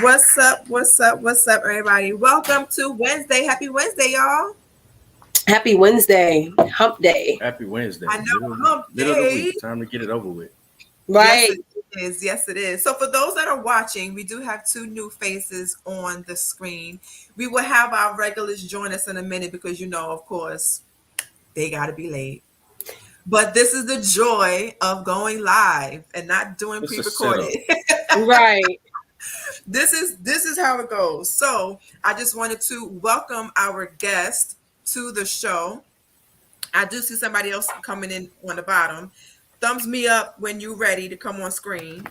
What's up? What's up? What's up, everybody? Welcome to Wednesday. Happy Wednesday, y'all. Happy Wednesday, hump day. Happy Wednesday. I know, hump Middle of the day. week. Time to get it over with. Right. Yes, it is. Yes, it is. So, for those that are watching, we do have two new faces on the screen. We will have our regulars join us in a minute because, of course, they got to be late. But this is the joy of going live and not doing It's a pre-recorded. Right. This is how it goes. So I just wanted to welcome our guest to the show. I do see somebody else coming in on the bottom. Thumbs me up when you're ready to come on screen.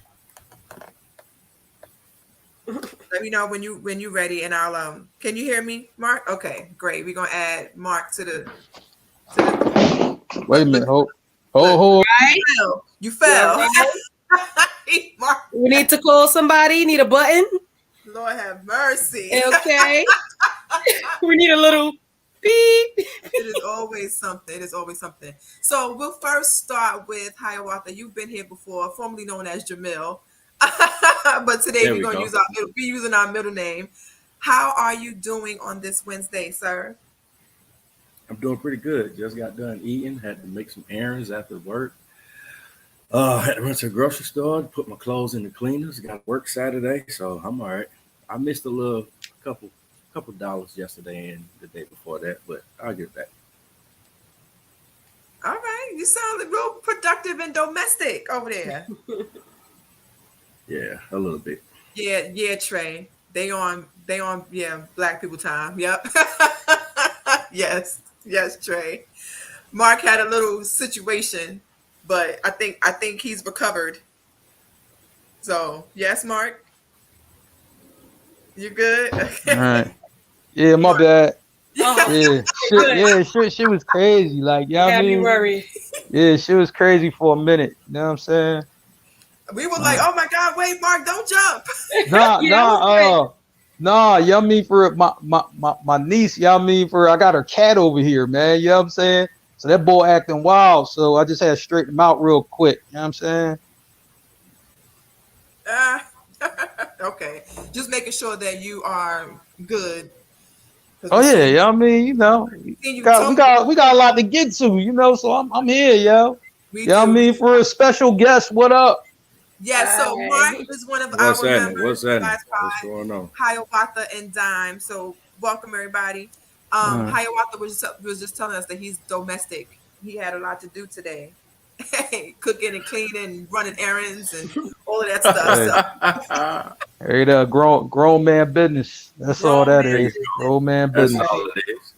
Let me know when you're ready, and I'll Can you hear me, Mark? Okay, great. We're gonna add Mark to the. Wait a minute. Hold. Right. You fell. Mark. We need to call somebody. Need a button. Lord have mercy. Okay. We need a little beep. It is always something. It is always something. So we'll first start with Hiawatha. You've been here before, formerly known as Jamil. But today we're going to be using our middle name. How are you doing on this Wednesday, sir? I'm doing pretty good. Just got done eating. Had to make some errands after work. Had to run to the grocery store, put my clothes in the cleaners. Got work Saturday, so I'm all right. I missed a couple dollars yesterday and the day before that, but I'll get back. All right. You sound real productive and domestic over there. Yeah, a little bit. Yeah, Trey. They on black people time. Yep. Yes, Trey. Mark had a little situation, but I think he's recovered. So yes, Mark. You good? All right. Yeah, my bad. She was crazy. Like, I mean, February. Yeah, she was crazy for a minute. You know what I'm saying? We were like, oh my God, wait, Mark, don't jump. Nah, y'all mean for my niece, y'all mean for I got her cat over here, man. You know what I'm saying? So that boy acting wild. So I just had to straighten him out real quick. You know what I'm saying? Okay. Just making sure that you are good. Oh yeah, I mean, we got a lot to get to, so I'm here, yo. I mean, for a special guest, what up? Yeah, so Mark is one of our members. What's going on? Hiawatha and Dime. So welcome everybody. Hiawatha was just telling us that he's domestic. He had a lot to do today. Cooking and cleaning, running errands and all of that stuff. Hey, grown man business. That's all that is. Grown man business. That's all it is.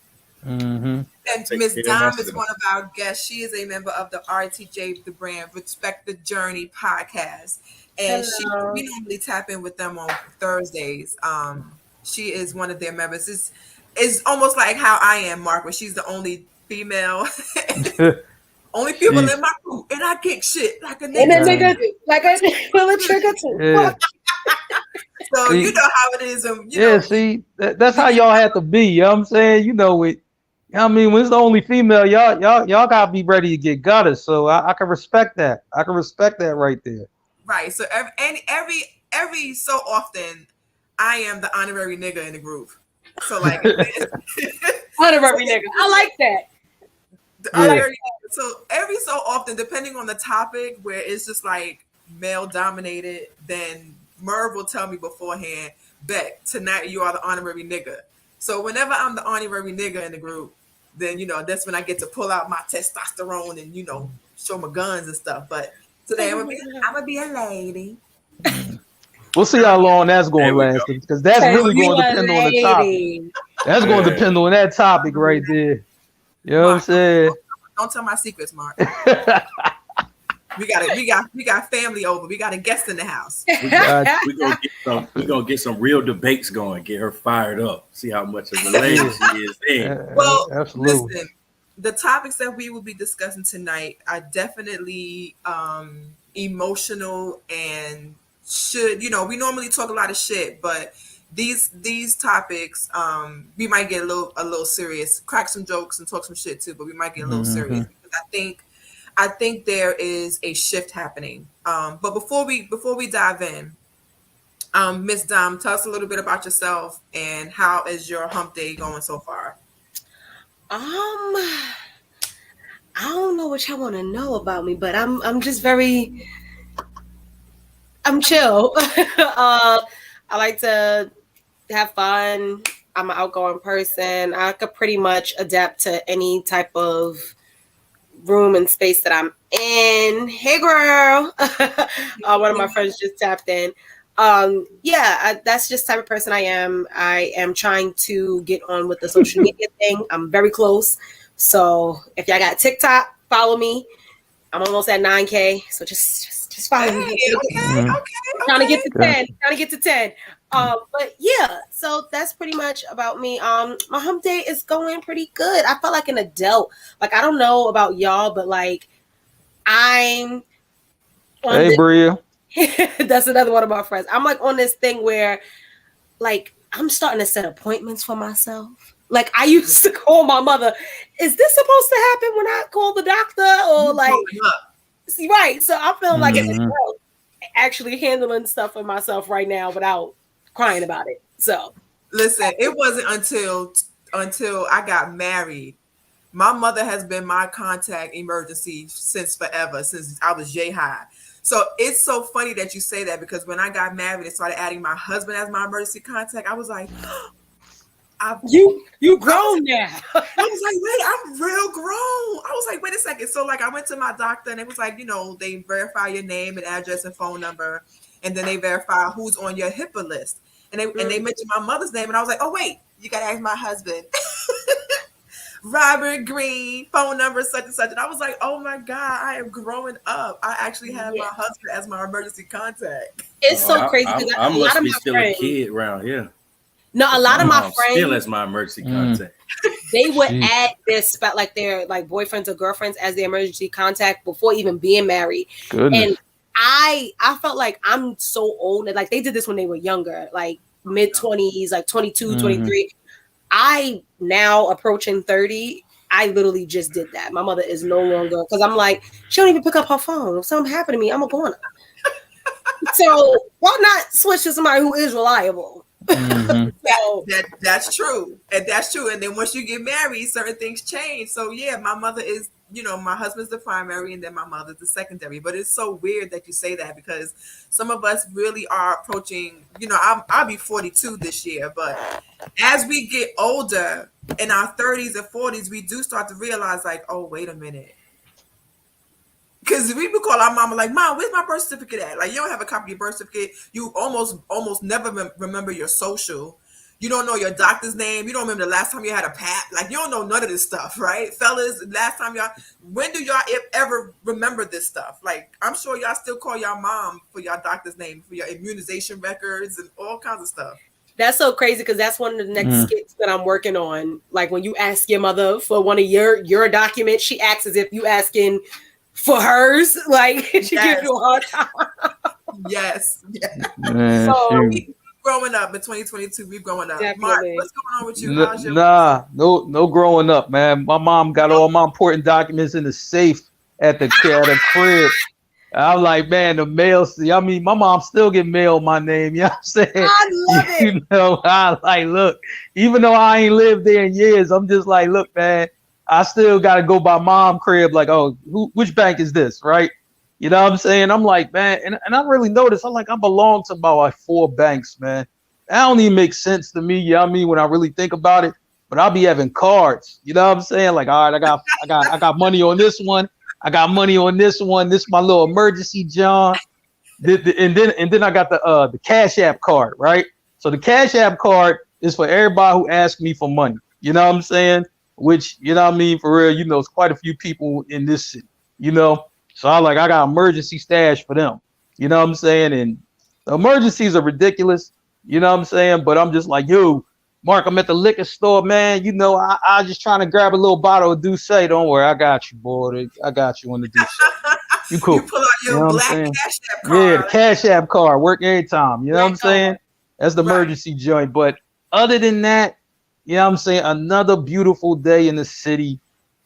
Mm-hmm. And Miss Dime is one of our guests. She is a member of the RTJ the Brand Respect the Journey podcast, and we normally tap in with them on Thursdays. She is one of their members. It's almost like how I am, Mark, where she's the only female. Only people in my group, and I kick shit like a nigga. And a nigga, like I pull a trigger too. Yeah. So you know how it is. See, that's how y'all have to be. You know what I'm saying? I mean, when it's the only female, y'all gotta be ready to get gutted. So I can respect that. I can respect that right there. Right. So every so often, I am the honorary nigga in the group. So like honorary nigga. I like that. So every so often, depending on the topic, where it's just like male dominated, then Merv will tell me beforehand, bet tonight you are the honorary nigga. So whenever I'm the honorary nigga in the group, then that's when I get to pull out my testosterone and show my guns and stuff. But today I'm gonna be a lady. We'll see how long that's going to last, because that's really going to depend on the topic. That's going to depend on that topic right there. You know what I'm saying? Don't tell my secrets, Mark. We got family over. We got a guest in the house. We're gonna get some real debates going. Get her fired up. See how much of a lady she is there. Well, absolutely. Listen, the topics that we will be discussing tonight are definitely emotional and should we normally talk a lot of shit, but these topics we might get a little serious, crack some jokes and talk some shit too, but we might get a little serious because I think I think there is a shift happening. But before we dive in, Miss Dom, tell us a little bit about yourself and how is your hump day going so far? I don't know what y'all want to know about me, but I'm just very, I'm chill. I like to have fun. I'm an outgoing person. I could pretty much adapt to any type of room and space that I'm in. Hey, girl. One of my friends just tapped in. That's just the type of person I am. I am trying to get on with the social media thing. I'm very close. So if y'all got TikTok, follow me. I'm almost at 9K. So just follow me. Okay. Trying to get to 10. But yeah, so that's pretty much about me. My hump day is going pretty good. I felt like an adult. Like, I don't know about y'all, but like I'm on Hey, Bria. That's another one of my friends. I'm like on this thing where like I'm starting to set appointments for myself. Like I used to call my mother, is this supposed to happen when I call the doctor? Or like right. So I'm feeling like an adult actually handling stuff for myself right now without crying about it. So listen, it wasn't until I got married. My mother has been my contact emergency since forever, since I was J-High. So it's so funny that you say that because when I got married and started adding my husband as my emergency contact, I was like, you grown now. I was like, wait, I'm real grown. I was like, wait a second. So like I went to my doctor and it was like, they verify your name and address and phone number, and then they verify who's on your HIPAA list. And they mentioned my mother's name, and I was like, oh wait, you gotta ask my husband. Robert Green, phone number such and such. And I was like, oh my God, I am growing up. I actually have my husband as my emergency contact. It's so crazy. I must be still a kid around here. No, a lot of my friends still as my emergency contact. They would add this, like their like boyfriends or girlfriends as the emergency contact before even being married. Goodness. And I felt like I'm so old. Like they did this when they were younger, like mid-20s, like 22, 23. I now approaching 30. I literally just did that. My mother is no longer, because I'm like, she don't even pick up her phone. If something happened to me, I'm a goner. So why not switch to somebody who is reliable? That's true. And that's true. And then once you get married, certain things change. So yeah, my mother is, my husband's the primary and then my mother's the secondary. But it's so weird that you say that because some of us really are approaching, I'll be 42 this year, but as we get older in our 30s and 40s, we do start to realize like, oh, wait a minute. Because we would call our mama like, Mom, where's my birth certificate at? Like, you don't have a copy of your birth certificate. You almost never remember your social. You don't know your doctor's name. You don't remember the last time you had a pap. Like, you don't know none of this stuff, right? Fellas, last time when do y'all ever remember this stuff? Like, I'm sure y'all still call y'all mom for your doctor's name, for your immunization records and all kinds of stuff. That's so crazy because that's one of the next skits that I'm working on. Like, when you ask your mother for one of your documents, she acts as if you asking for hers. Like, she gives you a hard time. Yes. Man, so, growing up in 2022, we're growing up. Definitely. Mark, what's going on with you? No growing up, man. My mom got all my important documents in the safe at the crib. I'm like, man, the mail. I mean, my mom still get mail my name. You know what I'm saying? I love it. I like, look, even though I ain't lived there in years, I'm just like, look, man, I still got to go by mom crib. Like, oh, which bank is this, right? You know what I'm saying? I'm like, man, and I really noticed, I belong to about like 4 banks, man. That don't even make sense to me, you know what I mean, when I really think about it. But I'll be having cards, you know what I'm saying? Like, all right, I got money on this one. I got money on this one. This is my little emergency, John. And then I got the Cash App card, right? So the Cash App card is for everybody who asks me for money. You know what I'm saying? Which, you know what I mean, for real, it's quite a few people in this city, So I got emergency stash for them. You know what I'm saying? And the emergencies are ridiculous. You know what I'm saying? But I'm just like, yo, Mark, I'm at the liquor store, man. I just trying to grab a little bottle of Douce. Don't worry, I got you, boy. I got you on the Douce. You cool. You pull out your black Cash App card. Yeah, the Cash App card. Work every time. You know what I'm saying? That's the emergency joint. But other than that, you know what I'm saying? Another beautiful day in the city.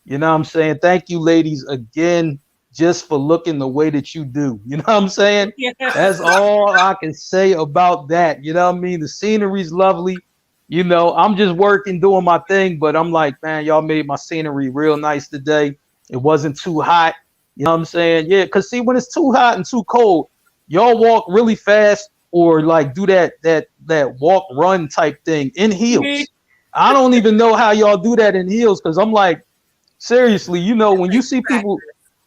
You know what I'm saying? Thank you, ladies, again just for looking the way that you do. You know what I'm saying? Yeah. That's all I can say about that. You know what I mean? The scenery's lovely. You know, I'm just working, doing my thing, but I'm like, man, y'all made my scenery real nice today. It wasn't too hot. You know what I'm saying? Yeah, because see, when it's too hot and too cold, y'all walk really fast or like do that walk run type thing in heels. I don't even know how y'all do that in heels because I'm like, seriously, you know, when you see people,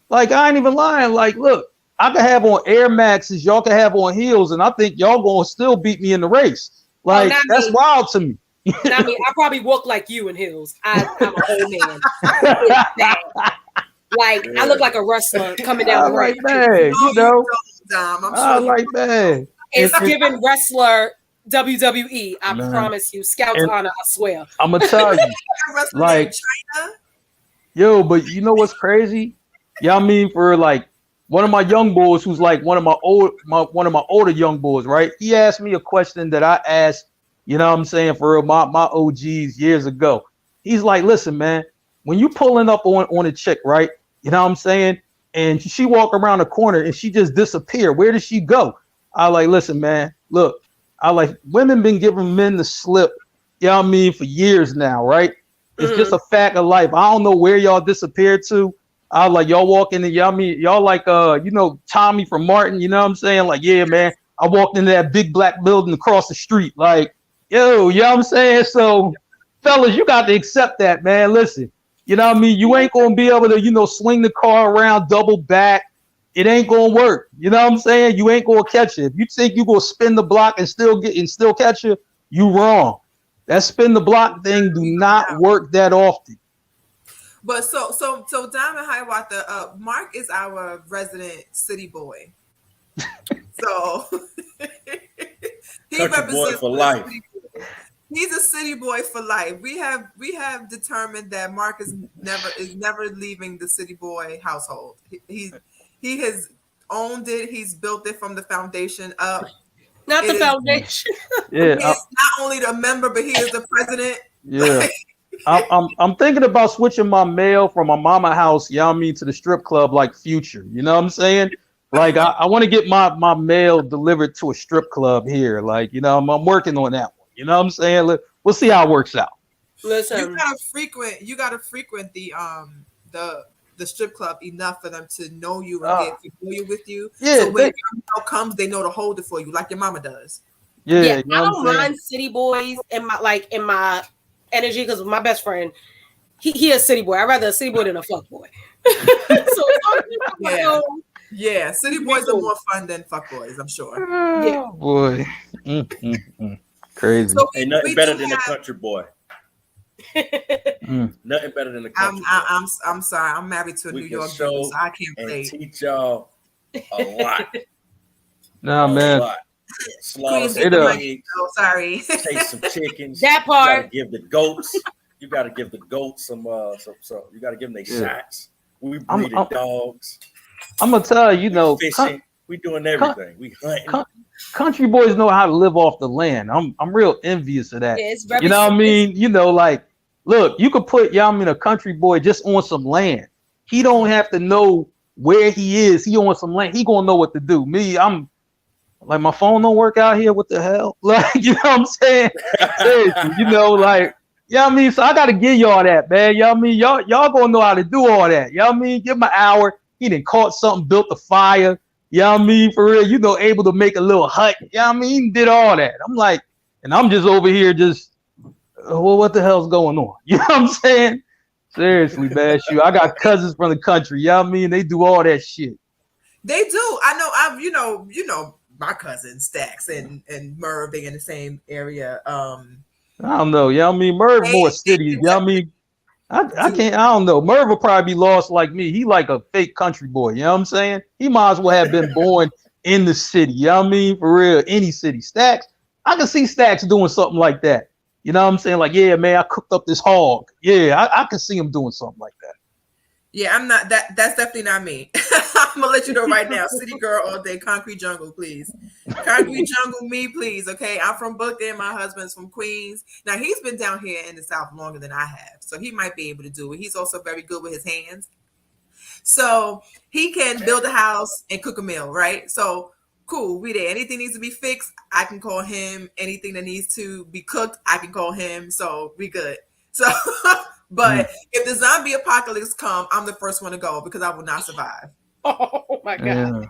like, I ain't even lying. Like, look, I could have on Air Maxes, y'all can have on heels, and I think y'all gonna still beat me in the race. Like, that's wild to me. I mean, I probably walk like you in heels. I'm a whole man. It's bad. Like, I look like a wrestler coming down the like, ramp. man, you know, I'm I sure like, man. It's giving wrestler WWE. I Man. promise you. Scouts And- honor, I swear. I'm gonna tell you, like, China. yo, but you know what's crazy? Yeah, I mean, for like one of my young boys who's like one of my older young boys, right? He asked me a question that I asked, you know what I'm saying, for my OGs years ago. He's like, listen, man, when you pulling up on a chick, right? You know what I'm saying? And she walk around the corner and she just disappear. Where does she go? I like, listen, man, look, I like women been giving men the slip, you know what I mean, for years now, right? It's just a fact of life. I don't know where y'all disappeared to. I like y'all walking in, y'all mean y'all like you know, Tommy from Martin, you know what I'm saying? Like, yeah, man, I walked into that big black building across the street. Like, yo, you know what I'm saying? So, fellas, you got to accept that, man. Listen, you know what I mean? You ain't gonna be able to, you know, swing the car around double back. It ain't gonna work. You know what I'm saying? You ain't gonna catch it. If you think you gonna spin the block and still catch it, you wrong. That spin the block thing do not work that often. But so Diamond Hiawatha, Mark is our resident city boy. So he Country boy represents for the life. city boy. He's a city boy for life. We have determined that Mark is never leaving the city boy household. He has owned it. He's built it from the foundation up. Not the foundation. Yeah, He's not only the member, but he is the president. yeah. I'm thinking about switching my mail from my mama house, you know what I mean, to the strip club like Future. You know what I'm saying? Like I want to get my mail delivered to a strip club here. Like, you know, I'm working on that one. You know what I'm saying? We'll see how it works out. Listen, You gotta frequent the strip club enough for them to know you and get familiar with you. Yeah, so when your mail comes, they know to hold it for you, like your mama does. Yeah, yeah, you know I what don't I'm saying? mind city boys in my energy because my best friend, he a city boy. I'd rather a city boy than a fuck boy. Yeah, city boys are more fun than fuck boys, I'm sure. Yeah. Boy. Crazy. So Ain't nothing better than a country boy. Mm. Nothing better than a country boy. I'm sorry. I'm married to a We New can York show girl, so I can't and play. teach y'all a lot. Nah, a man. lot. Slaughter Queen, some get up. pigs, Oh, sorry. taste some chickens. That part. You gotta give the goats. You gotta give the goats some. You gotta give them their Yeah. shots. We I'm- breeding I'm- dogs. I'm gonna tell you, We know, fishing. We doing everything. We hunting. country boys know how to live off the land. I'm real envious of that. Yeah, it's very You know what I simple. mean? You know, like, look, you could put a country boy just on some land. He don't have to know where he is. He on some land. He gonna know what to do. Me, I'm like, my phone don't work out here. What the hell? Like, you know what I'm saying? Seriously, you know, like, you know what I mean? So I gotta give y'all that, man. You know what I mean? Y'all gonna know how to do all that. You know what I mean? Give him an hour. He done caught something, built a fire. You know what I mean? For real, you know, able to make a little hut. You know what I mean? He did all that. I'm like, and I'm just over here just, well, what the hell's going on? You know what I'm saying? Seriously, man. Shoot, I got cousins from the country. You know what I mean? They do all that shit. They do. I know. You know, my cousins Stax and Merv. They in the same area. I don't know. You know what I mean? Merv more city. You know what I mean? I can't. I don't know. Merv will probably be lost like me. He like a fake country boy. You know what I'm saying? He might as well have been born in the city. You know what I mean? For real, any city. Stax. I can see Stax doing something like that. You know what I'm saying? Like, yeah, man, I cooked up this hog. Yeah, I can see him doing something like that. Yeah, I'm not that. That's definitely not me. I'm gonna let you know right now. City girl all day. Concrete jungle, please. Concrete jungle, me, please. Okay, I'm from Brooklyn. My husband's from Queens. Now he's been down here in the South longer than I have, so he might be able to do it. He's also very good with his hands. So he can build a house and cook a meal, right? So cool, we there. Anything needs to be fixed, I can call him. Anything that needs to be cooked, I can call him. So we good. So, but if the zombie apocalypse come, I'm the first one to go because I will not survive. Oh my God. Yeah.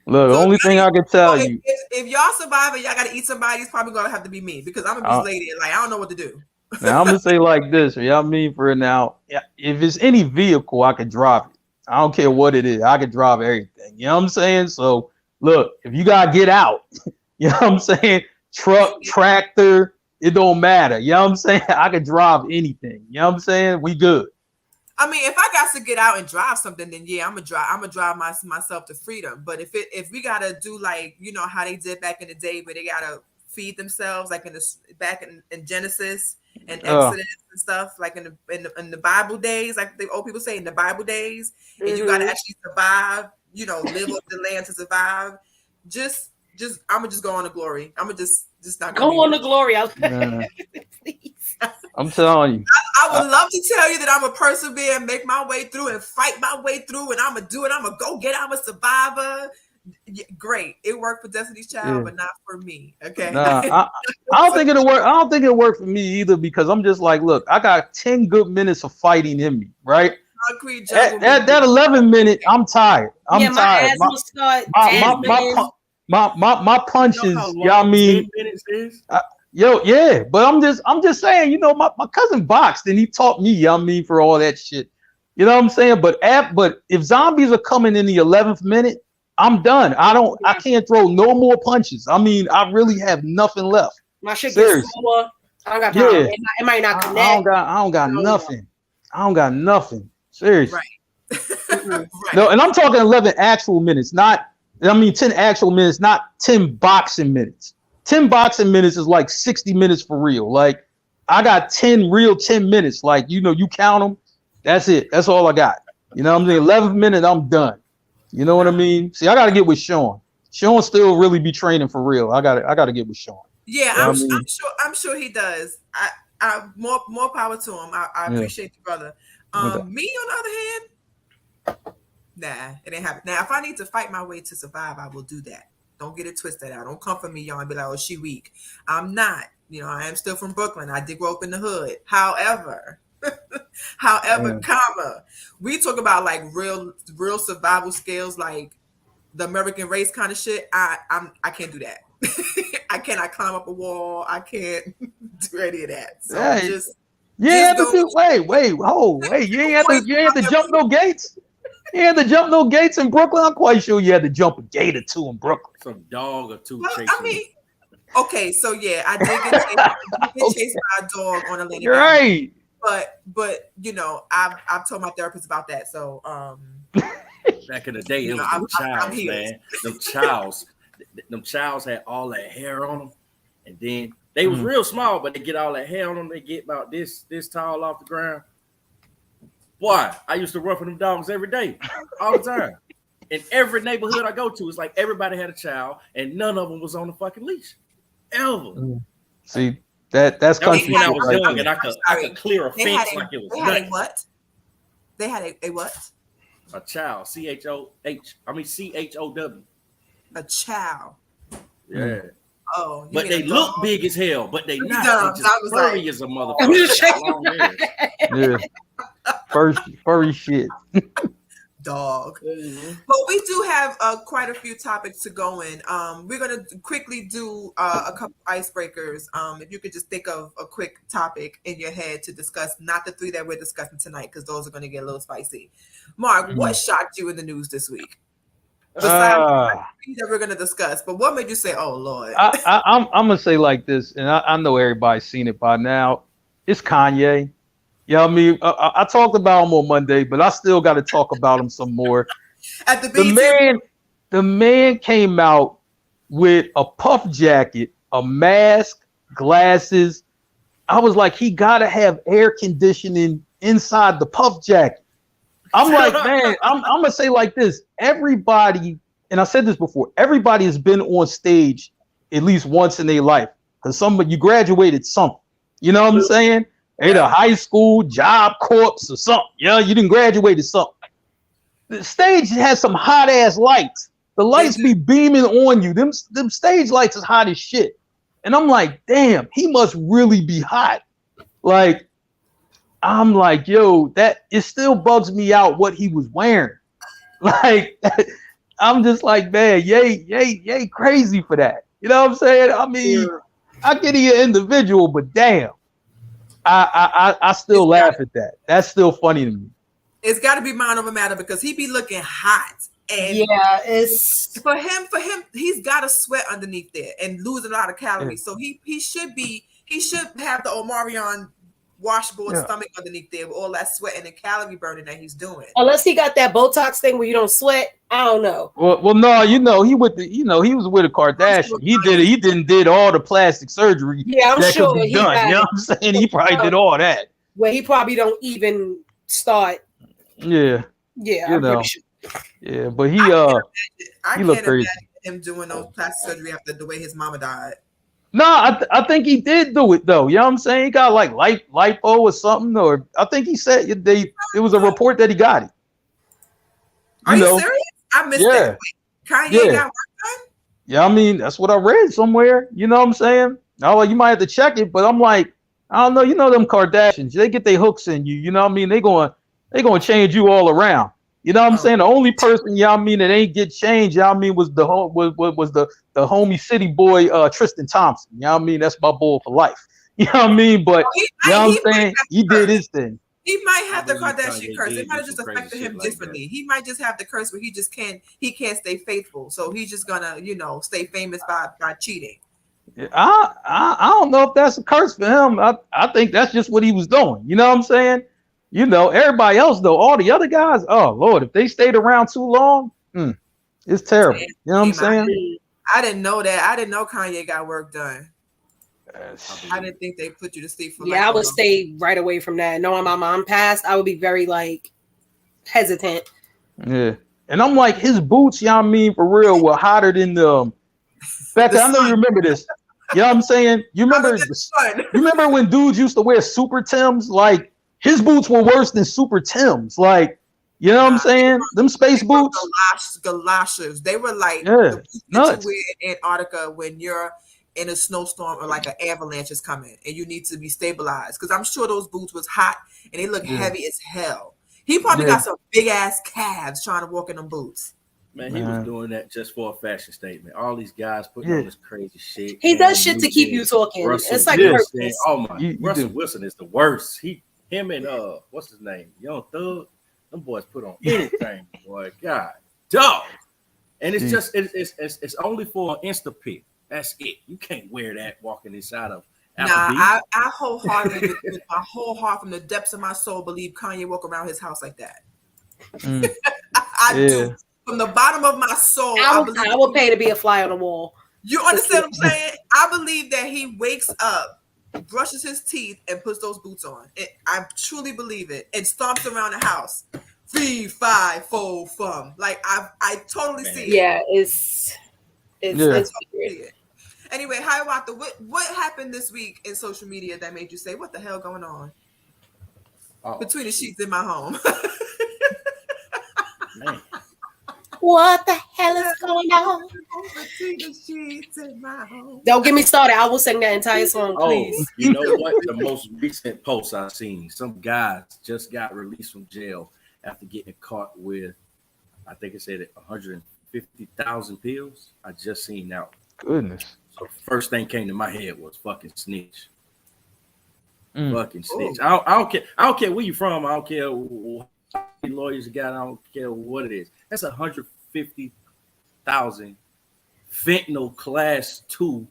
Look, the only thing I can tell you. If y'all survive and y'all got to eat somebody, it's probably going to have to be me because I'm a beast lady and like, I don't know what to do. Now I'm gonna say like this, y'all mean for it now. If it's any vehicle, I can drive it. I don't care what it is. I can drive everything. You know what I'm saying? So look, if you gotta get out, you know what I'm saying? Truck, tractor, it don't matter. You know what I'm saying? I can drive anything. You know what I'm saying? We good. I mean, if I got to get out and drive something, then yeah, I'm gonna drive myself to freedom. But if we gotta do like how they did back in the day, where they gotta feed themselves, like back in Genesis and Exodus and stuff, like in the Bible days, like the old people say in the Bible days, and you gotta actually survive, live off the land to survive. Just I'm gonna just go on to glory. I'm gonna just not go on to glory. Please. I'm telling you. I would love to tell you that I'm a persevere, make my way through, and fight my way through, and I'm gonna do it. I'm gonna go get. I'm a survivor. Yeah, great, it worked for Destiny's Child, but not for me. Okay. Nah, I don't think it'll work. I don't think it'll work for me either because I'm just like, look, I got 10 good minutes of fighting in me, right? That 11 minute, I'm tired. I'm tired. My punches, y'all mean. But I'm just saying, my cousin boxed and he taught me, y'all mean, for all that shit. You know what I'm saying? But if zombies are coming in the 11th minute, I'm done. I can't throw no more punches. I mean, I really have nothing left. My shit gets slower. I don't got time. It might not connect. I don't got nothing. I don't got nothing. Seriously. Right. No, and I'm talking 11 actual minutes, 10 actual minutes, not 10 boxing minutes. 10 boxing minutes is like 60 minutes for real. Like I got 10 minutes. Like, you count them. That's it. That's all I got. You know what I'm saying? 11th minute, I'm done. You know what I mean? See, I got to get with Sean. Sean still really be training for real. I got to get with Sean. Yeah, I'm sure he does. I more power to him. I appreciate you, brother. Me on the other hand, nah, it ain't happen. Now, if I need to fight my way to survive, I will do that. Don't get it twisted out. Don't come for me, y'all, and be like, oh, she weak. I'm not. I am still from Brooklyn. I did grow up in the hood. However, we talk about like real survival skills, like the American race kind of shit. I can't do that. I cannot climb up a wall. I can't do any of that. So you ain't have to jump no gates. You had to jump no gates in Brooklyn. I'm quite sure you had to jump a gate or two in Brooklyn. Some dog or two. Well, I mean, okay, so yeah, I did get chased by a dog on a lady. Right. But I've told my therapist about that. So back in the day, it was them childs, man. Them childs had all that hair on them, and then they was real small, but they get all that hair on them. They get about this tall off the ground. Boy, I used to run for them dogs every day, all the time. In every neighborhood I go to, it's like everybody had a child, and none of them was on the fucking leash, ever. See, that's country. When I was young, and I could clear a fence like it was nuts. They had a what? They had a what? A child, CHOW. A chow. Yeah. Oh, but they look big as hell, but they not. They just furry as a motherfucker. Yeah. Furry shit. Dog. But we do have quite a few topics to go in. We're gonna quickly do a couple icebreakers. If you could just think of a quick topic in your head to discuss, not the 3 that we're discussing tonight, because those are going to get a little spicy. Mark, what shocked you in the news this week? Besides the 3 that we're going to discuss, but what made you say, "Oh Lord"? I'm gonna say like this, and I know everybody's seen it by now. It's Kanye. You know what I mean? I talked about him on Monday, but I still got to talk about him some more. At the man came out with a puff jacket, a mask, glasses. I was like, he got to have air conditioning inside the puff jacket. I'm like, man, I'm going to say like this. Everybody, and I said this before, everybody has been on stage at least once in their life. Because you graduated something. You know what I'm saying? Either high school, job corps, or something. Yeah, you didn't graduate something. the stage has some hot ass lights. The lights be beaming on you. Them stage lights is hot as shit. And I'm like, damn, he must really be hot. Like, I'm like, yo, that it still bugs me out what he was wearing. Like, I'm just like, man, yay, crazy for that. You know what I'm saying? I mean, I get he an individual, but damn, I still laugh at that. That's still funny to me. It's got to be mind over matter because he be looking hot. And yeah, it's for him, he's got to sweat underneath there and lose a lot of calories. So he should have the Omarion washboard stomach underneath there with all that sweating and calorie burning that he's doing. Unless he got that Botox thing where you don't sweat, I don't know. Well, no, he was with a Kardashian. He did all the plastic surgery. Yeah, I'm that sure could be he done. got You know what I'm saying? He probably did all that. Where he probably don't even start. Yeah. Yeah, you I'm know. pretty sure. Yeah, but he I he looked can't crazy. imagine him doing those plastic surgery after the way his mama died. No, I think he did do it though. You know what I'm saying? He got like lipo or something, or I think he said it was a report that he got it. Are you serious? I missed that. Kanye got work done? Yeah, I mean that's what I read somewhere. You know what I'm saying? Oh, you might have to check it, but I'm like, I don't know. You know them Kardashians? They get their hooks in you. You know what I mean? They gonna change you all around. You know what I'm saying? The only person, you know what I mean, that ain't get changed, you know what I mean, was the homie city boy Tristan Thompson. You know what I mean? That's my boy for life. You know what I mean? But you know what I'm saying? He did his thing. He might have the Kardashian curse. It might have just affected him differently. He might just have the curse where he can't stay faithful. So he's just gonna, stay famous by cheating. I don't know if that's a curse for him. I think that's just what he was doing. You know what I'm saying? You know, everybody else though, all the other guys, oh Lord, if they stayed around too long, it's terrible. You know what I'm saying? I didn't know that. I didn't know Kanye got work done. I didn't think they put you to sleep for. Yeah, I would stay right away from that. Knowing my mom passed, I would be very hesitant. Yeah, and I'm like, his boots, you know what I mean, for real, were hotter than the. Becca, I know you remember this. You know what I'm saying? You remember when dudes used to wear Super Tims? Like his boots were worse than Super Tims. Like, you know what I'm saying? Them space boots. Galoshes. They were like the boots that you wear in Antarctica when you're in a snowstorm or like an avalanche is coming and you need to be stabilized. Because I'm sure those boots was hot and they look heavy as hell. He probably got some big ass calves trying to walk in them boots. Man, he was doing that just for a fashion statement. All these guys putting on this crazy shit. He does shit to keep you talking. It's like purpose. Oh my, Russell Wilson is the worst. Him and what's his name? Young Thug. Them boys put on anything, boy. God, dog. And it's just it's only for an Insta pic. That's it. You can't wear that walking inside of. I wholeheartedly, with my whole heart, from the depths of my soul, believe Kanye walk around his house like that. I do. From the bottom of my soul, I will pay to be a fly on the wall. You understand what I'm saying? I believe that he wakes up, brushes his teeth, and puts those boots on. I truly believe it. And stomps around the house. 3, 5, 4, fum. Like I totally see it. Yeah, it's weird. Anyway, Hiawatha, what happened this week in social media that made you say, "What the hell going on?" Between the sheets in my home. Man. What the hell is going on? Between the sheets in my home. Don't get me started. I will sing that entire song, please. Oh, you know what? The most recent post I've seen, some guys just got released from jail after getting caught with, I think it said 150,000 pills. I just seen that. Goodness. So first thing came to my head was fucking snitch. Fucking snitch. I don't care where you from. I don't care what lawyers you got. I don't care what it is. That's 150,000 fentanyl class 2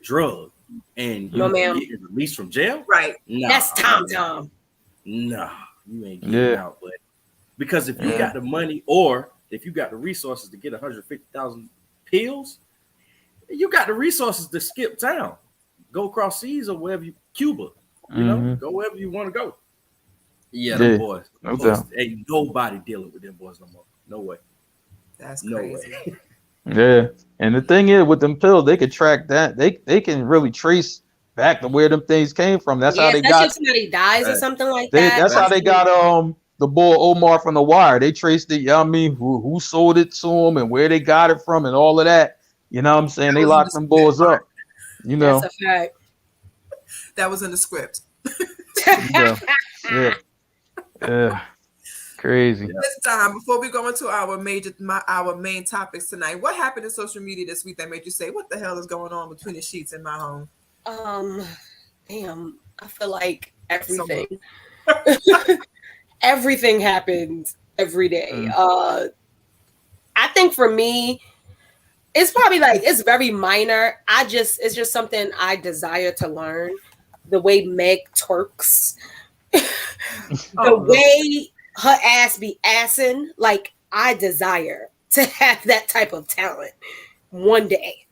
drug, and you getting released from jail? Right. Nah, that's Tom. Nah, you ain't getting out. But because if you got the money or if you got the resources to get 150,000 pills, you got the resources to skip town, go across seas or wherever Cuba, you know, go wherever you want to go. Yeah, them boys. Ain't nobody dealing with them boys no more. No way. That's crazy. Way. Yeah, and the thing is, with them pills, they could track that. They can really trace back to where them things came from. That's how they got. Somebody dies or something like that. That's how they got the boy Omar from The Wire. They traced it. You know what I mean? Who sold it to him and where they got it from and all of that. You know what I'm saying? They locked them boys up. You know. That's a fact. That was in the script. Yeah. Crazy. This time, before we go into our main topics tonight, what happened in social media this week that made you say, "What the hell is going on between the sheets in my home"? Damn. I feel like everything. Everything happens every day. I think for me, it's probably like it's very minor. It's just something I desire to learn. The way Meg twerks, the way her ass be assing, like I desire to have that type of talent one day.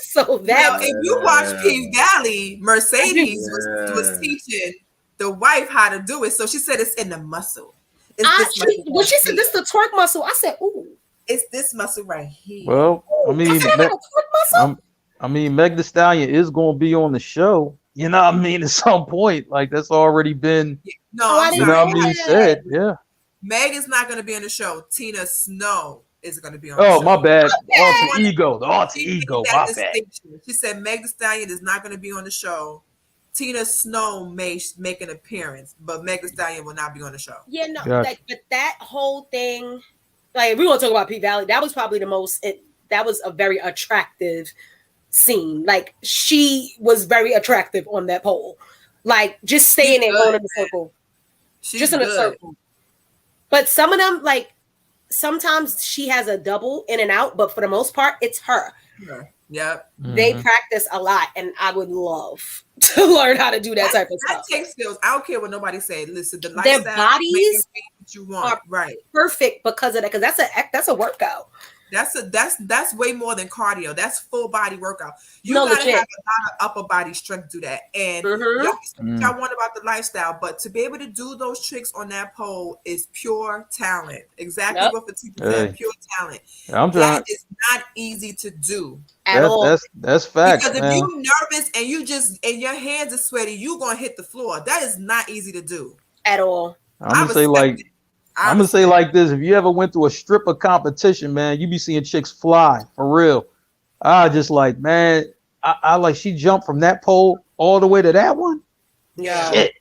So that if you watch P Valley, Mercedes was teaching the wife how to do it. So she said it's in the muscle. When she said this the twerk muscle, I said, "Ooh, it's this muscle right here." Well, I mean, Meg Thee Stallion is going to be on the show. You know what I mean? At some point, like that's already been. No, you know what I mean? Said, yeah. Meg is not going to be on the show. Tina Snow is going to be on the show. Oh, my bad. Alter ego. The alter ego. My bad. She said Meg Thee Stallion is not going to be on the show. Tina Snow may make an appearance, but Meg Thee Stallion will not be on the show. Yeah, no, but that whole thing, like we want to talk about P Valley. That was probably the most. That was a very attractive scene. Like she was very attractive on that pole. Like just staying there, going in a circle, just in a circle. But some of them, like sometimes she has a double in and out, but for the most part, it's her. Yep. They practice a lot, and I would love to learn how to do that type of stuff. That takes skills. I don't care what nobody says. Listen, the their bodies what you want, right? Perfect because of that. Because that's a workout. That's way more than cardio. That's full body workout. You gotta have a lot of upper body strength to do that. And y'all want about the lifestyle, but to be able to do those tricks on that pole is pure talent. Exactly what Fatima said, pure talent. That is not easy to do. That's fact. Because if you're nervous and your hands are sweaty, you're gonna hit the floor. That is not easy to do at all. I'm gonna say like this: if you ever went to a stripper competition, man, you be seeing chicks fly for real. I just like, man, I like she jumped from that pole all the way to that one. Yeah. Shit.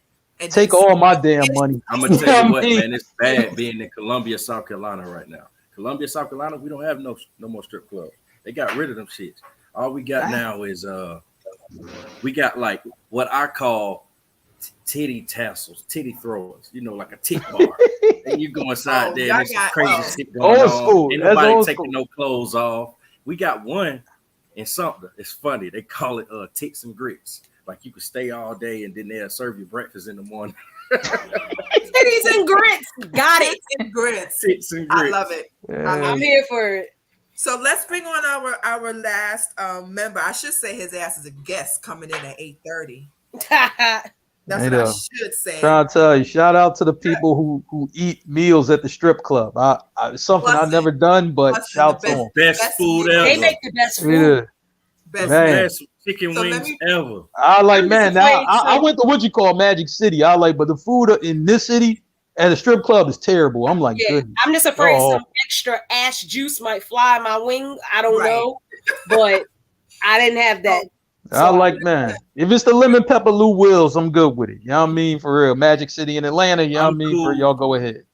Take all my damn money. I'm gonna tell you what, man, it's bad being in Columbia, South Carolina right now. Columbia, South Carolina, we don't have no more strip clubs. They got rid of them shits. All we got now is we got like what I call titty tassels, titty throwers, like a tick bar. And you go inside there and there's some crazy shit going on. School. Ain't nobody taking no clothes off. We got one in something. It's funny. They call it tits and grits. Like you could stay all day and then they'll serve you breakfast in the morning. Titties and grits. Got it. Tits and grits. Tits and grits. I love it. I'm here for it. So let's bring on our last member. I should say his ass is a guest coming in at 8:30. That's what I should say. Trying to tell you, shout out to the people who eat meals at the strip club. It's something I've never done, but shout to them. Best food ever. They make the best food. Best chicken wings ever. I like, man. Now I went to Magic City. But the food in this city at a strip club is terrible. I'm like, goodness. I'm just afraid some extra ash juice might fly my wing. I don't know, but I didn't have that. Man, if it's the lemon pepper Lou Wills, I'm good with it. You know what I mean? For real. Magic City in Atlanta, you know what I mean? For y'all go ahead.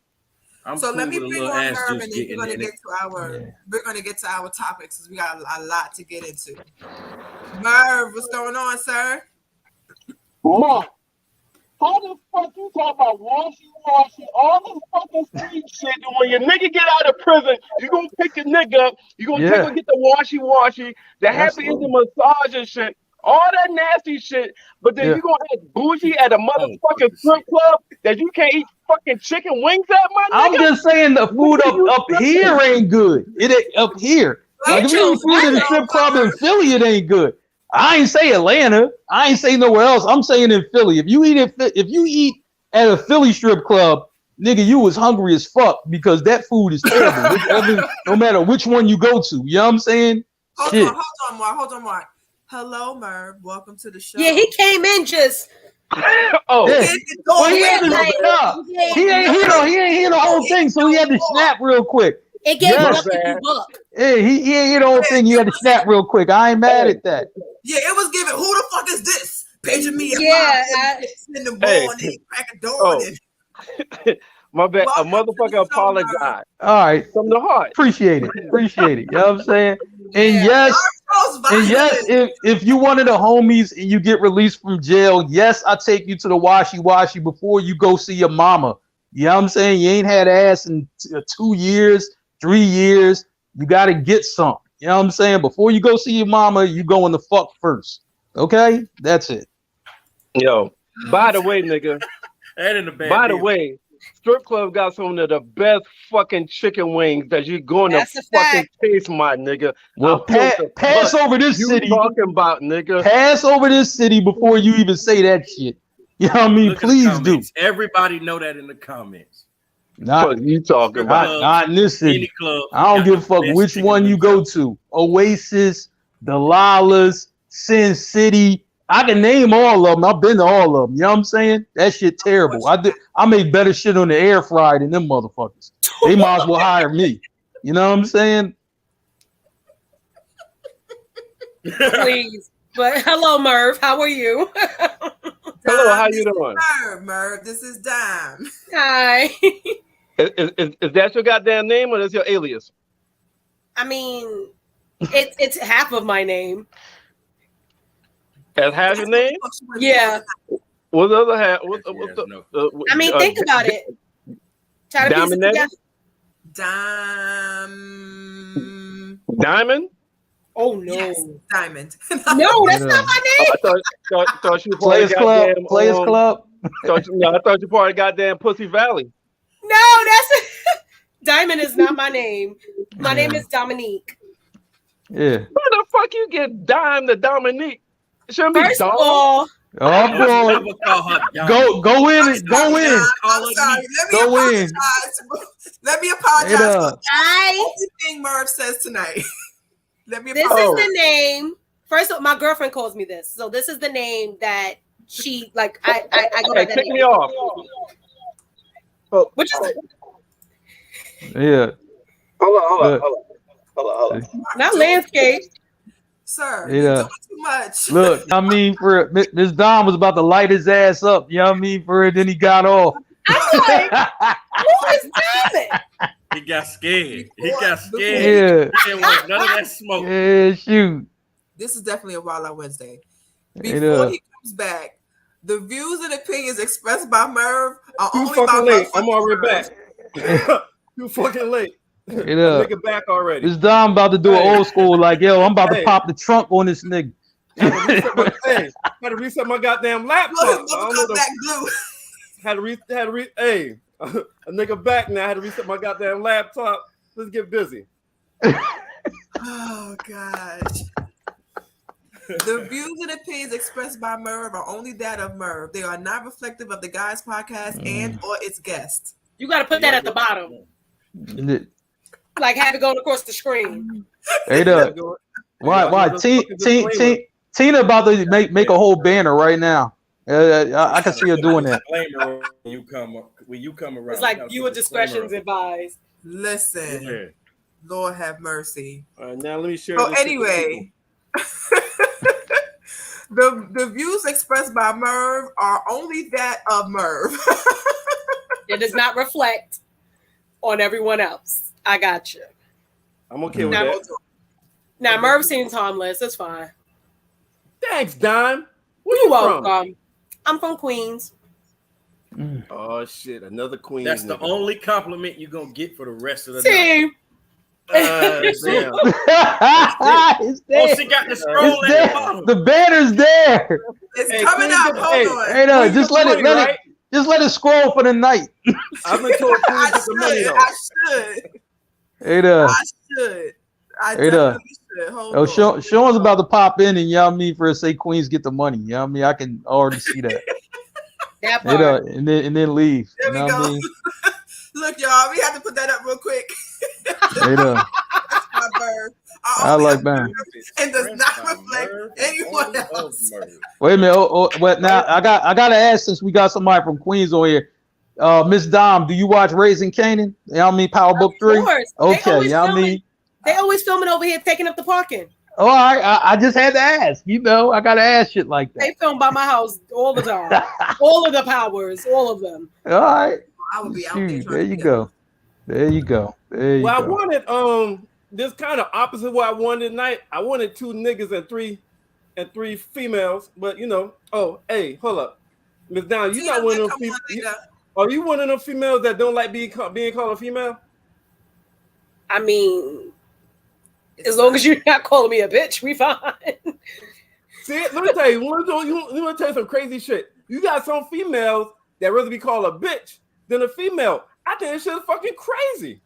Let me bring on Merv, and then we're gonna get to our topics because we got a lot to get into. Merv, what's going on, sir? Mark, how the fuck you talk about washy, all this fucking street shit? When your nigga get out of prison, you gonna pick your nigga up, you gonna take him get the washy, the happy ending massage and shit, all that nasty shit. But then you gonna have bougie at a motherfucking strip club that you can't eat fucking chicken wings at, my nigga? I'm just saying the food up here ain't good. It ain't up here. Like if you eat food at a strip club in Philly, it ain't good. I ain't say Atlanta. I ain't say nowhere else. I'm saying in Philly. If you eat at a Philly strip club, nigga, you was hungry as fuck because that food is terrible. No matter which one you go to. You know what I'm saying? Hold on, Mark. Hello, Merv. Welcome to the show. Yeah, he came in just Oh, Yeah. Hit the door Well, he with had to, like- no, he ain't hear the whole thing, so he had to snap real quick. It gave Yes. me up to buck. Yeah, he ain't hear the whole thing. He had to snap real quick. I ain't mad at that. Yeah, it was giving. Who the fuck is this? Paging me. Yeah, in the ball Hey. and he crack a door. Oh. And my bad. A Welcome to the motherfucker show, apologized All right, from the heart. appreciate it. You know what I'm saying? And Yeah. yes, Charles and yes, if you one of the homies and you get released from jail, yes, I take you to the washy before you go see your mama. You know what I'm saying? You ain't had ass in 2 years, 3 years. You got to get some. You know what I'm saying? Before you go see your mama, you go in the fuck first. Okay? That's it. Yo, by the way, nigga. That in the bad. By the deal. way, strip club got some of the best fucking chicken wings that you're going to That's a fucking fact. taste, my nigga. Well, I feel the pass butt over this you city. talking about, nigga. Pass over this city before you even say that shit. You know what I mean? Look at the Please do. comments. Everybody know that in the comments. Not, What you talking about? not in this city. Any club. I don't got give a the fuck best which chicken one you wings go out. to. Oasis, Delilah's, Sin City. I can name all of them. I've been to all of them. You know what I'm saying? That shit terrible. I make better shit on the air fryer than them motherfuckers. They might as well hire me. You know what I'm saying? Please. But hello, Merv. How are you? Hello, how you doing? Merv, this is Dime. Hi. Is that your goddamn name or is your alias? I mean, it's half of my name. As half your name? Yeah. What's the other half? Yes, I mean, think about it. Try to piece it Diamond? together. Dime. Diamond? Oh no. Yes, Diamond. No, that's not my Oh, name. thought you Players Club. Players Club. I thought you part of goddamn Pussy Valley. No, that's Diamond is not my name. My name is Dominique. Yeah. Where the fuck you get Dime to Dominique? It shouldn't be First of Dom. all, Oh boy. Never call her Dime. Go in it. Go in. I'm sorry. Go in. Let me apologize It, for everything Merv says tonight. Let me this apologize. is the name. First of all, my girlfriend calls me this. So this is the name that she like I go by Hey, that kick name. me off. What you say? Yeah. Hold on. Not landscape. Sir, Yeah. you're doing too much. Look, I mean, for Miss Dom was about to light his ass up. You know what I mean? For it, then he got off. I'm like, who is Diamond? He got scared. He got scared. Yeah. He didn't want none of that smoke. Yeah. Shoot. This is definitely a Wild Out Wednesday. It Before is. he comes back, the views and opinions expressed by Merv are You only fucking by late. I'm motherfucking already Merv. back. You fucking late. It is. Nigga back already. This Dom about to do an old school like, yo, I'm about to Hey. pop the trunk on this nigga. Had to reset my goddamn laptop. Look, I don't know motherfucker the- back blue. Hey, a nigga back now. I had to reset my goddamn laptop. Let's get busy. Oh gosh. The views and opinions expressed by Merv are only that of Merv. They are not reflective of the Guys Podcast and or its guests. You got to put that at the bottom. Like have it going across the screen. Hey, why? Tina about to make a whole banner right now. I can see her doing that. Disclaimer when you come around. It's like viewer discretion's advised. Listen, Yeah. Lord have mercy. All right, now let me share. So this shit with anyway, the views expressed by Merv are only that of Merv. It does not reflect on everyone else. I got you. people. I'm okay with Now, that. now Merv seems harmless. It's fine. Thanks, Dime. Where You're you from? welcome. I'm from Queens. Oh shit, another queen. That's the nigga. only compliment you're gonna get for the rest of the night. See, Damn. It's Oh, there. she got the scroll It's at the there. bottom. The banner's there. It's Hey, coming Queen out. get- Hold hey, on. Hey, no, Queen just get let money, it, right? just let it scroll for the night. I've been told Queen I get the money should. though. I should. Hey, there. I should. I Hey, definitely should. Hold Oh, on. Sean's about to pop in, and you know what I mean, for say Queens get the money. You know what I mean? I can already see that. that You part. know, and then leave. There You we know what I go. mean? Look, y'all, we have to put that up real quick. Hey, there. That's my Merv. I like that. And does not reflect Anyone Of else? murder. Wait a minute. What now? I gotta ask, since we got somebody from Queens on here. Miss Dom, do you watch Raising Canaan? You know what I mean? Power Book 3? Of course. Okay, you know what I mean? They always filming over here taking up the parking. All right, I just had to ask. You know, I gotta ask shit like that. They film by my house all the time. All of the powers, all of them. All right. I would be out there. Shoot, trying there to you get go. There you go. There you Well, I go. wanted this kind of opposite what I wanted tonight. I wanted 2 niggas and three females, but you know, oh hey, hold up. Miss Down, you Tina, not one of them come on, females. Tina. Are you one of them females that don't like being called a female? I mean, as long as you're not calling me a bitch, we fine. See, let me tell you, let me tell you some crazy shit. You got some females that rather be called a bitch than a female. I think this shit is fucking crazy.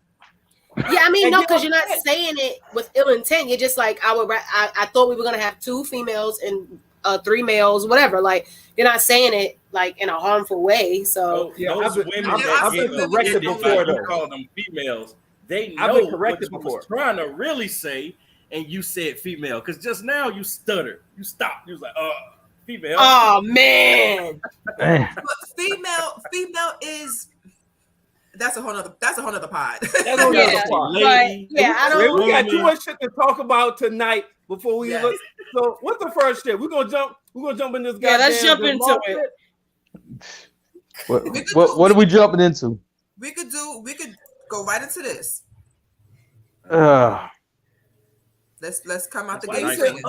Yeah, I mean, And no, you because you're not upset. saying it with ill intent. You're just like, I thought we were gonna have 2 females and 3 males, whatever. Like, you're not saying it like in a harmful way. So Yeah, Those I've been women I've that been corrected get before, like you though. call them females, they know I've been corrected what you before. was trying to really say, and you said female. Because just now you stuttered. You stopped. You was like, female. oh man. Man. But female is that's a whole nother pod. That's a whole Yeah. nother part. Lady. Yeah, I Man, don't we got too Woman. much shit to talk about tonight before we Yes. look. So what's the first shit? We're gonna jump in this guy. Yeah, let's jump into it. What are we jumping into? we could go right into this. Let's come out the That's gate. nice. swinging.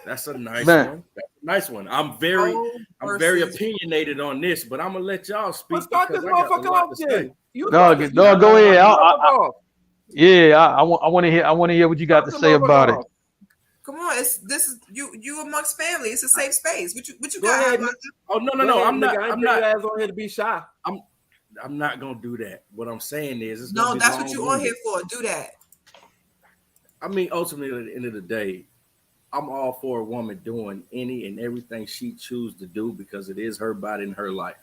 That's a nice Man. one. That's a nice one. I'm very versus- opinionated on this, but I'm gonna let y'all speak. Let's start this because I got a motherfucker lot off to then. say. You No, start go this motherfucker ahead. off. I want to hear what you got to Start say this motherfucker about it. off. Come on, this is you amongst family. It's a safe space. What you Go got? ahead, Amanda? Oh no, Go ahead, I'm not. nigga. I ain't I'm bring your not. ass on here to be shy. I'm not gonna do that. What I'm saying is, it's gonna No, be that's what you on long-winded. here for. Do that. I mean, ultimately, at the end of the day, I'm all for a woman doing any and everything she chooses to do because it is her body and her life,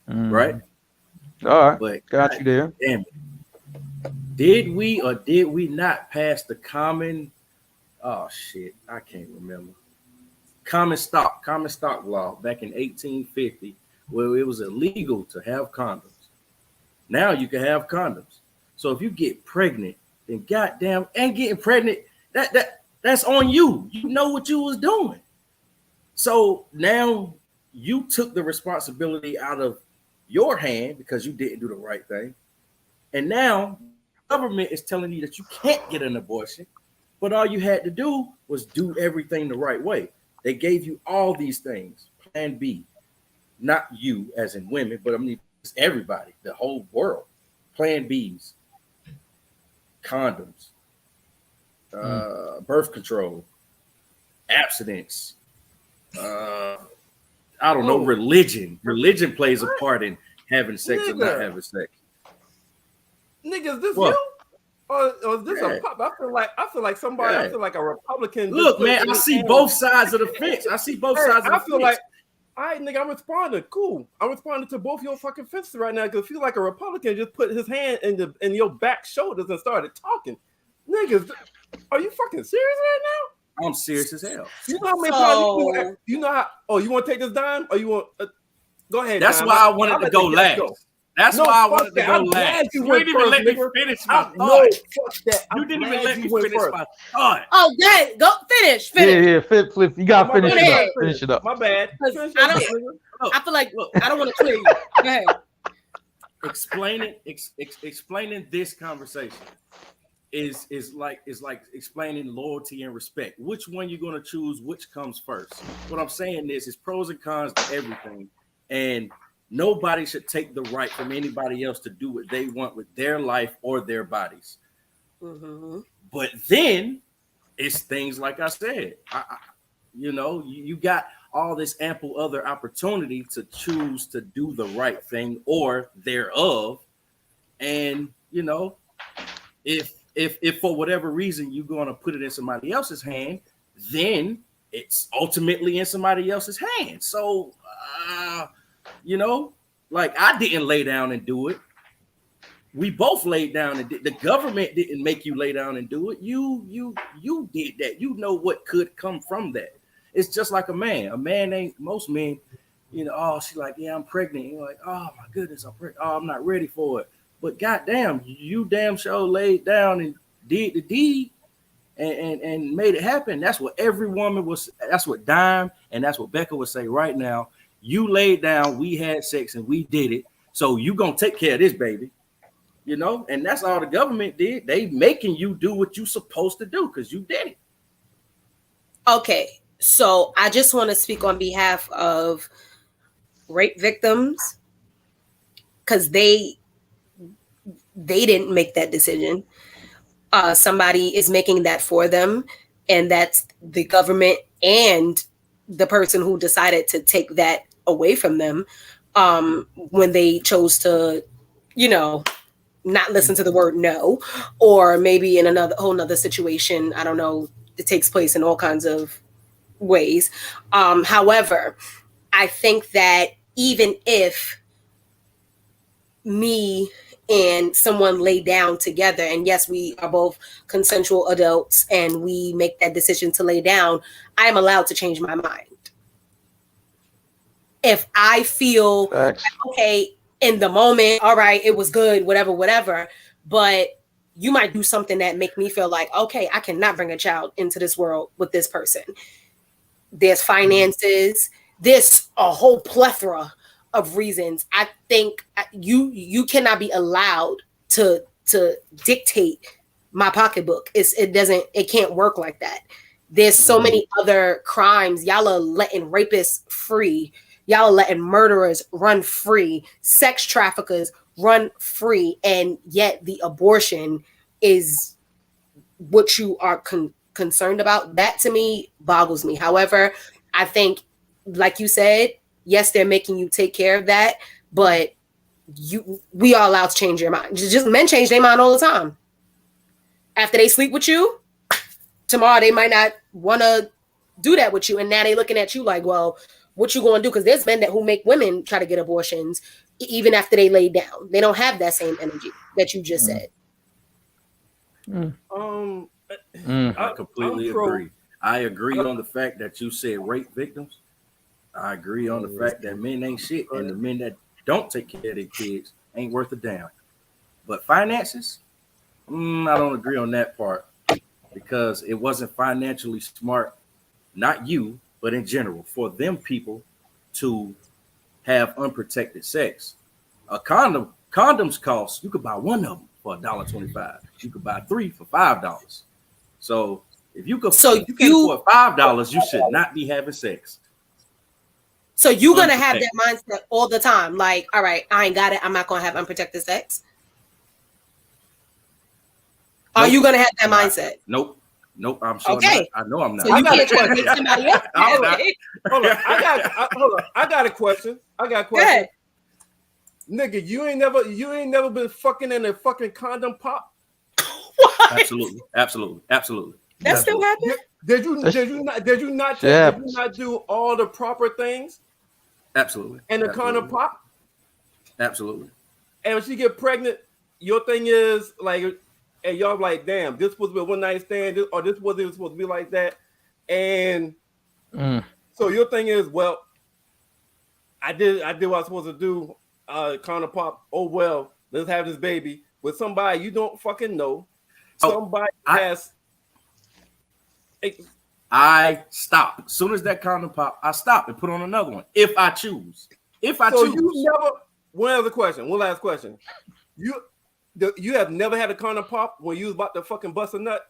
right? All right. But Got you there. damn it. Did we or did we not pass the common? Oh shit, I can't remember. Common stock law back in 1850, where it was illegal to have condoms. Now you can have condoms. So if you get pregnant, then goddamn, and getting pregnant, that's on you. You know what you was doing. So now you took the responsibility out of your hand because you didn't do the right thing. And now government is telling you that you can't get an abortion, but all you had to do was do everything the right way. They gave you all these things. Plan B. Not you as in women, but I mean it's everybody, the whole world. Plan Bs, condoms, birth control, abstinence, I don't know, religion. Religion plays a part in having sex or not Nigga. having sex. Nigga, is this What? you? Or is this Yeah. a pop? I feel like somebody. Yeah. I feel like a Republican. just Look, put man, in I his see hand. both sides of the fence. I see both Hey, sides of the I feel fence. like, all right, nigga, I'm responding. Cool. I'm responding to both your fucking fences right now because I feel like a Republican just put his hand in your back shoulders and started talking. Niggas, are you fucking serious right now? I'm serious as hell. You know how many So- times you know how? Oh, you want to take this dime or you want? Go ahead. That's Dime. why I wanted I'll to let go the guests last. go. That's No, why I fuck wanted to that. go I'm glad last. you You went didn't even first, let me nigga. finish my No, thought. fuck that. You I'm didn't even glad let you me went finish first. my thought. Oh, dang, go finish. Yeah. Flip. You gotta My finish bad. it ahead. up. Finish it up. My bad. Because Finish I your don't- shit, nigga. I feel like Look. I don't want to clear you. Go ahead. Explaining this conversation is like explaining loyalty and respect. Which one you're gonna choose? Which comes first? What I'm saying is pros and cons to everything, and nobody should take the right from anybody else to do what they want with their life or their bodies. Mm-hmm. But then it's things like I said, you got all this ample other opportunity to choose to do the right thing or thereof. And if for whatever reason you're going to put it in somebody else's hand, then it's ultimately in somebody else's hand. So, like I didn't lay down and do it. we both laid down and the government didn't make you lay down and do it. You did that. You know what could come from that. It's just like a man. A man ain't most men, oh, she's like, yeah, I'm pregnant. You're like, oh my goodness, I'm pregnant. Oh, I'm not ready for it. But goddamn, you damn sure laid down and did the deed and made it happen. That's what every woman was. That's what Dime and that's what Becca would say right now. You laid down, we had sex, and we did it. So you gonna take care of this baby. And that's all the government did. They making you do what you supposed to do because you did it. Okay, so I just want to speak on behalf of rape victims because they didn't make that decision. Somebody is making that for them, and that's the government and the person who decided to take that away from them when they chose to, not listen to the word no, or maybe in another whole nother situation. I don't know. It takes place in all kinds of ways. However, I think that even if me and someone lay down together, and yes, we are both consensual adults and we make that decision to lay down, I am allowed to change my mind. If I feel okay in the moment, all right, it was good, whatever, but you might do something that make me feel like, okay, I cannot bring a child into this world with this person. There's finances, there's a whole plethora of reasons. I think you cannot be allowed to dictate my pocketbook. It can't work like that. There's so many other crimes. Y'all are letting rapists free. Y'all are letting murderers run free, sex traffickers run free, and yet the abortion is what you are concerned about. That to me boggles me. However, I think, like you said, yes, they're making you take care of that, but we are allowed to change your mind. Just men change their mind all the time. After they sleep with you, tomorrow they might not want to do that with you, and now they looking at you like, well, what you going to do? Because there's men who make women try to get abortions even after they lay down. They don't have that same energy that you just said. I completely agree. I agree on the fact that you said rape victims. I agree on the fact that men ain't shit, and the men that don't take care of their kids ain't worth a damn. But finances, I don't agree on that part because it wasn't financially smart, not you, but in general, for them people to have unprotected sex. A condoms cost, you could buy one of them for $1.25. You could buy 3 for $5. So if you can afford $5, you should not be having sex. So you're gonna have that mindset all the time, like, all right, I ain't got it, I'm not gonna have unprotected sex. Are you gonna have that mindset? Nope. I'm sure. Okay. I know I'm not. So you can't try to make somebody else. Hold on. I got a question. Good. Nigga, you ain't never been fucking in a fucking condom pop? What? Absolutely. That still happens? Did you not do all the proper things? Absolutely. And the condom pop? Absolutely. And when she get pregnant, your thing is like, and y'all like, damn, this was a one night stand, or this wasn't supposed to be like that. And so your thing is, well, I did what I was supposed to do. Condom pop. Oh well, let's have this baby with somebody you don't fucking know. Somebody has. I stop. As soon as that condom pop, I stop and put on another one. If I choose. One last question. You have never had a condom pop when you was about to fucking bust a nut?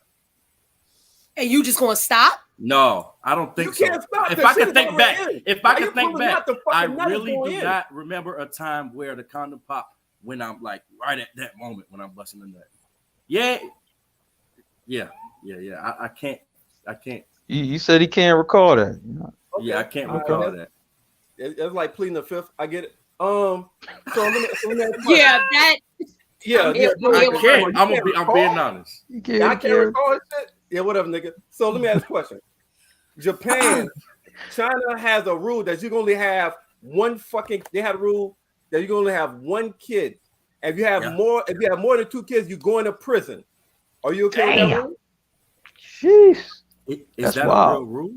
And you just gonna stop? No, I don't think so. Can't stop. If I can think back, I really really do not remember a time where the condom pop when I'm like right at that moment when I'm busting the nut. Yeah. I can't. You said he can't recall that. Okay. Yeah, I can't recall that. It's like pleading the fifth. I get it. So let me yeah, that. Yeah, I can't. I'm being honest. I can't recall shit. Yeah, whatever, nigga. So let me ask a question. Japan, China has a rule that you can only have one fucking. They had a rule that you can only have one kid. If you have Yeah. more than 2 kids, you go into prison. Are you okay with that Damn. rule? Jeez. Is That's that wild. a real rule?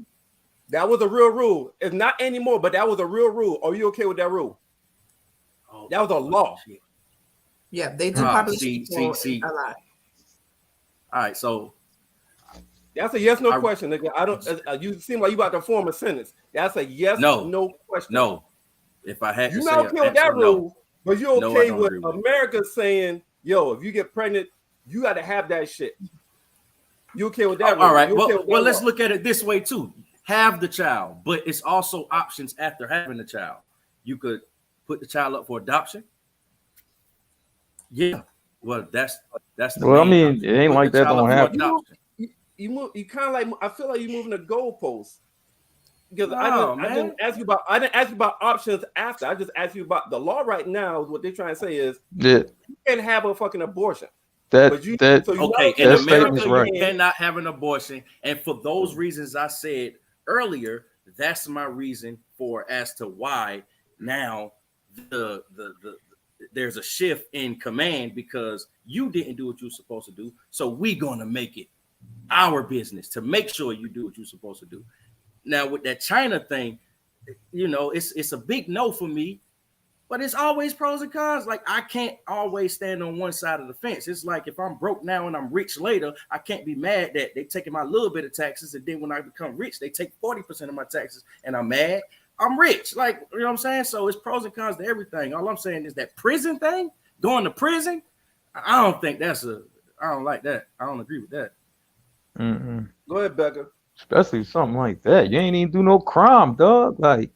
That was a real rule. It's not anymore, but that was a real rule. Are you okay with that rule? Oh, That was a law. shit. Yeah, they do Ah, population see. control a lot. All right, so That's a yes no I- question, nigga. I don't. You seem like you about to form a sentence. That's a yes no question. no. If I had You're to not say okay with that rule, but you're No, I okay don't with agree with it. America saying, "Yo, if you get pregnant, you got to have that shit." You okay with that? all right. You okay with Well, that let's law? look at it this way too. Have the child, but it's also options after having the child. You could put the child up for adoption. Yeah. Well, that's the Well, I main mean, option. it ain't Put like the that child don't up for happen. adoption. You move. You kind of like. I feel like you're moving the goalposts. Because No, I didn't ask you about options after. I just asked you about the law right now. What they're trying to say is Yeah, you can have a fucking abortion. that But you that so you Okay, not in that okay statement's America, right. you cannot have an abortion, and for those reasons I said earlier, that's my reason for as to why now the there's a shift in command because you didn't do what you're supposed to do, so we gonna make it our business to make sure you do what you're supposed to do. Now with that China thing, it's a big no for me. But it's always pros and cons. Like I can't always stand on one side of the fence. It's like if I'm broke now and I'm rich later, I can't be mad that they taking my little bit of taxes, and then when I become rich, they take 40% of my taxes, and I'm mad. I'm rich, like you know what I'm saying. So it's pros and cons to everything. All I'm saying is that prison thing, going to prison, I don't think I don't like that. I don't agree with that. Mm-mm. Go ahead, Becca. Especially something like that. You ain't even do no crime, dog. Like,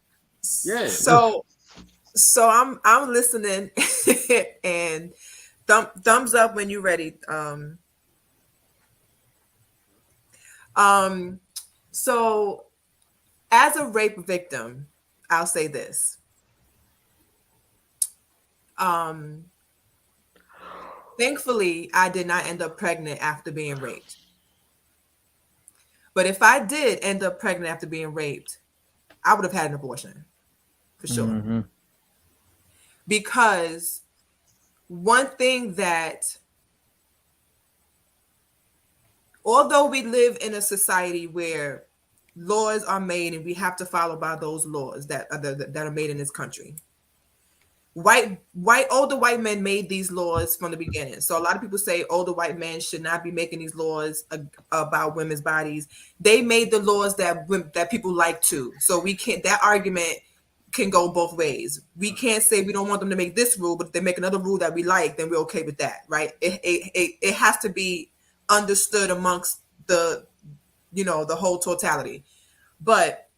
Yeah. So I'm listening and thumbs up when you're ready. So as a rape victim, I'll say this. Thankfully, I did not end up pregnant after being raped. But if I did end up pregnant after being raped, I would have had an abortion for sure. mm-hmm. Because one thing that, although we live in a society where laws are made and we have to follow by those laws that are made in this country, older white men made these laws from the beginning. So a lot of people say older white men should not be making these laws about women's bodies. They made the laws that people like to. So we can't. That argument can go both ways. We can't say we don't want them to make this rule, but if they make another rule that we like, then we're okay with that, right? It has to be understood amongst the whole totality. But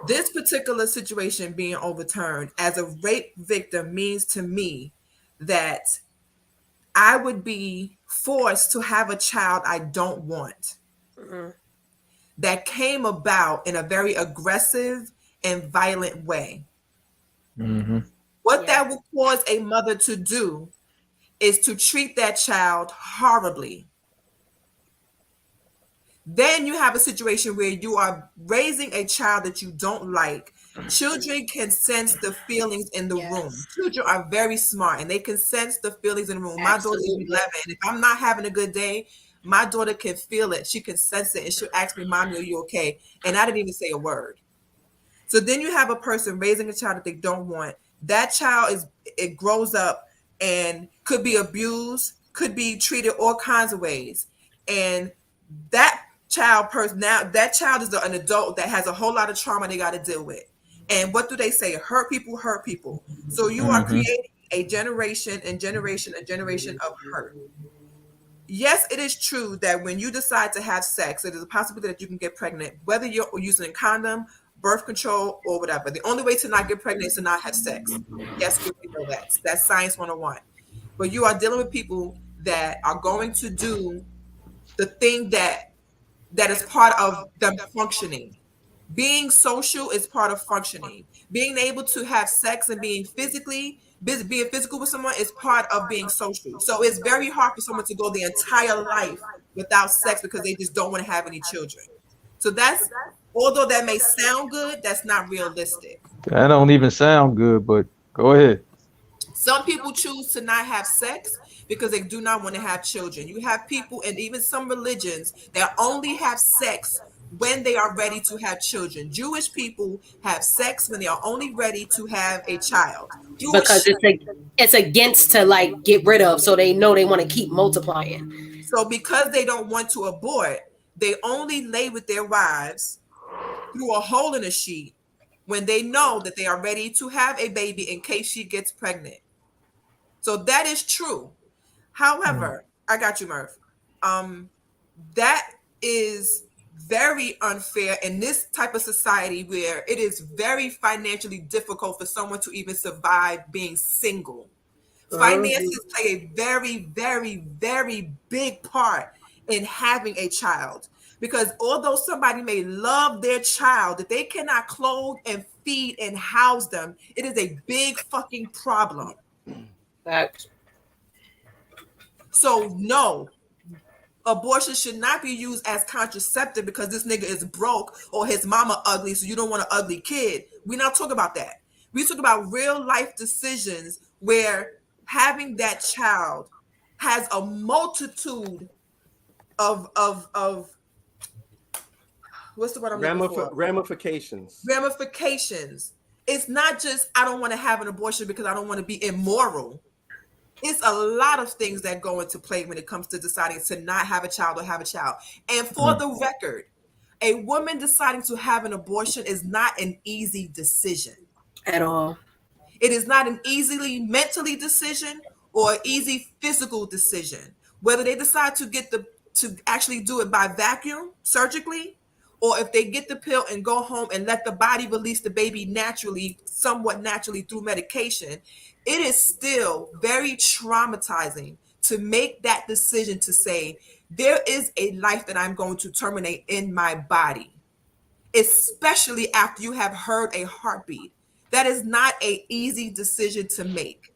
this particular situation being overturned as a rape victim means to me that I would be forced to have a child I don't want, that came about in a very aggressive and violent way. Mm-hmm. What that will cause a mother to do is to treat that child horribly. Then you have a situation where you are raising a child that you don't like. Children can sense the feelings in the room. Children are very smart and they can sense the feelings in the room. My daughter is 11. If I'm not having a good day, my daughter can feel it. She can sense it and she'll ask me, "Mommy, are you okay?" And I didn't even say a word. So then you have a person raising a child that they don't want. That child it grows up and could be abused, could be treated all kinds of ways. And that child is an adult that has a whole lot of trauma they got to deal with. And what do they say? Hurt people hurt people. So you are creating a generation of hurt. Yes, it is true that when you decide to have sex, there's a possibility that you can get pregnant, whether you're using a condom, birth control, or whatever. The only way to not get pregnant is to not have sex. Yes, we know that. That's science 101. But you are dealing with people that are going to do the thing that is part of them functioning. Being social is part of functioning. Being able to have sex and being physical with someone is part of being social. So it's very hard for someone to go their entire life without sex because they just don't want to have any children. So that's, although that may sound good, that's not realistic. That don't even sound good, but go ahead. Some people choose to not have sex because they do not want to have children. You have people, and even some religions, that only have sex when they are ready to have children. Jewish people have sex when they are only ready to have a child. Because it's against to like get rid of, so they know they want to keep multiplying. So because they don't want to abort, they only lay with their wives through a hole in a sheet when they know that they are ready to have a baby in case she gets pregnant. So that is true. However, I got you, Murph. That is very unfair in this type of society where it is very financially difficult for someone to even survive being single. Finances play a very, very, very big part in having a child. Because although somebody may love their child, if they cannot clothe and feed and house them, it is a big fucking problem. Facts. So no, abortion should not be used as contraceptive because this nigga is broke or his mama ugly, so you don't want an ugly kid. We not talk about that. We talk about real life decisions where having that child has a multitude of what's the word I'm looking for? Ramifications. It's not just I don't want to have an abortion because I don't want to be immoral. It's a lot of things that go into play when it comes to deciding to not have a child or have a child. And for the record, a woman deciding to have an abortion is not an easy decision At all. It is not an easily mentally decision or easy physical decision. Whether they decide to actually do it by vacuum surgically, or if they get the pill and go home and let the body release the baby naturally, somewhat naturally through medication, it is still very traumatizing to make that decision to say, there is a life that I'm going to terminate in my body, especially after you have heard a heartbeat. That is not an easy decision to make.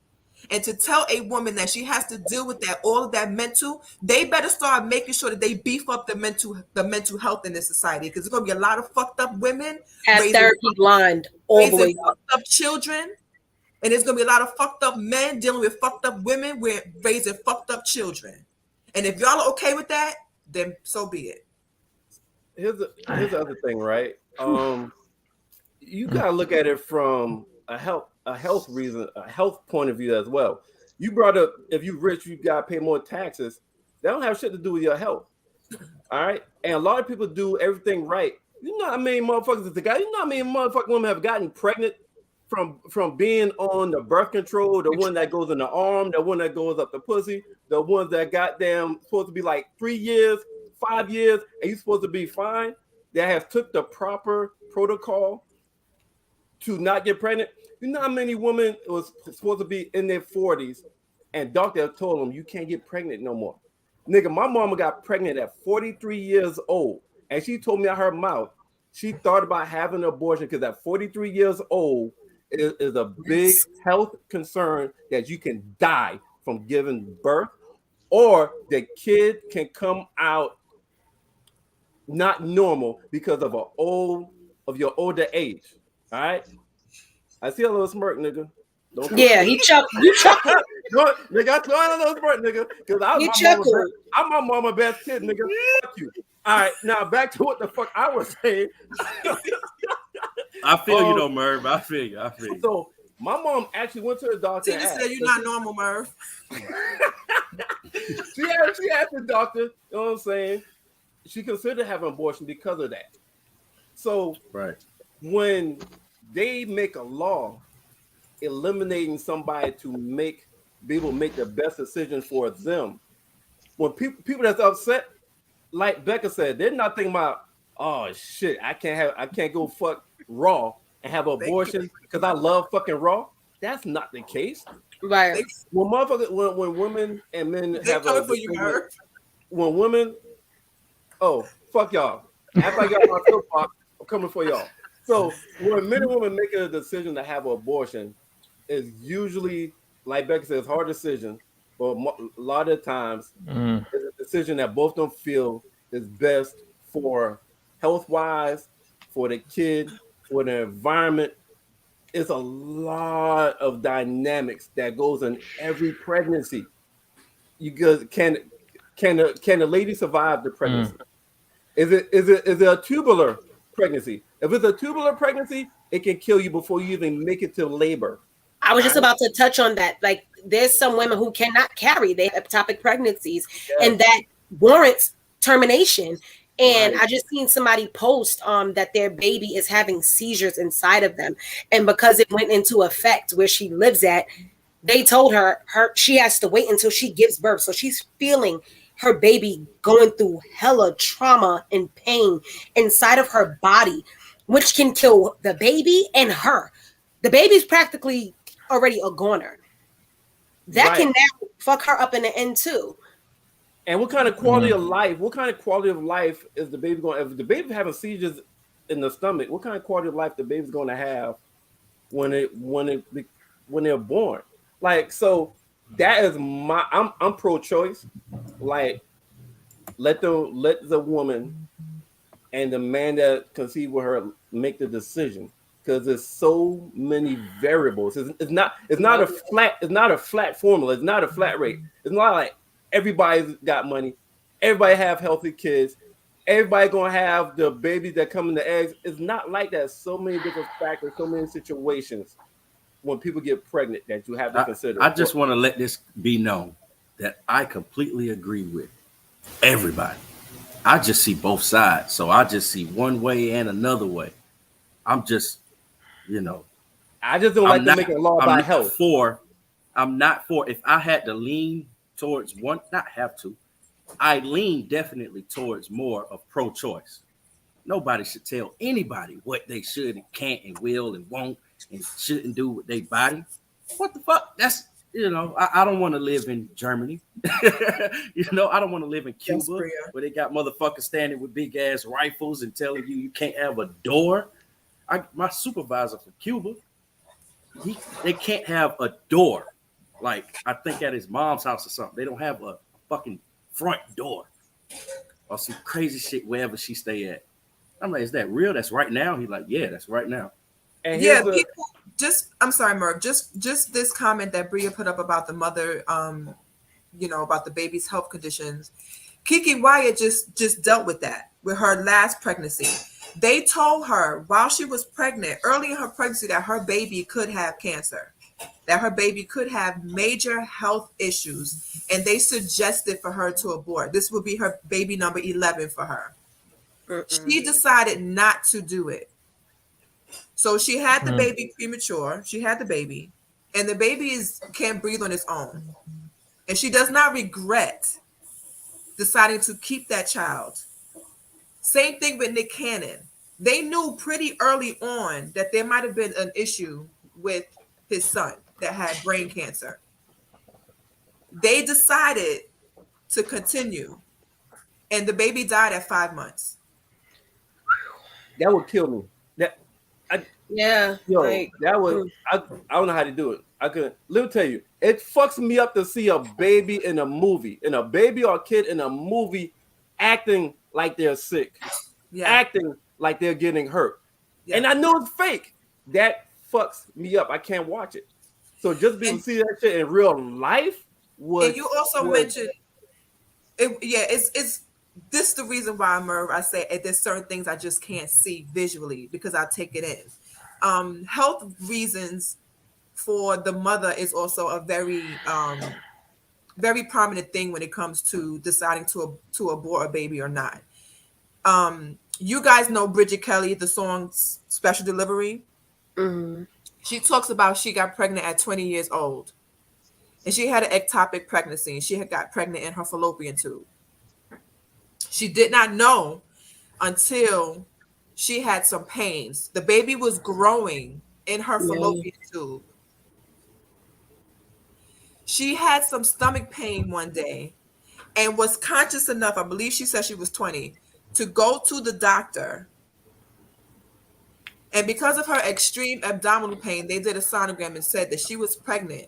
And to tell a woman that she has to deal with that, all of that mental, they better start making sure that they beef up the mental health in this society, because there's going to be a lot of fucked up women Have therapy blind all the way up. Fucked up children, and there's going to be a lot of fucked up men dealing with fucked up women with raising fucked up children. And if y'all are okay with that, then so be it. Here's the other thing, right? You gotta look at it from a health point of view as well. You brought up, if you're rich, you gotta pay more taxes. That don't have shit to do with your health. All right. And a lot of people do everything right. You know how many motherfuckers is the guy? You know how many motherfucking women have gotten pregnant from being on the birth control, the one that goes in the arm, the one that goes up the pussy, the ones that goddamn supposed to be like 3 years, 5 years, and you're supposed to be fine, that have took the proper protocol to not get pregnant. You know how many women was supposed to be in their 40s and doctor told them you can't get pregnant no more. Nigga, my mama got pregnant at 43 years old, and she told me out her mouth she thought about having an abortion because at 43 years old is a big health concern that you can die from giving birth, or the kid can come out not normal because of your older age. All right, I see a little smirk, nigga. Yeah, he chuckled. You chuckled. Nigga, I saw a little smirk, nigga, because I'm my mama best kid, nigga. Fuck you. All right, now back to what the fuck I was saying. I feel you though, Merv. I feel you. So my mom actually went to the doctor. Tina said you're not normal, Merv. she asked the doctor, you know what I'm saying? She considered having an abortion because of that. So when they make a law eliminating somebody to be able to make the best decision for them, when people that's upset, like Becca said, they're not thinking about, oh shit, I can't go fuck Raw and have an abortion because I love fucking Raw. That's not the case. Right. When women and men have coming for you, Merv. When women, fuck y'all. After I got my soapbox, I'm coming for y'all. So when men and women make a decision to have an abortion, it's usually, like Becca says, hard decision, but a lot of times it's a decision that both of them feel is best for health-wise, for the kid, for the environment, it's a lot of dynamics that goes in every pregnancy. You can the lady survive the pregnancy? Is it a tubular pregnancy? If it's a tubular pregnancy, it can kill you before you even make it to labor. I was just about to touch on that. Like, there's some women who cannot carry, they have ectopic pregnancies, and that warrants termination. And I just seen somebody post that their baby is having seizures inside of them, and because it went into effect where she lives at, they told her she has to wait until she gives birth. So she's feeling her baby going through hella trauma and pain inside of her body, which can kill the baby and her. The baby's practically already a goner. That can now fuck her up in the end too. And what kind of quality of life? What kind of quality of life is the baby going? If the baby having seizures in the stomach, what kind of quality of life the baby's going to have when they're born? Like, so that is I'm pro-choice. Like, let the woman and the man that conceived with her make the decision, because there's so many variables. It's not a flat formula. It's not a flat rate. It's not like everybody's got money, everybody have healthy kids, everybody gonna have the babies that come in the eggs. It's not like that. So many different factors, so many situations when people get pregnant that you have to consider. I just want to let this be known that I completely agree with everybody. I just see both sides. So I just see one way and another way. I'm just, I just don't like to make a law about health. I'm not for, if I had to lean towards one, not have to, I lean definitely towards more of pro-choice. Nobody should tell anybody what they should and can't and will and won't and shouldn't do with their body. What the fuck? That's, I don't want to live in Germany. I don't want to live in Cuba where they got motherfuckers standing with big ass rifles and telling you can't have a door. My supervisor from Cuba, they can't have a door. Like, I think at his mom's house or something, they don't have a fucking front door or some crazy shit wherever she stay at. I'm like, is that real? That's right now? He's like, yeah, that's right now. And people I'm sorry, Merv, just this comment that Bria put up about the mother, about the baby's health conditions. Keke Wyatt just dealt with that with her last pregnancy. They told her while she was pregnant, early in her pregnancy, that her baby could have cancer, that her baby could have major health issues, and they suggested for her to abort. This would be her baby number 11 for her. She decided not to do it. So she had the baby premature. She had the baby, and the baby can't breathe on its own. And she does not regret deciding to keep that child. Same thing with Nick Cannon. They knew pretty early on that there might have been an issue with his son that had brain cancer. They decided to continue, and the baby died at 5 months. That would kill me. I don't know how to do it. I couldn't. Let me tell you, it fucks me up to see a baby in a movie, or a kid in a movie acting like they're sick, acting like they're getting hurt. And I know it's fake. That fucks me up. I can't watch it. So just being to see that shit in real life was. And you also mentioned, it's this is the reason why, Merv, I say there's certain things I just can't see visually because I take it in. Health reasons for the mother is also a very, very prominent thing when it comes to deciding to abort a baby or not. You guys know Bridget Kelly, the song Special Delivery. Mm-hmm. She talks about she got pregnant at 20 years old, and she had an ectopic pregnancy, and she had got pregnant in her fallopian tube. She did not know until she had some pains. The baby was growing in her fallopian tube. She had some stomach pain one day and was conscious enough, I believe she said she was 20, to go to the doctor. And because of her extreme abdominal pain, they did a sonogram and said that she was pregnant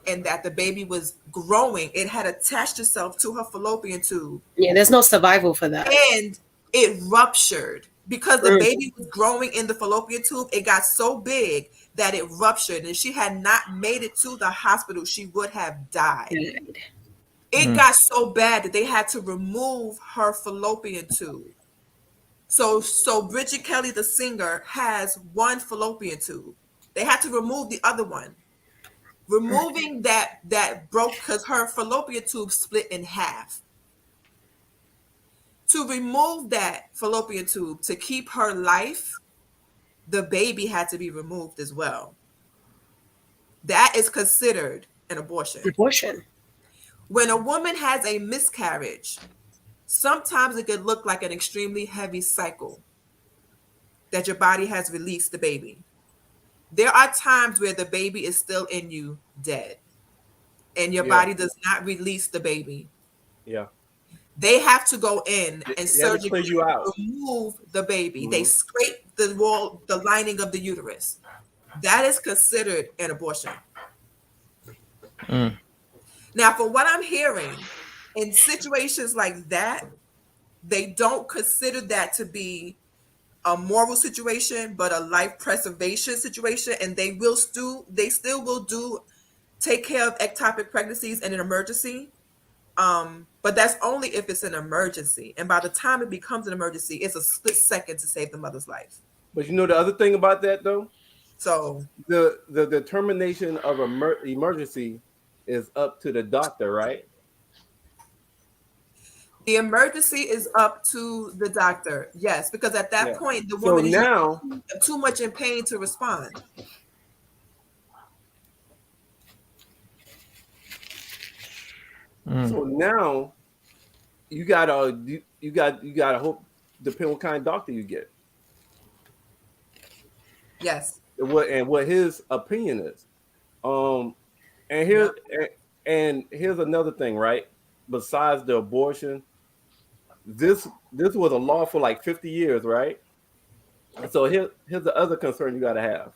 and that the baby was growing. It had attached itself to her fallopian tube. Yeah, there's no survival for that. And it ruptured because the baby was growing in the fallopian tube. It got so big that it ruptured, and she had not made it to the hospital, she would have died. It got so bad that they had to remove her fallopian tube. So Bridget Kelly, the singer, has one fallopian tube. They had to remove the other one. Removing that broke because her fallopian tube split in half. To remove that fallopian tube to keep her life, the baby had to be removed as well. That is considered an abortion. When a woman has a miscarriage, sometimes it could look like an extremely heavy cycle that your body has released the baby. There are times where the baby is still in you dead, and your body does not release the baby. Yeah. They have to go in and surgically remove the baby. They scrape the wall, the lining of the uterus. That is considered an abortion. Now, from what I'm hearing, in situations like that, they don't consider that to be a moral situation, but a life preservation situation, and they still will take care of ectopic pregnancies in an emergency. But that's only if it's an emergency, and by the time it becomes an emergency, it's a split second to save the mother's life. But you know the other thing about that though, so the determination of emergency is up to the doctor, right? The emergency is up to the doctor, yes, because at that point the woman is too much in pain to respond. So now you gotta hope, depend what kind of doctor you get. Yes. What his opinion is. And here's another thing, right? Besides the abortion, this was a law for like 50 years, right? So here's the other concern you gotta have.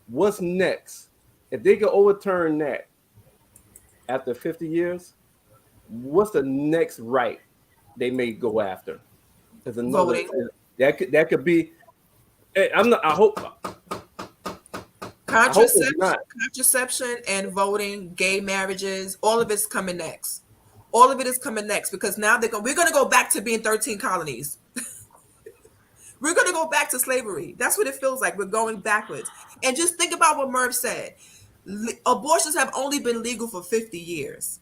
What's next? If they can overturn that after 50 years, what's the next right they may go after? There's another that could be. I hope contraception and voting, gay marriages, all of it's coming next. All of it is coming next because now we're going to go back to being 13 colonies. We're going to go back to slavery. That's what it feels like. We're going backwards. And just think about what Merv said. Abortions have only been legal for 50 years.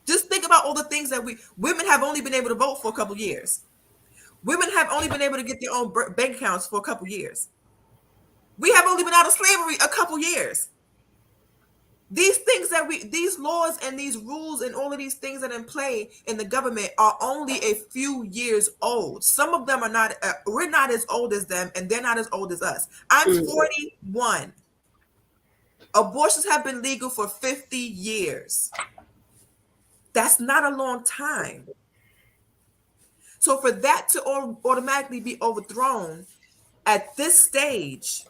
Just think about all the things that women have only been able to vote for a couple years. Women have only been able to get their own bank accounts for a couple years. We have only been out of slavery a couple years. These things these laws and these rules and all of these things that are in play in the government are only a few years old. Some of them are not, we're not as old as them, and they're not as old as us. I'm 41. Abortions have been legal for 50 years. That's not a long time. So for that to automatically be overthrown at this stage,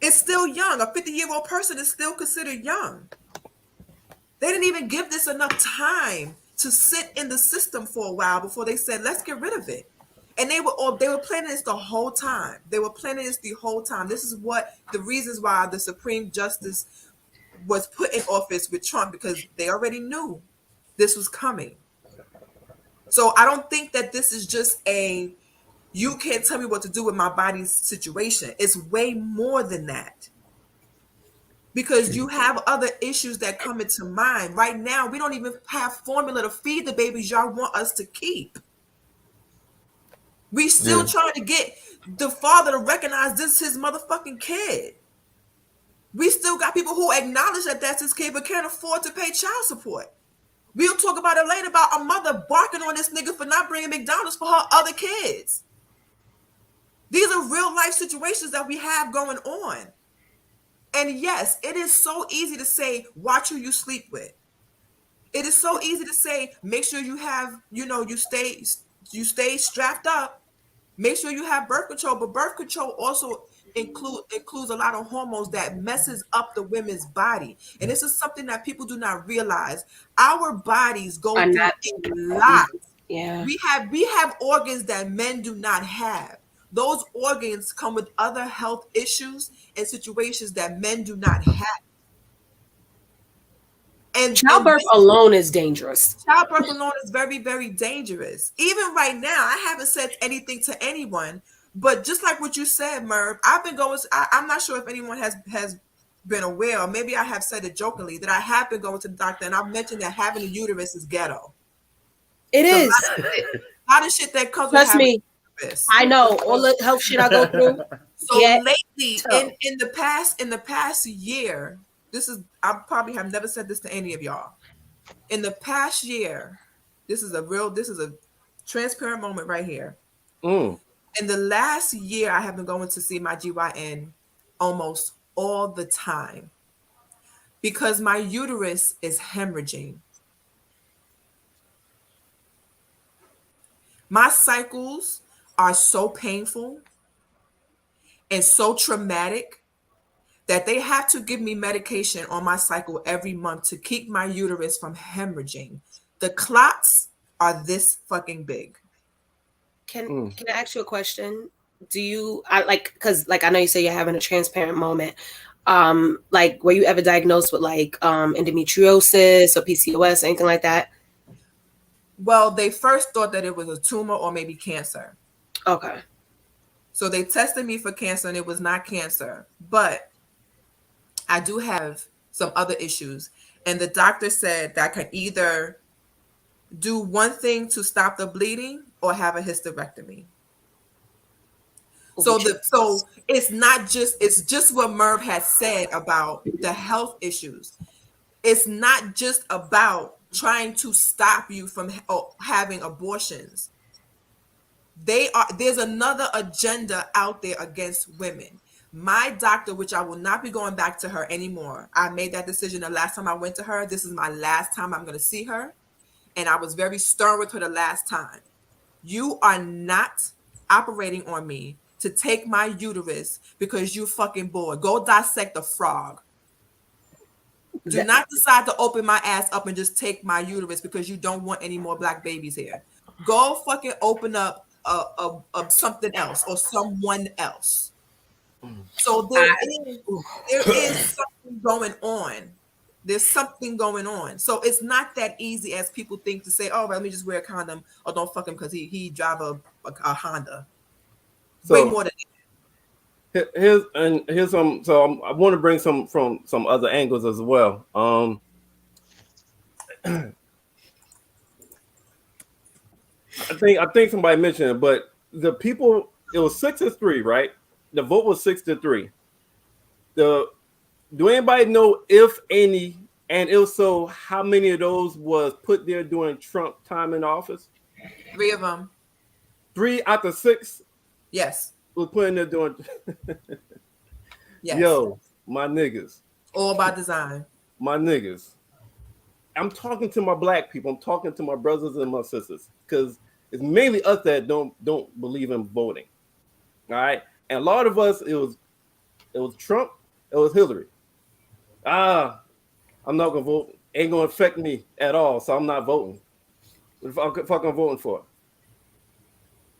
it's still young. A 50-year-old person is still considered young. They didn't even give this enough time to sit in the system for a while before they said, let's get rid of it. And they were planning this the whole time. This is the reasons why the Supreme Justice was put in office with Trump, because they already knew this was coming. So I don't think that this is just you can't tell me what to do with my body's situation. It's way more than that. Because you have other issues that come into mind. Right now, we don't even have formula to feed the babies y'all want us to keep. We still trying to get the father to recognize this is his motherfucking kid. We still got people who acknowledge that that's his kid but can't afford to pay child support. We'll talk about it later about a mother barking on this nigga for not bringing McDonald's for her other kids. These are real life situations that we have going on. And yes, it is so easy to say, watch who you sleep with. It is so easy to say, make sure you have, you stay strapped up. Make sure you have birth control, but birth control also includes a lot of hormones that messes up the women's body. And this is something that people do not realize. Our bodies go through a lot. Yeah. We have organs that men do not have. those organs come with other health issues and situations that men do not have. And Childbirth alone is dangerous. Childbirth alone is very, very dangerous. Even right now, I haven't said anything to anyone, but just like what you said, Merv, I've been going. I'm not sure if anyone has been aware, or maybe I have said it jokingly, that I have been going to the doctor, and I've mentioned that having a uterus is ghetto. It is. A lot of shit that comes Trust with having me. a uterus. I know all the health shit I go through. So Yeah. lately, So- in the past year, I probably have never said this to any of y'all. In the past year, this is a transparent moment right here. Mm. In the last year, I have been going to see my GYN almost all the time because my uterus is hemorrhaging. My cycles are so painful and so traumatic that they have to give me medication on my cycle every month to keep my uterus from hemorrhaging. The clots are this fucking big. Can I ask you a question? Do you because I know you say you're having a transparent moment. Like, were you ever diagnosed with like endometriosis or PCOS, anything like that? Well, they first thought that it was a tumor or maybe cancer. Okay. So they tested me for cancer and it was not cancer, but I do have some other issues. And the doctor said that I could either do one thing to stop the bleeding or have a hysterectomy. So it's just what Merv has said about the health issues. It's not just about trying to stop you from having abortions. There's another agenda out there against women. My doctor, which I will not be going back to her anymore. I made that decision the last time I went to her. This is my last time I'm going to see her. And I was very stern with her the last time. You are not operating on me to take my uterus because you're fucking bored. Go dissect a frog. Do not decide to open my ass up and just take my uterus because you don't want any more black babies here. Go fucking open up something else or someone else. So there is something going on. There's something going on. So it's not that easy as people think to say, oh, well, let me just wear a condom or don't fuck him because he drive a Honda. Way more than that. Here's some. So I want to bring some from some other angles as well. I think somebody mentioned it, but the people, it was 6-3, right? The vote was 6-3. Do anybody know if any, and if so, how many of those was put there during Trump time in office? 3 of them. 3 out of 6. Yes. Was put in there doing. Yes. Yo, my niggas. All by design. My niggas. I'm talking to my black people. I'm talking to my brothers and my sisters because it's mainly us that don't believe in voting. All right, and a lot of us, it was Trump, it was Hillary. I'm not gonna vote. Ain't gonna affect me at all, so I'm not voting. What the fuck I'm voting for?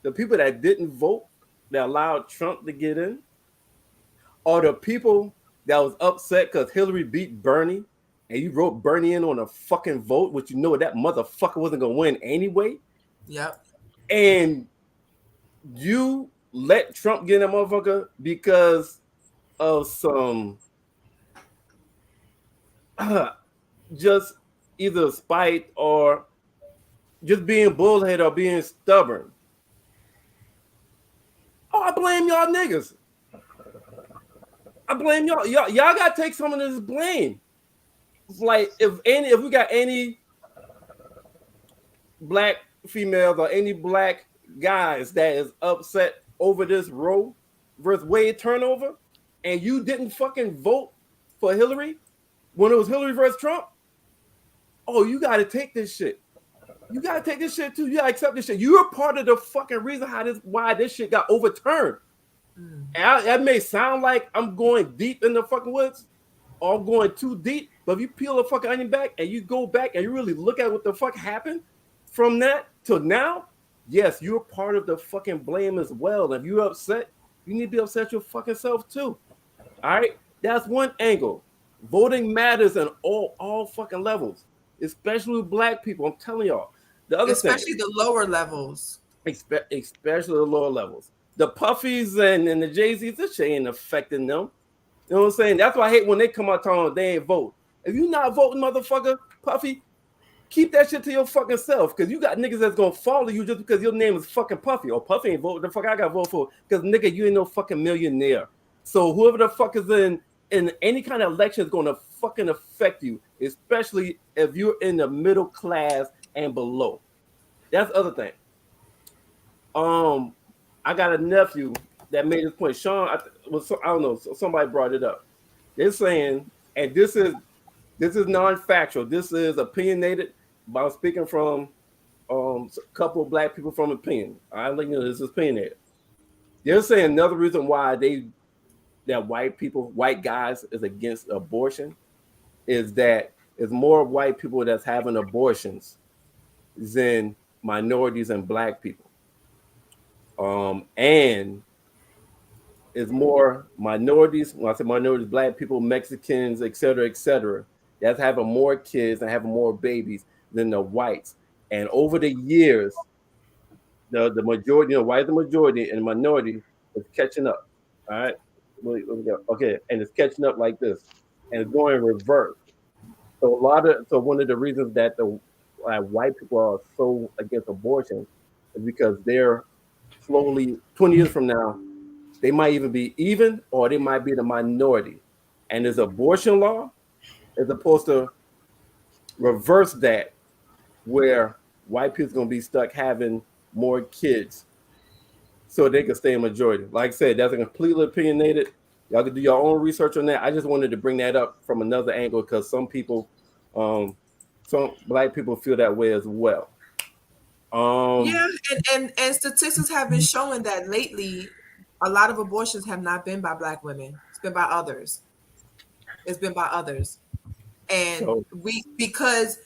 The people that didn't vote, that allowed Trump to get in, or the people that was upset because Hillary beat Bernie, and you wrote Bernie in on a fucking vote, which you know that motherfucker wasn't gonna win anyway. Yep. And you let Trump get in that motherfucker because of some just either spite or just being bullhead or being stubborn. Oh, I blame y'all niggas. I blame y'all. Y'all gotta take some of this blame. It's like if we got any black females or any black guys that is upset over this Roe versus Wade turnover, and you didn't fucking vote for Hillary when it was Hillary versus Trump, oh, you gotta take this shit. You gotta take this shit too. You gotta accept this shit. You're part of the fucking reason why this shit got overturned. And that may sound like I'm going deep in the fucking woods or I'm going too deep, but if you peel the fucking onion back and you go back and you really look at what the fuck happened from that to now, yes, you're part of the fucking blame as well. If you're upset, you need to be upset your fucking self too. All right, that's one angle. Voting matters in all fucking levels, especially with black people. I'm telling y'all. The other thing, Especially the lower levels. especially the lower levels, the Puffies and the Jay-Z's, this shit ain't affecting them. You know what I'm saying? That's why I hate when they come out talking they ain't vote. If you not voting, motherfucker, Puffy, keep that shit to your fucking self, because you got niggas that's gonna follow you just because your name is fucking Puffy. Or Puffy ain't voting. The fuck I got to vote for? Because nigga, you ain't no fucking millionaire. So whoever the fuck is in any kind of election is gonna fucking affect you, especially if you're in the middle class and below. That's the other thing. I got a nephew that made this point. Sean, I don't know. Somebody brought it up. They're saying, and this is non-factual. This is opinionated. But I'm speaking from a couple of black people from opinion. I let you know this is opinionated. They're saying another reason why that white guys is against abortion is that it's more white people that's having abortions than minorities and black people. And it's more minorities, when I say minorities, black people, Mexicans, et cetera, that's having more kids and having more babies than the whites. And over the years, the majority, white is the majority and the minority is catching up. All right. Okay, and it's catching up like this, and it's going in reverse. So one of the reasons that the white people are so against abortion is because they're slowly 20 years from now, they might even be even, or they might be the minority. And there's abortion law as opposed to reverse that, where white people's gonna be stuck having more kids so they can stay in majority. Like I said, that's a completely opinionated. Y'all can do your own research on that. I just wanted to bring that up from another angle because some black people feel that way as well. Yeah, and statistics have been showing that lately, a lot of abortions have not been by black women. It's been by others. It's been by others, and because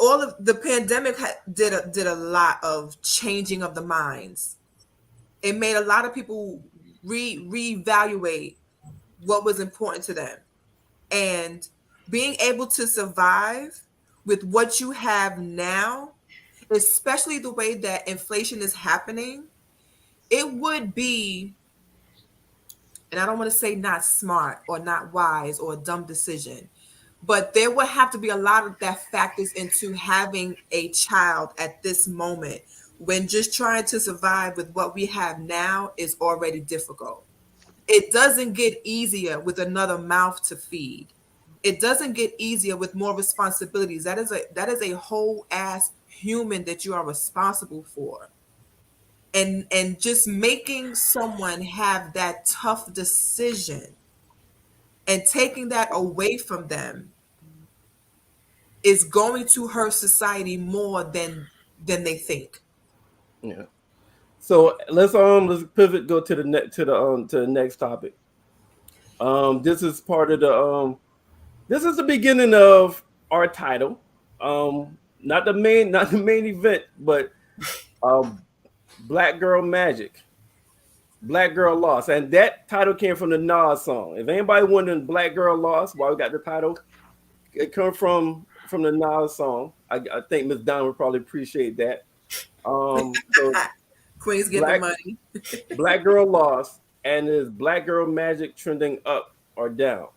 all of the pandemic did a lot of changing of the minds. It made a lot of people reevaluate what was important to them, and being able to survive with what you have now, especially the way that inflation is happening, it would be, and I don't want to say not smart or not wise or a dumb decision, but there would have to be a lot of that factors into having a child at this moment when just trying to survive with what we have now is already difficult. It doesn't get easier with another mouth to feed. It doesn't get easier with more responsibilities. That is a whole ass human that you are responsible for. And just making someone have that tough decision and taking that away from them is going to hurt society more than they think. Yeah. So let's pivot, go to the next topic. This is part of this is the beginning of our title. Not the main event, but Black Girl Magic. Black Girl Lost. And that title came from the Nas song. If anybody wondering Black Girl Lost, why we got the title, it comes from the Nas song. I think Miss Donna would probably appreciate that. So Queens get the money. Black Girl Lost, and is Black Girl Magic trending up or down?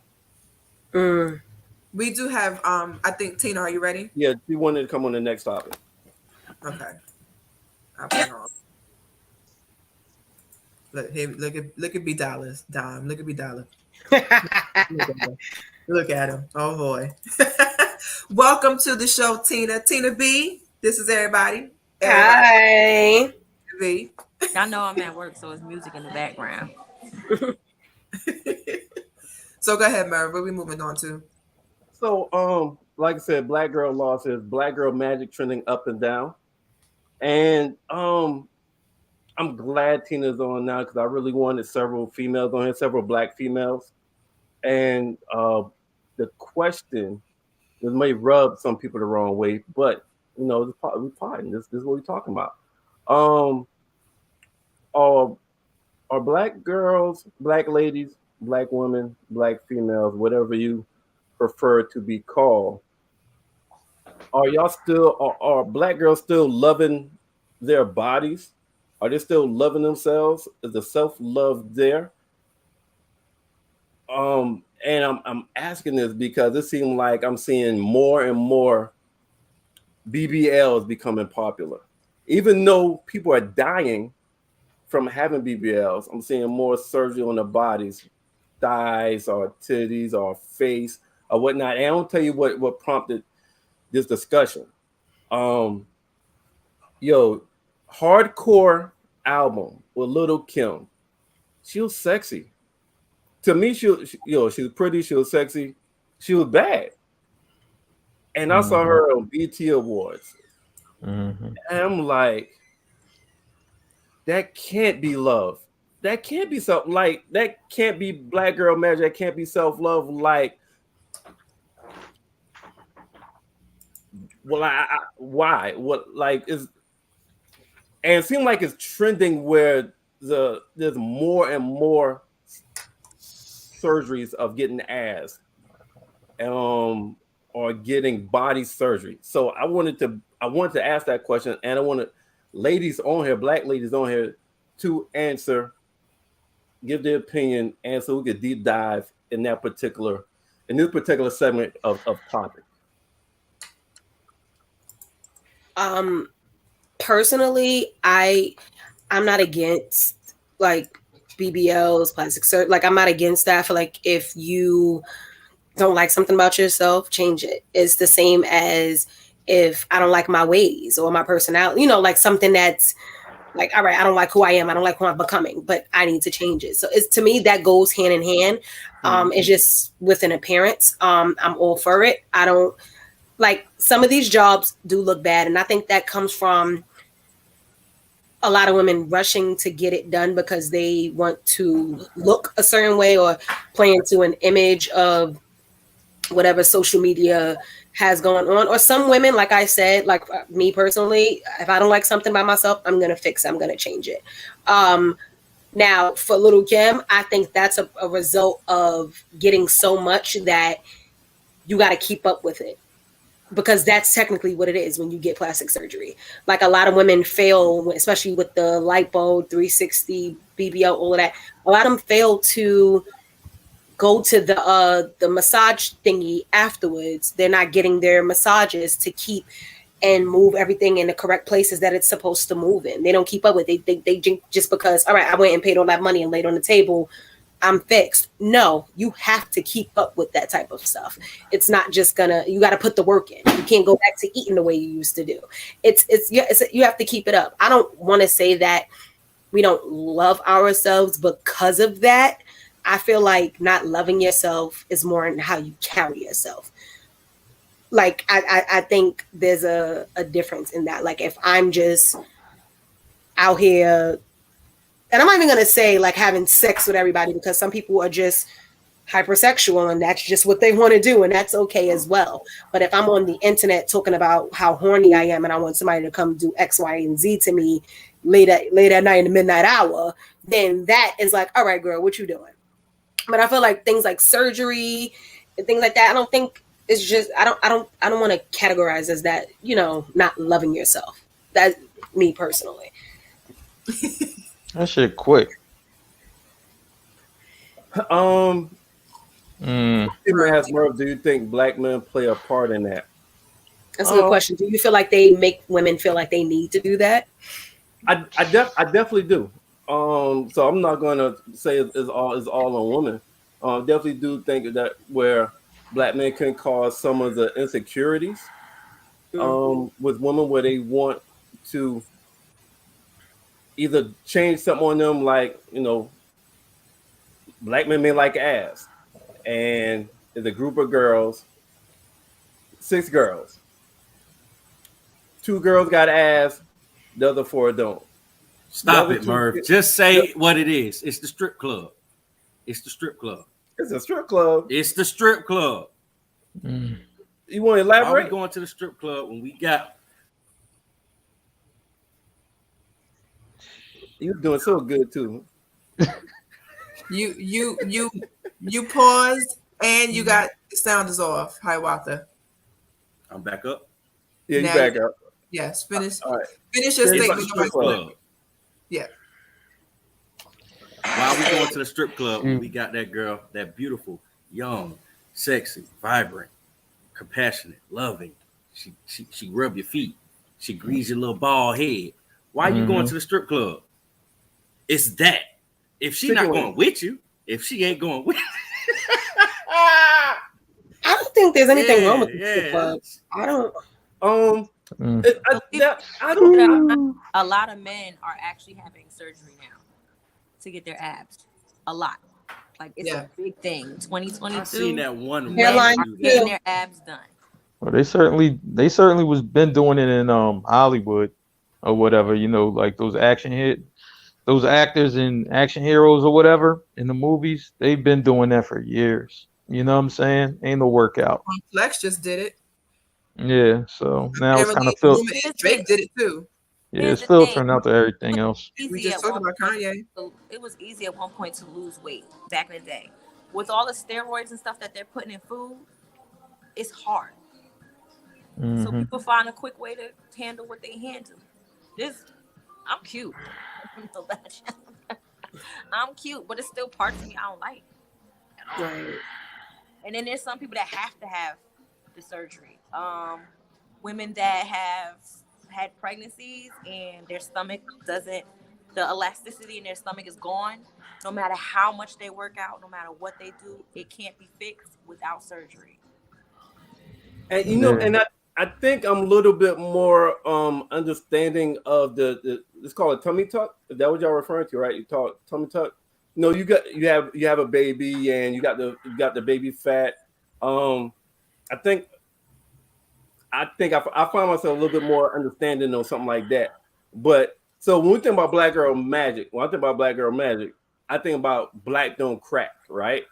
We do have I think, Tina, are you ready? Yeah, she wanted to come on the next topic. Okay. I'll put her on. Look at B Dollars. Dime. Look at B Dollar. Look at him. Oh boy. Welcome to the show, Tina. Tina B. This is everybody. Hi. B. Y'all know I'm at work, so it's music in the background. So go ahead, Mary. What are we moving on to? So, like I said, Black Girl Lost is Black Girl Magic trending up and down. And I'm glad Tina's on now because I really wanted several females on here, several black females. And the question, this may rub some people the wrong way, but we're potting. This is what we're talking about. Um, are black girls, black ladies, black women, black females, whatever you prefer to be called, are y'all still are black girls still loving their bodies? Are they still loving themselves? Is the self-love there? And I'm asking this because it seems like I'm seeing more and more BBLs becoming popular. Even though people are dying from having BBLs, I'm seeing more surgery on the bodies, thighs or titties or face or whatnot. And I don't tell you what prompted this discussion. Hardcore album with Little Kim. She was sexy. To me, she was pretty, she was sexy, she was bad. And I saw her on BT Awards. And I'm like, that can't be love. That can't be that can't be black girl magic. That can't be self-love. Like, well, why? What like is? And it seems like it's trending where there's more and more surgeries of getting ass, or getting body surgery. So I wanted to ask that question, and I wanted ladies on here, black ladies on here, to answer, give their opinion, and so we could deep dive in this particular segment of topic. Personally, I'm not against like BBLs, plastic surgery. Like, I'm not against that. I feel like if you don't like something about yourself, change it. It's the same as if I don't like my ways or my personality, like something that's like, all right, I don't like who I am. I don't like who I'm becoming, but I need to change it. So it's, to me, that goes hand in hand. It's just with an appearance. I'm all for it. I don't like, some of these jobs do look bad. And I think that comes from a lot of women rushing to get it done because they want to look a certain way or play into an image of whatever social media has going on. Or some women, like I said, like me personally, if I don't like something by myself, I'm going to fix it. I'm going to change it. Now, for Little Kim, I think that's a result of getting so much that you got to keep up with it. Because that's technically what it is when you get plastic surgery. Like, a lot of women fail, especially with the lipo, 360, BBL, all of that. A lot of them fail to go to the massage thingy afterwards. They're not getting their massages to keep and move everything in the correct places that it's supposed to move in. They don't keep up with it. They just because, all right, I went and paid all that money and laid on the table, I'm fixed. No, you have to keep up with that type of stuff. It's not just you got to put the work in. You can't go back to eating the way you used to do. You have to keep it up. I don't want to say that we don't love ourselves because of that. I feel like not loving yourself is more in how you carry yourself. Like, I think there's a difference in that. Like, if I'm just out here, and I'm not even going to say like having sex with everybody, because some people are just hypersexual and that's just what they want to do. And that's okay as well. But if I'm on the internet talking about how horny I am and I want somebody to come do X, Y, and Z to me late at night in the midnight hour, then that is like, all right, girl, what you doing? But I feel like things like surgery and things like that, I don't think it's just, I don't want to categorize as that, not loving yourself. That's me personally. That shit quick. Do you think black men play a part in that? That's a good question. Do you feel like they make women feel like they need to do that? I definitely do. So I'm not going to say it's all on women. Definitely do think that where black men can cause some of the insecurities with women, where they want to either change something on them, like, black men may like ass, and there's a group of girls, 6 girls, 2 girls got ass, the other 4 don't. Stop it, Murph. Just say what it is. It's the strip club. It's the strip club. It's a strip club. It's the strip club. You want to elaborate? Why are we going to the strip club when we got You doing so good too. You paused and you got the sound is off. Hi, Walter. I'm back up. Yeah, you Now back you- up. Yes, finish. All right. Finish your It's It's statement. a strip club. Yeah. While we going to the strip club, Mm. we got that girl, that beautiful, young, sexy, vibrant, compassionate, loving. She rub your feet. She grease your little bald head. Why you going to the strip club? It's that. If she not going with you, if she ain't going with I don't think there's anything wrong with the yeah. strip club. I don't. I don't. A lot of men are actually having surgery now to get their abs. A lot. Like it's a big thing. 2022. I seen that one Hairline woman do getting that. their abs done. Well, they certainly was been doing it in Hollywood or whatever, you know, like those those actors and action heroes or whatever in the movies, they've been doing that for years. You know what I'm saying? Ain't no workout. Flex just did it. Yeah, so now it's kind of Drake did it too. Yeah, it's filtering out to everything else. We just talked about Kanye. It was easy at one point to lose weight back in the day. With all the steroids and stuff that they're putting in food, it's hard. So people find a quick way to handle what they handle. I'm cute. I'm cute, but it's still parts of me I don't like. Right. And then there's some people that have to have the surgery. Women that have had pregnancies and their stomach the elasticity in their stomach is gone. No matter how much they work out, no matter what they do, it can't be fixed without surgery. And you know, and I think I'm a little bit more understanding of the let's call it tummy tuck. Is that what y'all referring to, right? You talk tummy tuck. No, you have a baby and you got the baby fat. I think I find myself a little bit more understanding on something like that. But so when we think about Black Girl Magic, I think about Black Don't Crack, right?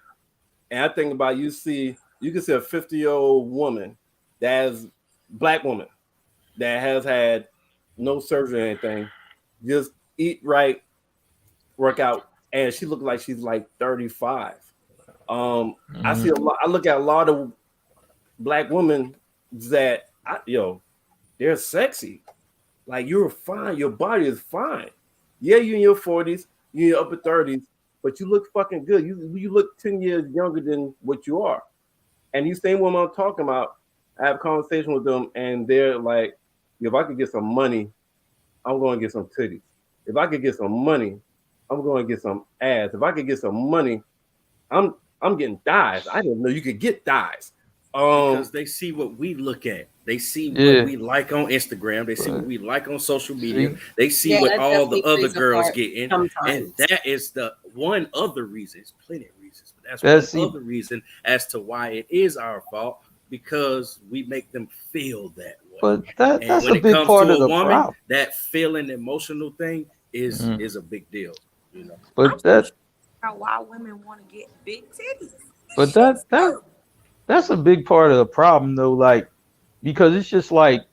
And I think about you can see a 50-year-old woman Black woman that has had no surgery or anything, just eat right, work out, and she looks like she's like 35. I see a lot. I look at a lot of Black women that they're sexy. Like you're fine. Your body is fine. Yeah, you're in your 40s, you're in your upper 30s, but you look fucking good. You look 10 years younger than what you are. And these same women I'm talking about, I have a conversation with them, and they're like, if I could get some money, I'm going to get some titties. If I could get some money, I'm going to get some ass. If I could get some money, I'm getting thighs. I didn't know you could get thighs. Because they see what we look at. They see what we like on Instagram. They see what we like on social media. They see what all the other girls getting. And that is the one other reason. It's plenty of reasons. But that's one other reason as to why it is our fault, because we make them feel that way. But that's a big part of the problem. That feeling, emotional thing is a big deal. You know. But why women want to get big titties. But that's a big part of the problem though, like, because it's just like,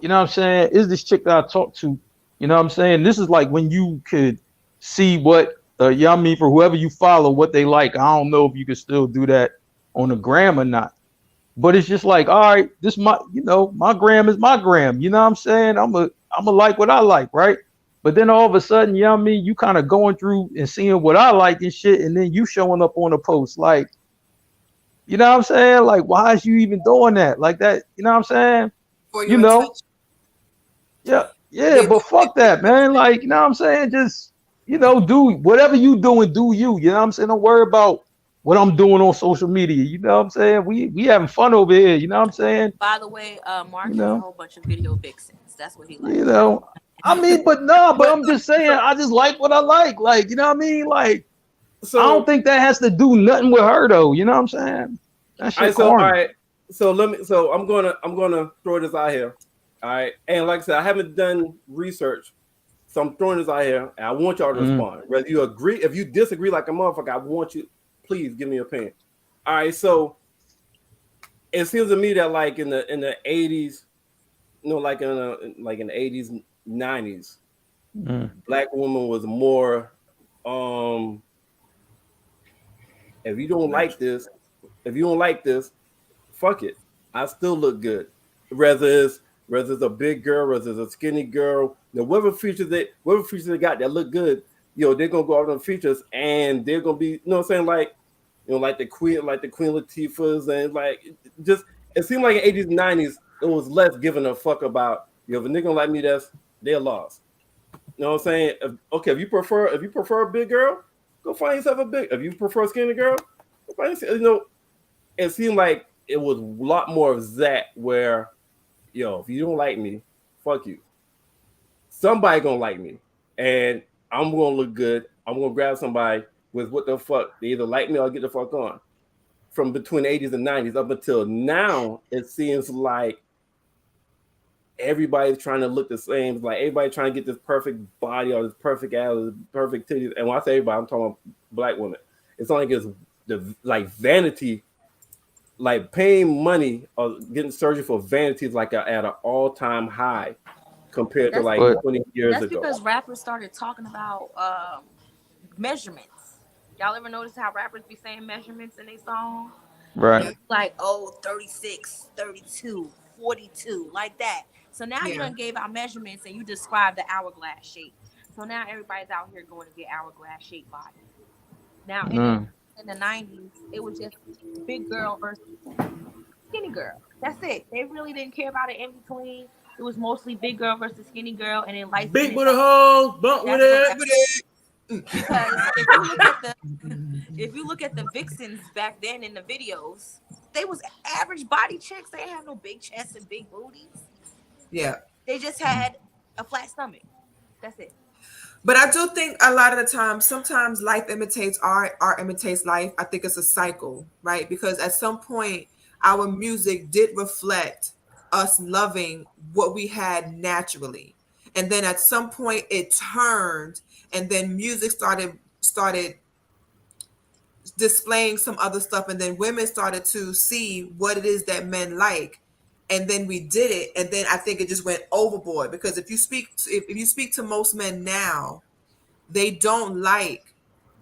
you know what I'm saying, is this chick that I talked to, you know what I'm saying? This is like when you could see what for whoever you follow, what they like. I don't know if you could still do that on the gram or not. But it's just like, all right, this my gram is my gram. You know what I'm saying? I'm a like what I like, right? But then all of a sudden, you kind of going through and seeing what I like and shit, and then you showing up on a post like, you know what I'm saying? Like, why is you even doing that? Like that, you know what I'm saying? You know? Yeah, but fuck that, man. Like, you know what I'm saying? Just, do whatever you doing, do you. You know what I'm saying? Don't worry about what I'm doing on social media. You know what I'm saying? We having fun over here. You know what I'm saying? By the way, Mark has a whole bunch of video vixens. That's what he likes. I mean, but I'm just saying, I just like what I like. Like, you know what I mean? Like, so, I don't think that has to do nothing with her though. You know what I'm saying? That shit all right. So I'm gonna throw this out here. All right. And like I said, I haven't done research. So I'm throwing this out here, and I want y'all to respond. Whether you agree, if you disagree like a motherfucker, I want you, please give me your opinion. All right, so it seems to me that like in the 80s, like in the 80s, 90s, Black woman was more if you don't like this, fuck it. I still look good. Whether it's a big girl, whether it's a skinny girl, whatever features they got that look good, they're gonna go out on features and they're gonna be, like the Queen Latifahs, and like just it seemed like in 80s and 90s it was less giving a fuck about if a nigga like me, they're lost. You know what I'm saying? If you prefer a big girl, go find yourself a big. If you prefer a skinny girl, go find yourself. It seemed like it was a lot more of that where, if you don't like me, fuck you. Somebody gonna like me, and I'm gonna look good. I'm gonna grab somebody with what the fuck. They either like me or get the fuck on. From between the 80s and 90s up until now, it seems like everybody's trying to look the same. It's like everybody trying to get this perfect body or this perfect ass, or this perfect titties. And when I say everybody, I'm talking about black women. It's not like it's the vanity, like paying money or getting surgery for vanity is like at an all-time high compared to 20 years ago. That's because rappers started talking about measurements. Y'all ever notice how rappers be saying measurements in their song? Right. Like, 36, 32, 42, like that. So now you done gave out measurements and you described the hourglass shape. So now everybody's out here going to get hourglass shaped bodies. Now in the 90s, it was just big girl versus skinny girl. That's it. They really didn't care about it in between. It was mostly big girl versus skinny girl, and then light big with a hole, bump with it. Because if you look at the vixens back then in the videos, they was average body chicks. They didn't have no big chests and big booties. Yeah. They just had a flat stomach. That's it. But I do think a lot of the time, sometimes life imitates art, art imitates life. I think it's a cycle, right? Because at some point, our music did reflect us loving what we had naturally. And then at some point it turned, and then music started displaying some other stuff, and then women started to see what it is that men like, and then we did it, and then I think it just went overboard. Because if you speak to most men now, they don't like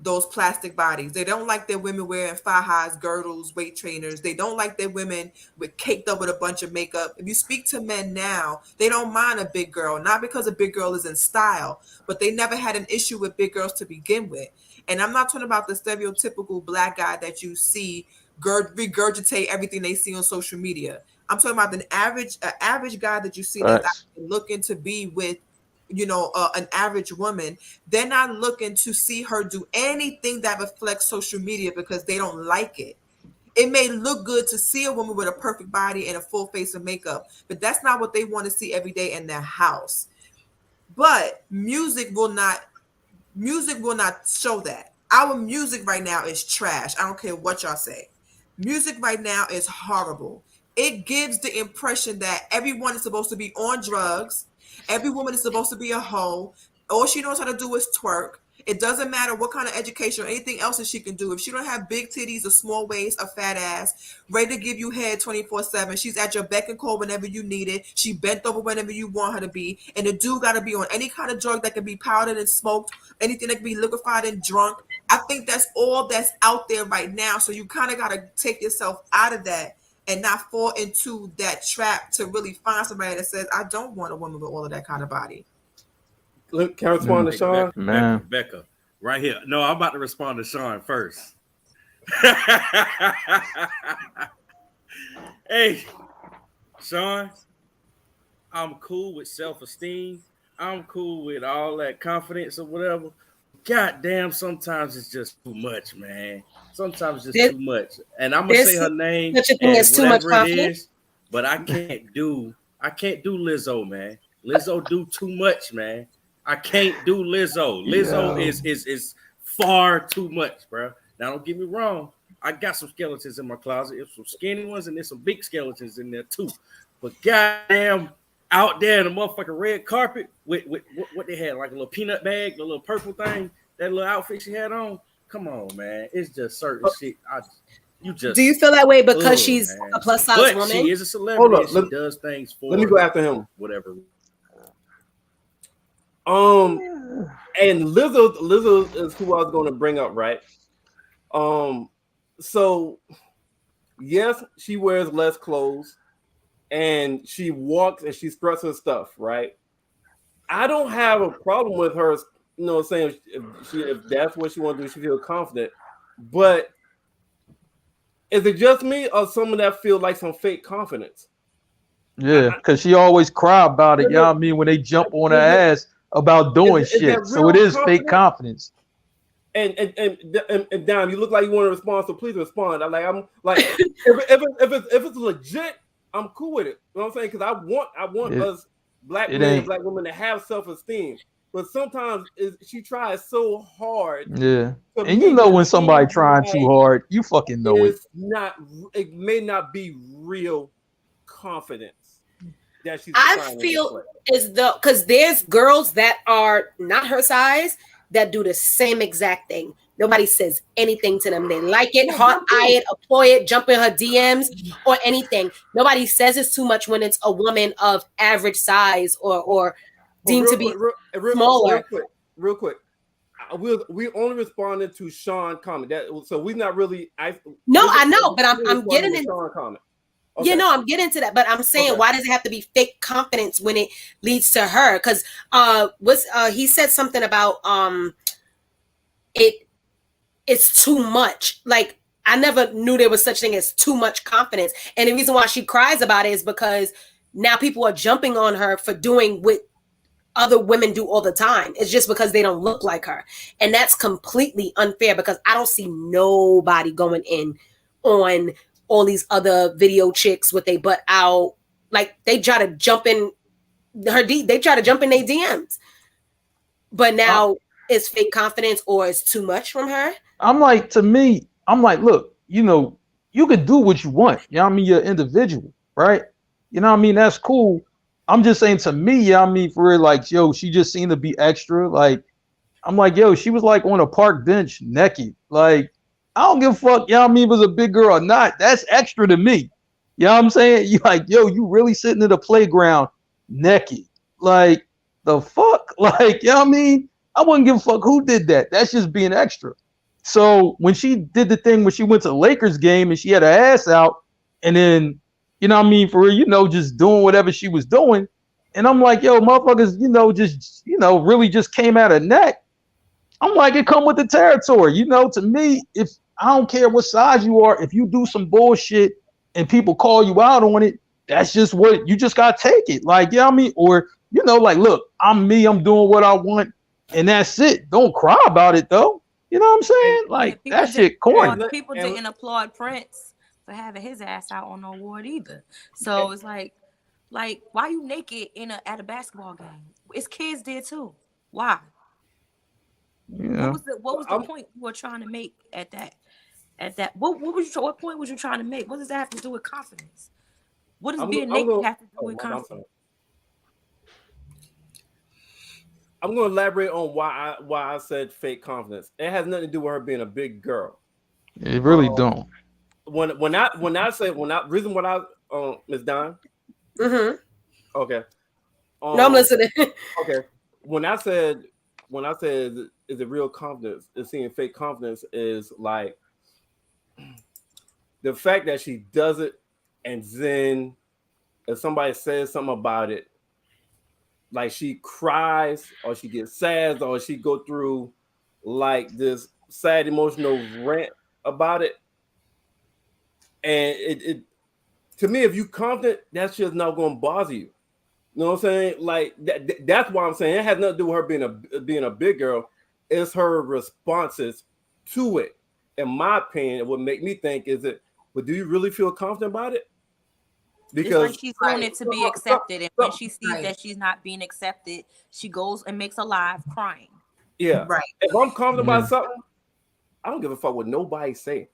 those plastic bodies. They don't like their women wearing thigh-highs, girdles, weight trainers. They don't like their women with caked up with a bunch of makeup. If you speak to men now, they don't mind a big girl, not because a big girl is in style, but they never had an issue with big girls to begin with. And I'm not talking about the stereotypical black guy that you see regurgitate everything they see on social media. I'm talking about an average guy that you see that's looking to be with, an average woman. They're not looking to see her do anything that reflects social media because they don't like it. It may look good to see a woman with a perfect body and a full face of makeup, but that's not what they want to see every day in their house. But music will not show that. Our music right now is trash. I don't care what y'all say. Music right now is horrible. It gives the impression that everyone is supposed to be on drugs. Every woman is supposed to be a hoe. All she knows how to do is twerk. It doesn't matter what kind of education or anything else that she can do. If she don't have big titties, a small waist, a fat ass, ready to give you head 24/7, she's at your beck and call whenever you need it. She bent over whenever you want her to be. And the dude got to be on any kind of drug that can be powdered and smoked, anything that can be liquefied and drunk. I think that's all that's out there right now. So you kind of got to take yourself out of that and not fall into that trap to really find somebody that says, I don't want a woman with all of that kind of body. Look, can I respond to Sean? Becca, right here. No, I'm about to respond to Sean first. Hey, Sean, I'm cool with self-esteem. I'm cool with all that confidence or whatever. Goddamn, sometimes it's just too much, man. Sometimes it's just too much. And I'm gonna say her name and too much confidence. But I can't do Lizzo, man. Lizzo do too much, man. I can't do Lizzo. Lizzo is far too much, bro. Now don't get me wrong. I got some skeletons in my closet. There's some skinny ones and there's some big skeletons in there too. But goddamn, out there in the motherfucking red carpet with what they had, like a little peanut bag, the little purple thing, that little outfit she had on. Come on, man. It's just certain shit. Do you feel that way because she's a plus size woman? She is a celebrity. She does things for. Let me go after him. Whatever. And Lizzo is who I was going to bring up, right? So yes, she wears less clothes, and she walks and she struts her stuff, right? I don't have a problem with her, saying if that's what she wants to do, she feels confident. But is it just me or someone that feel like some fake confidence? Yeah, because she always cry about it. You know what I mean? When they jump on her ass about doing shit. So it is fake confidence. And Dom, you look like you want to respond, so please respond. I'm like, if it's legit, I'm cool with it. You know what I'm saying? Because I want us black men and black women to have self-esteem. But sometimes she tries so hard. Yeah. And you know when somebody trying too hard, you fucking know it. It may not be real confidence that she's I feel as though, because there's girls that are not her size that do the same exact thing. Nobody says anything to them. They like it, hot eye it, applaud it, jump in her DMs or anything. Nobody says it's too much when it's a woman of average size or deemed to be smaller. Real quick. We only responded to Sean comment. So we're not really. I know, but I'm getting into Sean comment. Okay. Yeah, no, I'm getting to that, but I'm saying, why does it have to be fake confidence when it leads to her? Because he said something about it's too much. Like, I never knew there was such thing as too much confidence, and the reason why she cries about it is because now people are jumping on her for doing what other women do all the time. It's just because they don't look like her, and that's completely unfair because I don't see nobody going in on all these other video chicks with their butt out. Like, they try to jump in their DMs. But now it's fake confidence or it's too much from her. I'm like, look, you could do what you want. You know what I mean? You're an individual, right? You know what I mean? That's cool. I'm just saying, to me, you know what I mean, for real, like, yo, she just seemed to be extra. Like, I'm like, yo, she was like on a park bench naked. Like, I don't give a fuck, you know what I mean, if it was a big girl or not. That's extra to me. You know what I'm saying? You like, yo, you really sitting in the playground naked. Like, the fuck? Like, you know what I mean? I wouldn't give a fuck who did that. That's just being extra. So when she did the thing when she went to the Lakers game and she had her ass out, and then, you know what I mean, for real, just doing whatever she was doing. And I'm like, yo, motherfuckers, really just came out of neck. I'm like, it come with the territory. To me, if I don't care what size you are, if you do some bullshit and people call you out on it, that's just what you just gotta take it. Like, you know what I mean? Or, like, look, I'm me, I'm doing what I want, and that's it. Don't cry about it though. You know what I'm saying? Like, that shit corny. People didn't applaud Prince for having his ass out on the award either. So it's like why you naked at a basketball game? It's kids there too. Why? Yeah. What was the point you were trying to make at that? What point was you trying to make? What does that have to do with confidence? What does being naked have to do with confidence? I'm going to elaborate on why I said fake confidence. It has nothing to do with her being a big girl. It really don't. When I say Ms. Don. Mm-hmm. Okay. No, I'm listening. Okay. When I said is it real confidence? Is seeing fake confidence is like the fact that she does it, and then if somebody says something about it, like she cries or she gets sad or she go through like this sad emotional rant about it. And it to me, if you confident, that's just not going to bother you. You know what I'm saying? Like that's why I'm saying it has nothing to do with her being a big girl. It's her responses to it. In my opinion, it would make me think but do you really feel confident about it? Because she's doing it to be accepted, and when she sees that she's not being accepted, she goes and makes a live crying. Yeah, right. If I'm confident about something, I don't give a fuck what nobody say.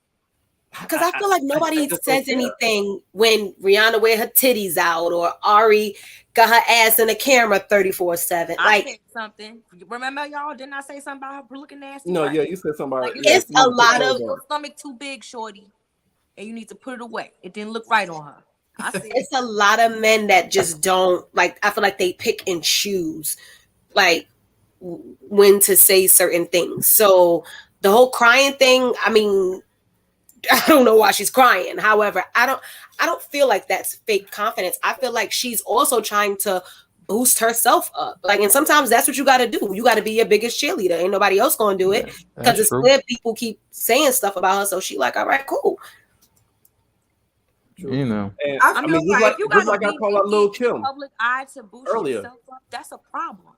Because I feel like nobody says anything when Rihanna wear her titties out or Ari got her ass in the camera 34/7. I said something. Remember, y'all? Didn't I say something about her looking nasty? No, yeah, you said something about it's a lot of your stomach too big, shorty, and you need to put it away. It didn't look right on her. It's a lot of men that just don't like. I feel like they pick and choose. Like when to say certain things. So the whole crying thing, I mean, I don't know why she's crying. However, I don't feel like that's fake confidence. I feel like she's also trying to boost herself up. Like, and sometimes that's what you got to do. You got to be your biggest cheerleader. Ain't nobody else going to do it because it's clear people keep saying stuff about her. So she like, all right, cool. You know, And, I I mean, just like I call out Lil Kim public eye to boost earlier. yourself up, that's a problem.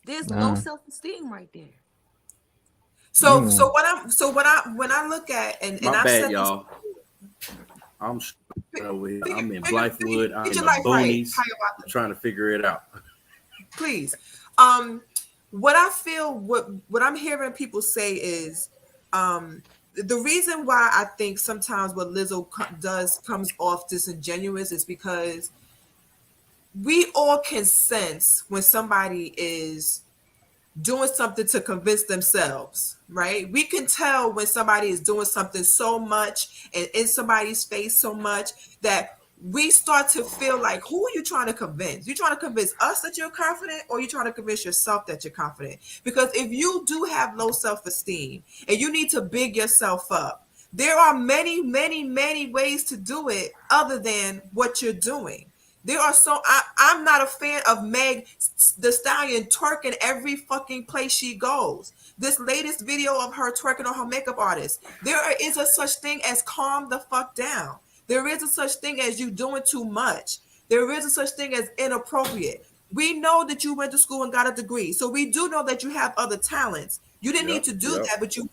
There's low self-esteem right there. So when I look at and My I bad, said y'all. I'm over here. I'm in Figure- Blythewood. I'm get in your the life right. boonies. How you about I'm trying to figure it out. please. What I feel, what I'm hearing people say is, the reason why I think sometimes what Lizzo does comes off disingenuous is because we all can sense when somebody is doing something to convince themselves, right? We can tell when somebody is doing something so much and in somebody's face so much that we start to feel like, who are you trying to convince? You trying to convince us that you're confident, or you trying to convince yourself that you're confident? Because if you do have low self-esteem and you need to big yourself up, there are many, many, many ways to do it other than what you're doing. There are I'm not a fan of Meg the Stallion twerking every fucking place she goes. This latest video of her twerking on her makeup artist, there is a such thing as calm the fuck down. There is a such thing as you doing too much. There is a such thing as inappropriate. We know that you went to school and got a degree, so we do know that you have other talents. You didn't need to do that, but you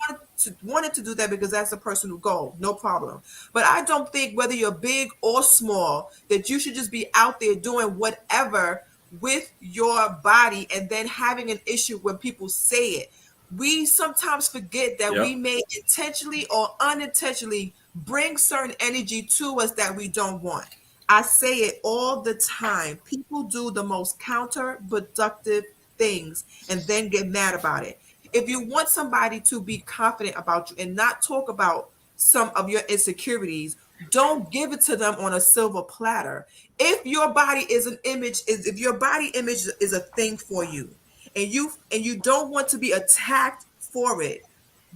wanted to do that because that's a personal goal. No problem. But I don't think whether you're big or small that you should just be out there doing whatever with your body and then having an issue when people say it. We sometimes forget that we may intentionally or unintentionally bring certain energy to us that we don't want. I say it all the time. People do the most counterproductive things and then get mad about it. If you want somebody to be confident about you and not talk about some of your insecurities, don't give it to them on a silver platter. If your body is an image, if your body image is a thing for you, and you don't want to be attacked for it,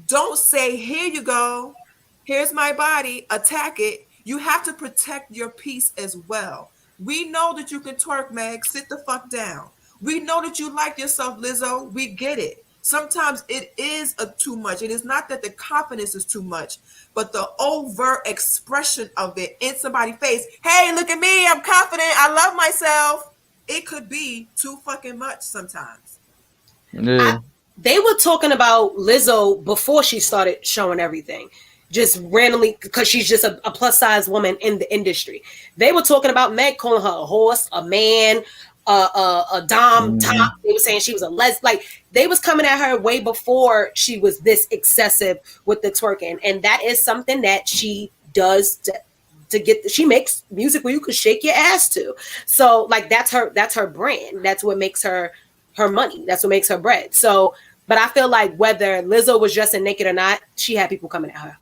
don't say, here you go, here's my body, attack it. You have to protect your peace as well. We know that you can twerk, Meg, sit the fuck down. We know that you like yourself, Lizzo. We get it. Sometimes it is too much. It is not that the confidence is too much, but the overt expression of it in somebody's face. Hey, look at me. I'm confident. I love myself. It could be too fucking much sometimes. Yeah. They were talking about Lizzo before she started showing everything, just randomly, because she's just a plus size woman in the industry. They were talking about Meg calling her a horse, a man, a dom top. They were saying she was a like they was coming at her way before she was this excessive with the twerking, and that is something that she does to get. She makes music where you could shake your ass to. So like that's her brand. That's what makes her money. That's what makes her bread. So, but I feel like whether Lizzo was dressing naked or not, she had people coming at her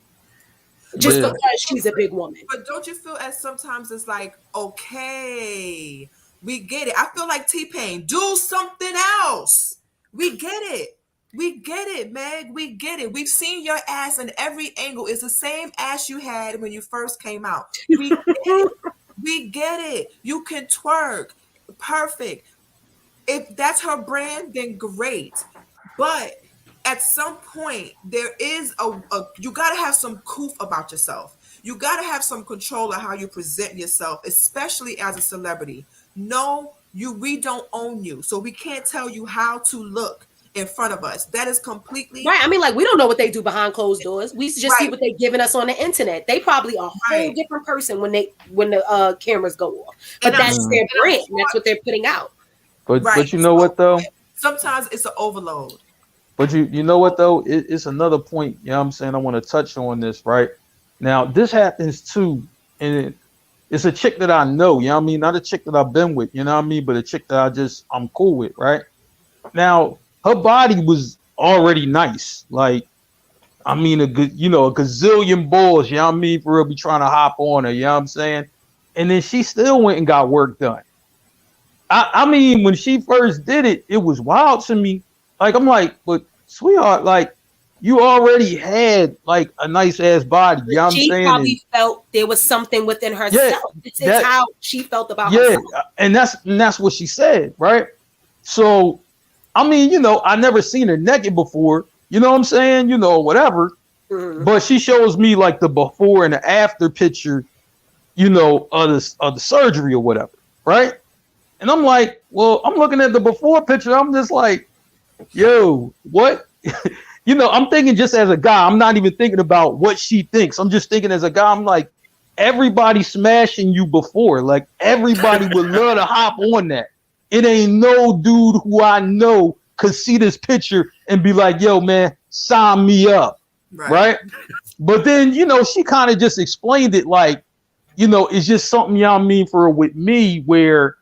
just because she's a big woman. But don't you feel as sometimes it's like, okay, we get it. I feel like T-Pain, do something else. We get it. We get it, Meg. We get it. We've seen your ass in every angle. It's the same ass you had when you first came out. We get it. We get it. You can twerk. Perfect. If that's her brand, then great. But at some point, there is you got to have some coof about yourself. You got to have some control of how you present yourself, especially as a celebrity. No, we don't own you, so we can't tell you how to look in front of us. That is completely right. I mean, like, we don't know what they do behind closed doors. We just see what they're giving us on the internet. They probably are a whole different person when the cameras go off. But that's their brand. That's what they're putting out. But you know what though? Sometimes it's an overload. But you know what though? It's another point. You know what I'm saying? I want to touch on this right now. This happens too, and it's a chick that I know. You know what I mean? Not a chick that I've been with. You know what I mean? But a chick that I'm cool with. Right now, her body was already nice. Like, I mean, a gazillion balls. You know what I mean? For real, be trying to hop on her. You know what I'm saying? And then she still went and got work done. I mean, when she first did it, it was wild to me. Like, I'm like, but sweetheart, like, you already had like a nice ass body. You know what I'm She saying? probably felt there was something within herself. It's how she felt about herself. And that's what she said, right? So, I mean, you know, I never seen her naked before. You know what I'm saying? You know, whatever. Mhm. But she shows me like the before and the after picture, you know, of the surgery or whatever, right? And I'm like, well, I'm looking at the before picture. I'm just like, yo, what? You know, I'm thinking just as a guy. I'm not even thinking about what she thinks. I'm just thinking as a guy. I'm like, everybody smashing you before. Like, everybody would love to hop on that. It ain't no dude who I know could see this picture and be like, yo, man, sign me up. Right? But then, you know, she kind of just explained it like, you know, it's just something, you know what I mean, for with me where,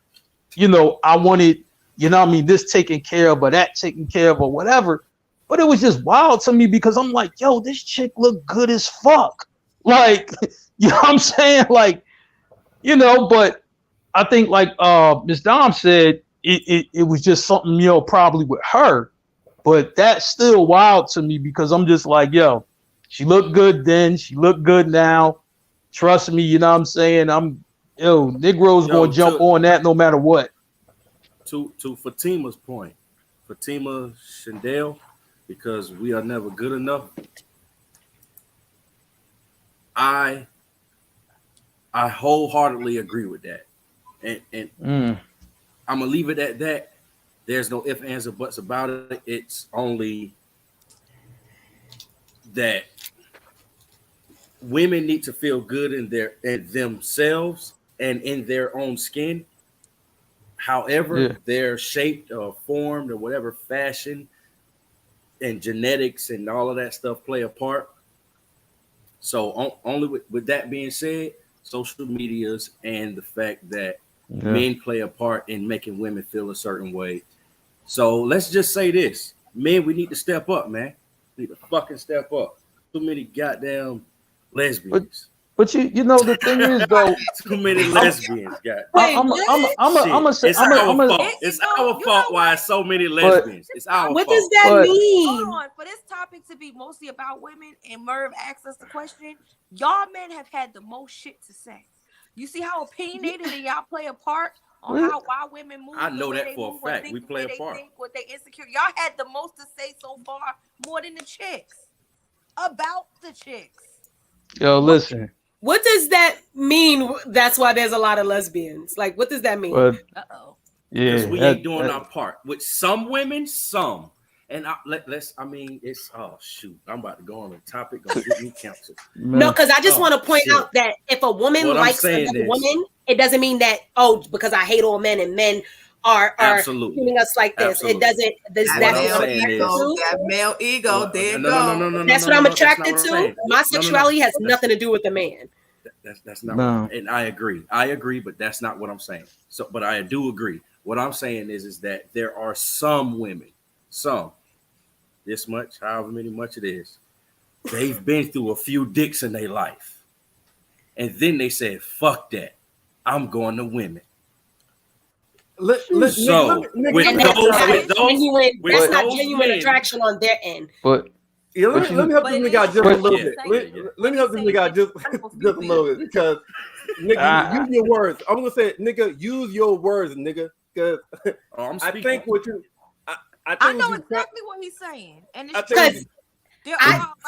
you know, I wanted, you know what I mean, this taken care of or that taken care of or whatever. But it was just wild to me because I'm like, yo, this chick look good as fuck. Like, you know what I'm saying? Like, you know, but I think like Ms. Dom said, it was just something, you know, probably with her. But that's still wild to me because I'm just like, yo, she looked good then. She looked good now. Trust me, you know what I'm saying? Negroes going to jump on that no matter what. To Fatima's point, Fatima Shandell, because we are never good enough. I wholeheartedly agree with that. And I'm going to leave it at that. There's no ifs, ands, or buts about it. It's only that women need to feel good in themselves and in their own skin. However, they're shaped or formed or whatever fashion and genetics and all of that stuff play a part. So only with that being said, social medias and the fact that men play a part in making women feel a certain way. So let's just say this. Men, we need to step up, man. We need to fucking step up. Too many goddamn lesbians. But you know the thing is though, too many lesbians. It's our fault why so many lesbians. It's our fault. What does that mean? Hold on. For this topic to be mostly about women, and Merv asked us the question, y'all men have had the most shit to say. You see how opinionated and y'all play a part on why women move. I know that for a fact. We play a part. What they insecure. Y'all had the most to say so far, more than the chicks. About the chicks. Yo, listen. What does that mean? That's why there's a lot of lesbians. Like, what does that mean? Uh-oh. Yeah, because we ain't doing our part. With some women, some. And it's oh shoot, I'm about to go on a topic gonna get me canceled. No, because I just want to point out that if a woman likes another woman, it doesn't mean that because I hate all men and men are treating us like this. Absolutely. It doesn't. That male ego. There you go. That's what I'm attracted to. My sexuality has nothing to do with the man. That's not. And I agree, but that's not what I'm saying. So, but I do agree. What I'm saying is that there are some women, this much, however much it is, they've been through a few dicks in their life, and then they said, "Fuck that, I'm going to women." That's not genuine attraction on their end. But let me help this nigga out just a little bit. Let me help this nigga out just a little bit because nigga, use your words. I'm gonna say, nigga, use your words, nigga. Because I think what you, I know exactly what he's saying, and it's because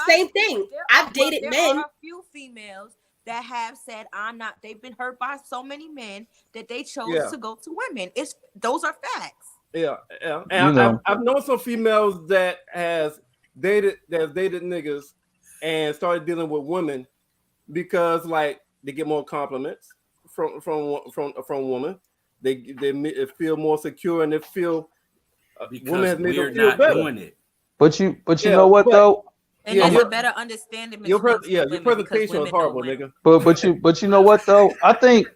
same thing. I've dated men. There are a few females that have said I'm not. They've been hurt by so many men that they chose to go to women. Those are facts. Yeah. And I've known some females that has dated niggas and started dealing with women because like they get more compliments from women. They feel more secure and they feel women have made them feel better. Doing it. But you know what though? And there's a better understanding. Your presentation was horrible, nigga. But you know what though? I think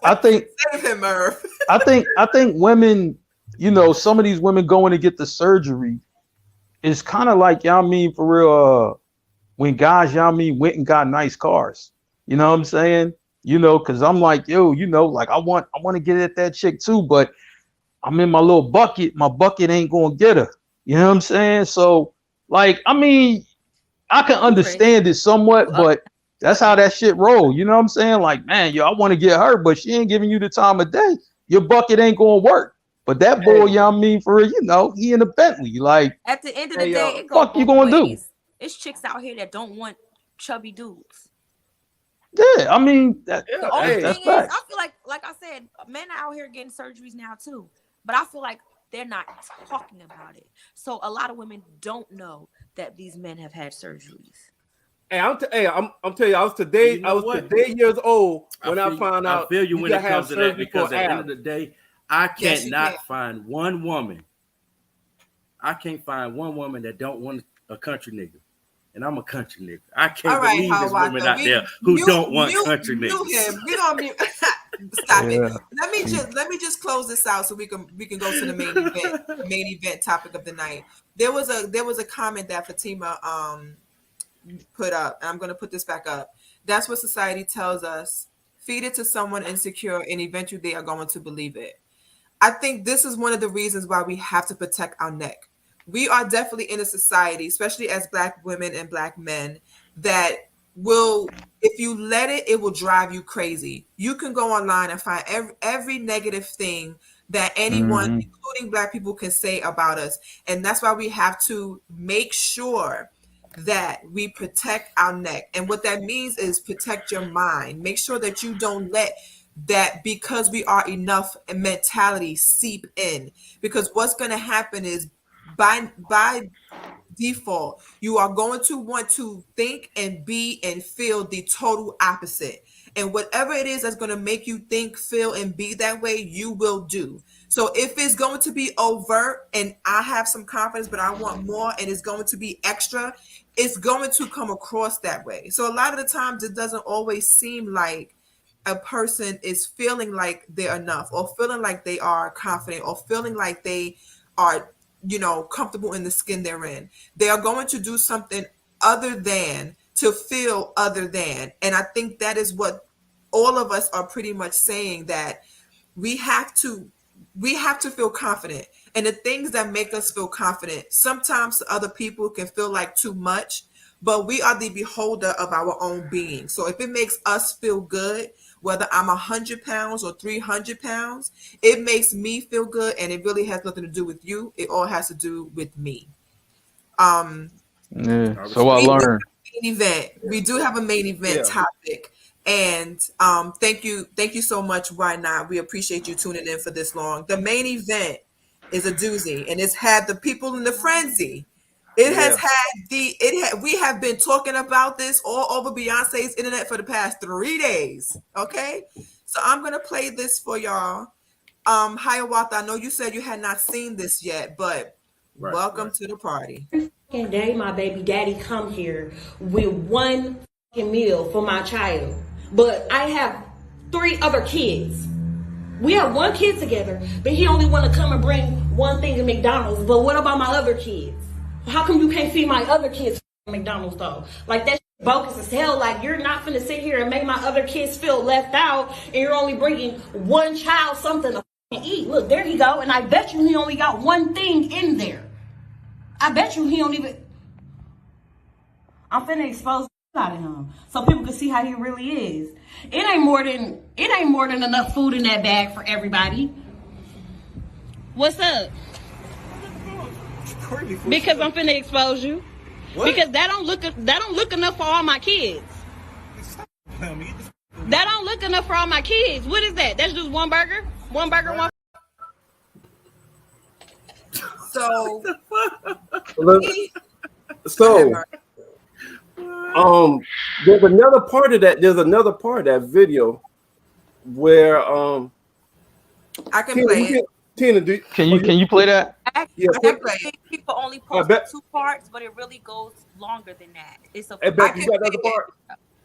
Save him, Merv. I think women, you know, some of these women going to get the surgery is kind of like, y'all mean for real, when guys, y'all mean went and got nice cars. You know what I'm saying? You know, because I'm like, yo, you know, like I want to get at that chick too, but I'm in my little bucket. My bucket ain't gonna get her. You know what I'm saying? So, like, I mean, I can understand it somewhat, but that's how that shit roll. You know what I'm saying? Like, man, yo, I want to get her, but she ain't giving you the time of day. Your bucket ain't gonna work. But that boy, you know what I mean, for real, you know, he in a Bentley. Like, at the end of the day, it fuck goes you both gonna ways. It's chicks out here that don't want chubby dudes. do? Yeah, I mean, The only that's thing is, facts. I feel like I said, men are out here getting surgeries now too, but I feel like they're not talking about it. So a lot of women don't know that these men have had surgeries. Hey, I'm telling you, I was today years old when I found out. I feel you when it comes to that, because at the end of the the day, I cannot find one woman. I can't find one woman that don't want a country nigga. And I'm a country nigga. I can't believe there's women out there who don't want country niggas. We don't mute. Stop it. Let me just close this out so we can go to the main event topic of the night. There was a comment that Fatima put up, and I'm going to put this back up. That's what society tells us. Feed it to someone insecure, and eventually they are going to believe it. I think this is one of the reasons why we have to protect our neck. We are definitely in a society, especially as Black women and Black men, that will, if you let it, it will drive you crazy. You can go online and find every negative thing that anyone, including Black people, can say about us. And that's why we have to make sure that we protect our neck. And what that means is protect your mind. Make sure that you don't let that because we are enough mentality seep in. Because what's going to happen is by default, you are going to want to think and be and feel the total opposite. And whatever it is that's going to make you think, feel, and be that way, you will do. So if it's going to be overt and I have some confidence, but I want more and it's going to be extra, it's going to come across that way. So a lot of the times it doesn't always seem like a person is feeling like they're enough or feeling like they are confident or feeling like they are, comfortable in the skin they're in. They are going to do something other than to feel other than. And I think that is what all of us are pretty much saying, that we have to feel confident. And the things that make us feel confident, sometimes other people can feel like too much, but we are the beholder of our own being. So if it makes us feel good, whether I'm 100 pounds or 300 pounds, it makes me feel good, and it really has nothing to do with you. It all has to do with me. So I learned. We do have a main event topic, and thank you so much. Why not? We appreciate you tuning in for this long. The main event is a doozy, and it's had the people in the frenzy. It has had we have been talking about this all over Beyonce's internet for the past 3 days. Okay, so I'm gonna play this for y'all. Hiawatha, I know you said you had not seen this yet, but welcome to the party. Day my baby daddy come here with one meal for my child, but I have 3 other kids. We have 1 kid together, but he only want to come and bring one thing to McDonald's. But what about my other kids? How come you can't feed my other kids McDonald's though? Like, that's bogus as hell. Like, you're not finna sit here and make my other kids feel left out, and you're only bringing one child something to eat. Look, there you go. And I bet you he only got one thing in there. I bet you he don't even. I'm finna expose out of him so people can see how he really is. It ain't more than enough food in that bag for everybody. What's up? Because I'm finna expose you. What? Because that don't look enough for all my kids. That don't look enough for all my kids. What is that? That's just one burger? One burger, one. So, there's another part of that. There's another part of that video where I can play it. Tina, can you play that? Yeah, people only post 2 parts, but it really goes longer than that. It's a. You got another part?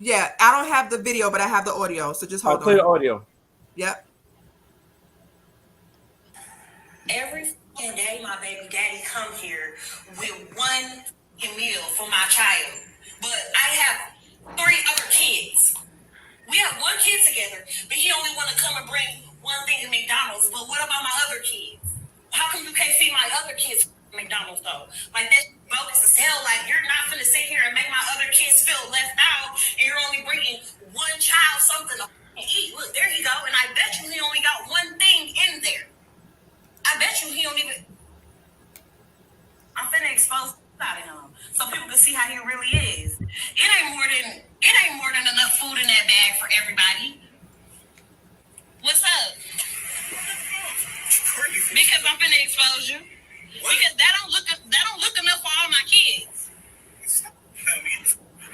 Yeah, I don't have the video, but I have the audio. So just hold on. I'll play the audio. Yep. Every day, my baby daddy come here with one meal for my child, but I have 3 other kids. We have 1 kid together, but he only want to come and bring one thing to McDonald's. But what about my other kids? How come you can't see my other kids at McDonald's though? Like that's bogus as hell. Like you're not finna sit here and make my other kids feel left out, and you're only bringing one child something to eat. Look, there you go. And I bet you he only got one thing in there. I bet you he don't even. I'm finna expose out of him so people can see how he really is. It ain't more than enough food in that bag for everybody. What's up? Because I'm finna expose you. Because that don't look enough for all my kids.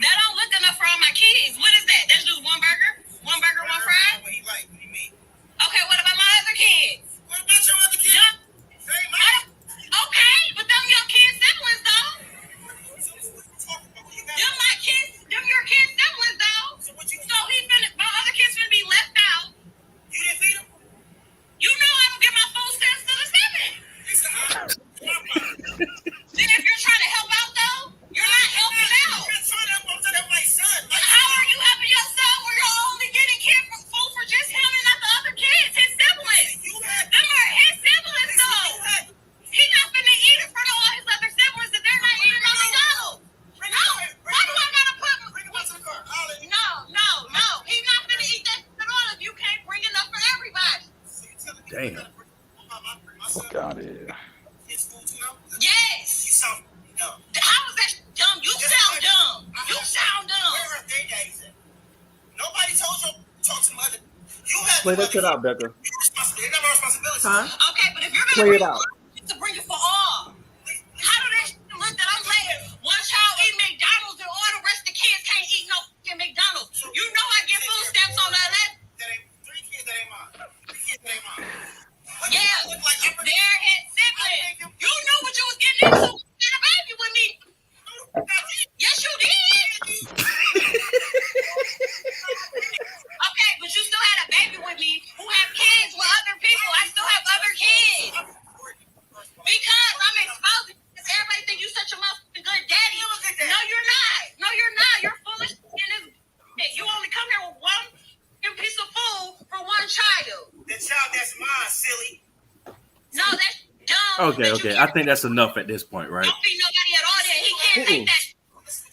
That don't look enough for all my kids. What is that? That's just one burger? One burger, one fry? What do you like? What do you mean? Okay, what about my other kids? What about your other kids? Okay, but them your kids' siblings though. Them my kids, them your kids' siblings though. So my other kids finna be left out. You didn't feed them? You know I don't get my food stamps to the 7. Then if you're trying to help out though, you're not helping out. You're trying to help out to my son. Like, how are you helping your son when you're only getting food for just him and not the other kids, his siblings? Them are his siblings though. He's not finna eat it for all his other siblings that they're not eating on McDonald's. No, why do I gotta put? Bring him out to the car. No. He's not finna eat that at all if you can't bring enough for everybody. Damn. Fuck out of here. Yes. You sound dumb. How is that dumb? You sound dumb. You sound dumb. Where are their daddies at? Nobody told you to talk to mother. You have Play that shit out, Becca. It's not my responsibility. Huh? Okay, but if you're Play it gonna out. to bring it for all, how do that shit look that I'm letting one child eat McDonald's and all the rest of the kids can't eat no fucking McDonald's? You know I get food stamps on that. That ain't 3 kids that ain't mine. 3 kids that ain't mine. Yeah, they're his siblings. You knew what you was getting into. You had a baby with me. Yes, you did. Okay, but you still had a baby with me who have kids with other people. I still have other kids. Because I'm exposing you. Because everybody think you such a motherfucking good daddy. No, you're not. No, you're not. You're full of shit. You only come here with one piece of food for one child. The child that's mine, silly. No, that's dumb. Okay. I think that's enough at this point, right? Don't feed nobody at all. Then he can't take that.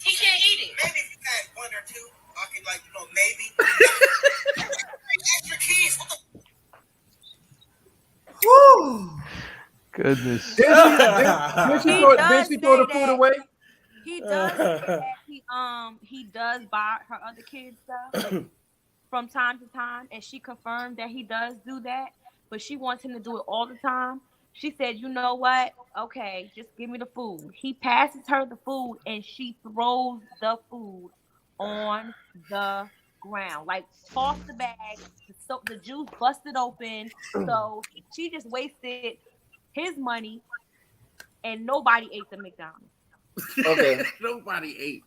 He can't eat it. Maybe if you had 1 or 2, I could maybe. Extra kids. What the? Woo. Goodness. Did she throw the food away? He does say that he does buy her other kids stuff from time to time, and she confirmed that he does do that, but she wants him to do it all the time. She said, you know what? Okay, just give me the food. He passes her the food and she throws the food on the ground. Like, toss the bag, the juice busted open. So she just wasted his money and nobody ate the McDonald's. Okay. Nobody ate.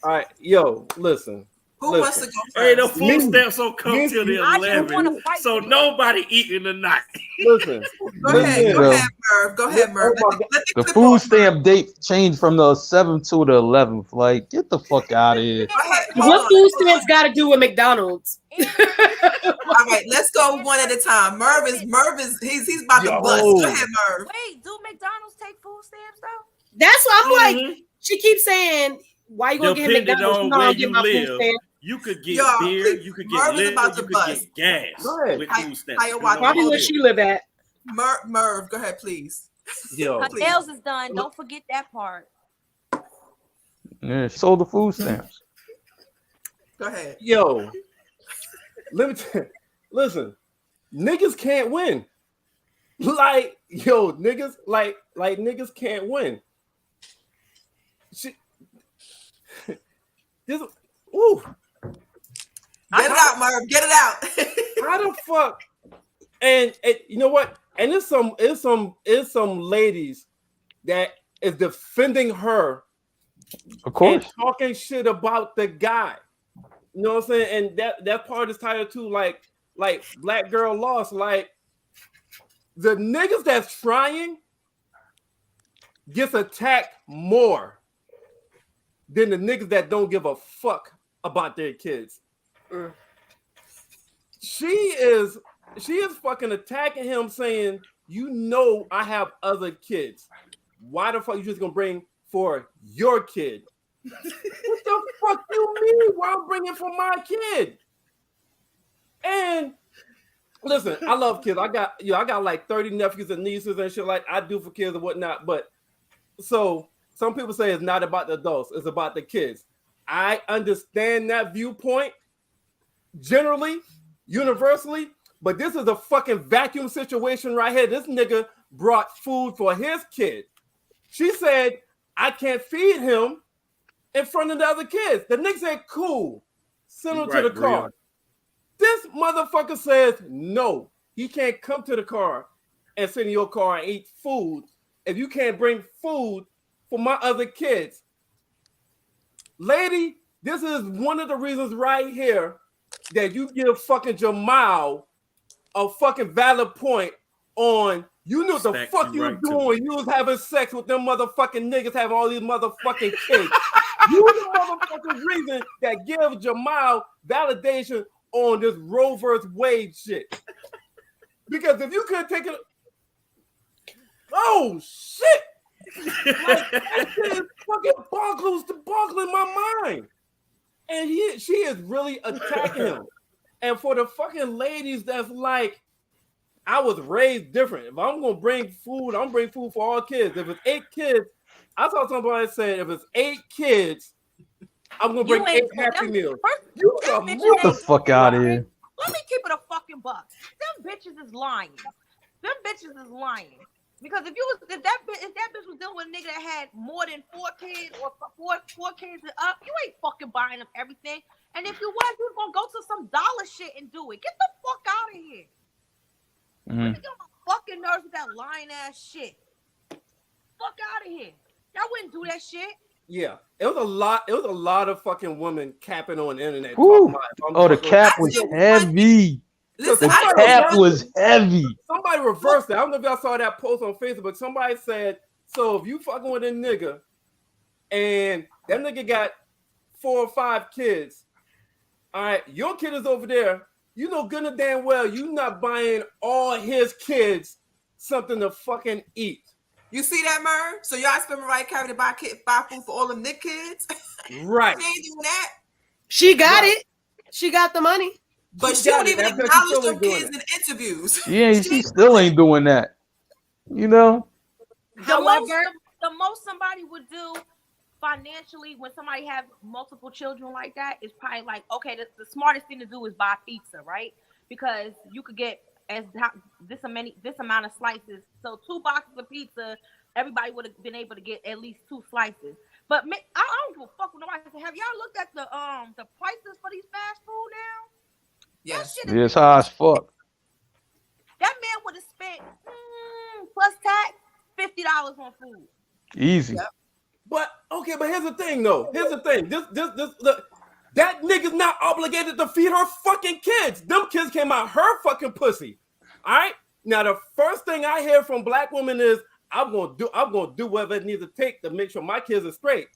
All right, yo, listen. Who wants to go first? Hey, the food stamps don't come till the I just wanna 11, fight so you. nobody eating tonight. Listen. Go ahead, Merv. Go ahead, Merv. Oh my Let The clip food off. stamp date changed from the 7th to the 11th. Like, get the fuck out of here. Go ahead. Hold What on. food stamps got to do with McDonald's? All right, let's go one at a time. Merv is he's about to bust. Go ahead, Merv. Wait, do McDonald's take food stamps though? That's what I'm Mhm. like. She keeps saying, "Why you gonna get him Depending McDonald's? on You know where I'll get you my food live, stamp." you could get Y'all, beer, please, you could Merv get is liquor, about to you could bust. get gas Go ahead. with I- food stamps. I watch Probably where she live at. Merv, go ahead, please. Yo. Her Please. nails is done. Don't forget that part. Yeah, sold the food stamps. Go ahead. Yo, let me listen. Niggas can't win. Like, yo, niggas, like niggas can't win. This, ooh, Get it out, Merv. Get it out. how the fuck? And you know what? And it's some ladies that is defending her Of course. and talking shit about the guy. You know what I'm saying? And that part of this title too, like Black Girl Lost. Like, the niggas that's trying gets attacked more than the niggas that don't give a fuck about their kids. She is fucking attacking him, saying you know I have other kids. Why the fuck you just gonna bring for your kid? What the fuck you mean? Why I'm bringing for my kid? And listen, I love kids. I got like 30 nephews and nieces and shit like I do for kids and whatnot. But so some people say it's not about the adults, it's about the kids. I understand that viewpoint generally, universally, but this is a fucking vacuum situation right here. This nigga brought food for his kid. She said, I can't feed him in front of the other kids. The nigga said, cool, send him to the car. This motherfucker says, no, he can't come to the car and sit in your car and eat food if you can't bring food for my other kids. Lady, this is one of the reasons right here that you give fucking Jamal a fucking valid point on you knew what the fuck you were doing when you was having sex with them motherfucking niggas having all these motherfucking kids. You the motherfucking reason that give Jamal validation on this Roe versus Wade shit. Because if you could take it, oh shit! Like, that shit is fucking boggling my mind. And she is really attacking him. And for the fucking ladies that's like, I was raised different. If I'm gonna bring food, I'm bring food for all kids. If it's 8 kids, I saw somebody say if it's 8 kids, I'm gonna bring 8 Happy Meals. Get the fuck out of here. Let me keep it a fucking buck. Them bitches is lying. Because if that bitch was dealing with a nigga that had more than 4 kids or four kids and up, you ain't fucking buying them everything. And if you was, you was gonna go to some dollar shit and do it. Get the fuck out of here. Let me get on my fucking nerves with that lying ass shit. Fuck out of here. Y'all wouldn't do that shit. Yeah, it was a lot of fucking women capping on the internet. The cap was heavy. Listen, the cap was heavy. Somebody reversed that. I don't know if y'all saw that post on Facebook, but somebody said, so if you fucking with a nigga and that nigga got 4 or 5 kids, all right, your kid is over there, you know good and damn well you not buying all his kids something to fucking eat. You see that, Mer? So y'all spend right carry to buy food for all them Nick kids? Right. She ain't doing that. She got it. She got the money. But she don't even acknowledge them kids in interviews. Yeah, she still ain't doing that. You know? The most somebody would do financially when somebody have multiple children like that is probably like, okay, the smartest thing to do is buy pizza, right? Because you could get this amount of slices. So 2 boxes of pizza, everybody would have been able to get at least 2 slices. But I don't give a fuck with nobody. Have y'all looked at the prices for these fast food now? Yes. Yeah, it's high as fuck. That man would have spent plus tax $50 on food. Easy. Yep. But here's the thing though. That nigga's not obligated to feed her fucking kids. Them kids came out her fucking pussy. All right. Now the first thing I hear from black women is I'm gonna do whatever it needs to take to make sure my kids are straight.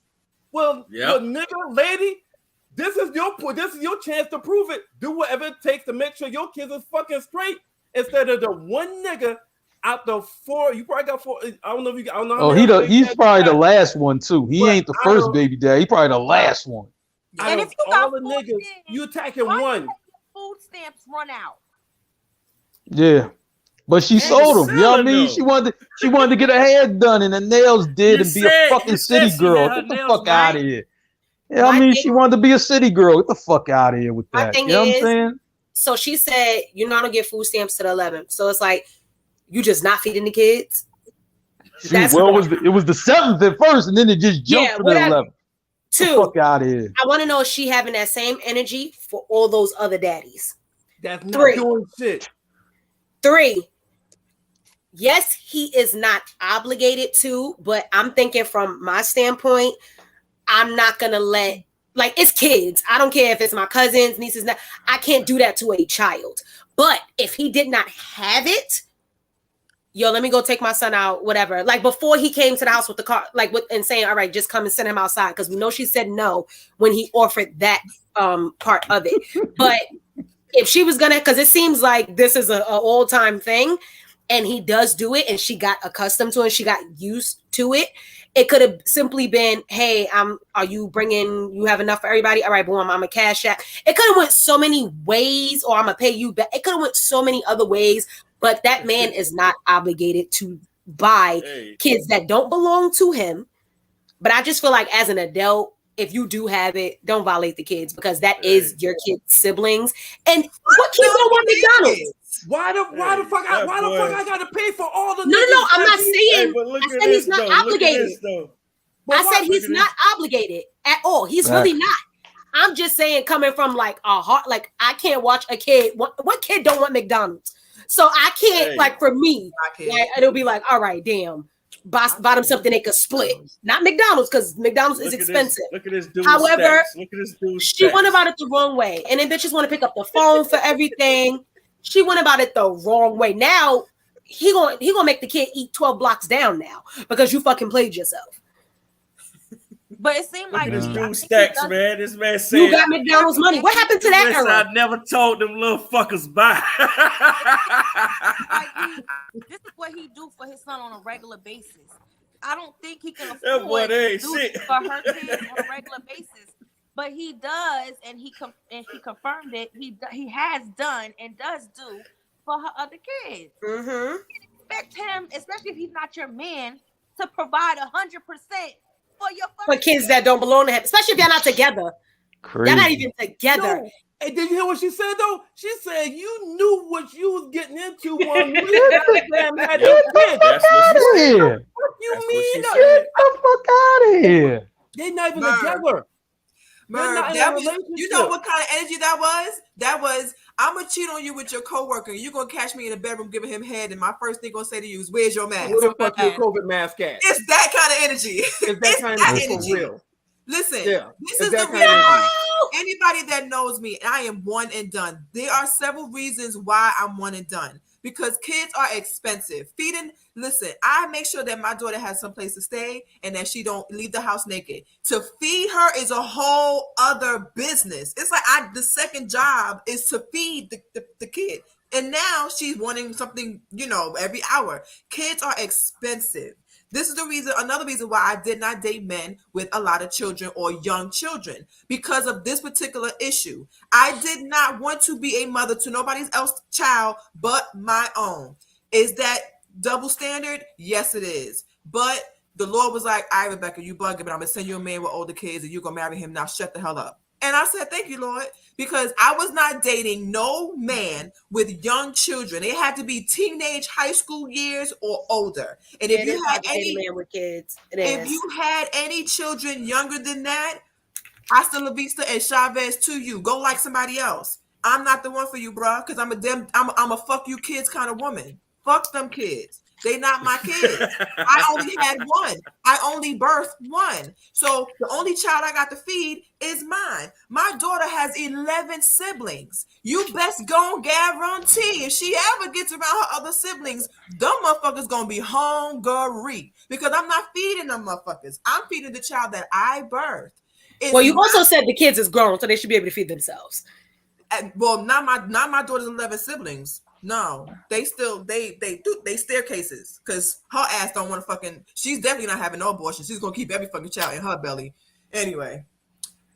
Well, nigga, lady, this is your chance to prove it. Do whatever it takes to make sure your kids are fucking straight instead of the one nigga out the 4. You probably got 4. I don't know if you. I don't know. He's probably the last one too. He ain't the first baby dad. He probably the last one. And if you got all the niggas, you attacking one. Food stamps run out. Yeah, but she sold them. You know what I mean? She wanted to get her hair done and her nails did and be a fucking city girl. Get the fuck out of here. Yeah, I mean, she wanted to be a city girl. Get the fuck out of here with that. You know what I'm saying? So she said, you're not gonna get food stamps to the 11th. So it's like, you just not feeding the kids. It was the 7th at first, and then it just jumped to the 11th. 2, fuck out of here. I want to know if she having that same energy for all those other daddies. That's not doing shit. 3, yes, he is not obligated to, but I'm thinking from my standpoint, I'm not gonna let, like, it's kids. I don't care if it's my cousins, nieces. I can't do that to a child. But if he did not have it, let me go take my son out, whatever. Like before he came to the house with the car, and saying, all right, just come and send him outside. Because we know she said no when he offered that part of it. But if she was gonna, because it seems like this is an all-time thing. and he does do it, and she got accustomed to it, and she got used to it. It could have simply been, "Hey, are you bringing? You have enough for everybody? All right, boom, I'm a cash app." It could have went so many ways, or I'm gonna pay you back. It could have went so many other ways, but that man is not obligated to buy kids that don't belong to him. But I just feel like as an adult, if you do have it, don't violate the kids, because that is your kid's siblings. And what kids don't want McDonald's? Why the fuck I gotta pay for all the No, I'm not saying. I said he's not obligated. I said he's not obligated at all. He's really not. I'm just saying, coming from like a heart, like I can't watch a kid. What kid don't want McDonald's? So I can't, like, for me, like, it'll be like, all right, damn, buy them something they could split. Not McDonald's, because McDonald's is expensive. Look at this dude. However, Look at this dude. she went about it the wrong way. And then bitches want to pick up the phone for everything. She went about it the wrong way. Now he gonna make the kid eat 12 blocks down now because you fucking played yourself. But it seemed like this dude stacks, man. This man said you got McDonald's money. What happened to that era? I never told them little fuckers bye. This is what he do for his son on a regular basis. I don't think he can afford to do it for her kids on a regular basis, but he does, and he confirmed it. He has done and does do for her other kids. Mm-hmm. You can expect him, especially if he's not your man, to provide 100% for kids that don't belong to him, especially if y'all not together. Crazy. Y'all not even together. No. And did you hear what she said though? She said you knew what you was getting into when you goddamn had your kid. That's what she said. What you mean? Get the fuck out of here. They're not even together. You know what kind of energy that was? That was, I'm gonna cheat on you with your coworker. You're gonna catch me in the bedroom giving him head, and my first thing gonna say to you is, "Where's your mask?" Where the fuck your COVID mask at? It's that kind of energy. It's that kind of energy for real. Listen, this it's is the reason why anybody that knows me, I am one and done. There are several reasons why I'm one and done. Because kids are expensive. Listen, I make sure that my daughter has some place to stay and that she don't leave the house naked. To feed her is a whole other business. It's like the second job is to feed the kid. And now she's wanting something, every hour. Kids are expensive. This is another reason why I did not date men with a lot of children or young children, because of this particular issue. I did not want to be a mother to nobody's else child but my own. Is that double standard? Yes, it is. But the Lord was like, "All right, Rebecca, you bugging, but I'm gonna send you a man with older kids and you're gonna marry him. Now shut the hell up." And I said, "Thank you, Lord," because I was not dating no man with young children. They had to be teenage, high school years or older. And if you had any man with kids, if you had any children younger than that, hasta la vista and Chavez to you. Go like somebody else. I'm not the one for you, bro, because I'm a fuck you kids kind of woman. Fuck them kids. They not my kids. I only had one. I only birthed one. So the only child I got to feed is mine. My daughter has 11 siblings. You best go guarantee if she ever gets around her other siblings, them motherfuckers gonna be hungry, because I'm not feeding them motherfuckers. I'm feeding the child that I birthed. Well, you also said the kids is grown, so they should be able to feed themselves. Well, not my daughter's 11 siblings. No, they staircases, because her ass don't want to fucking. She's definitely not having no abortion. She's gonna keep every fucking child in her belly. Anyway,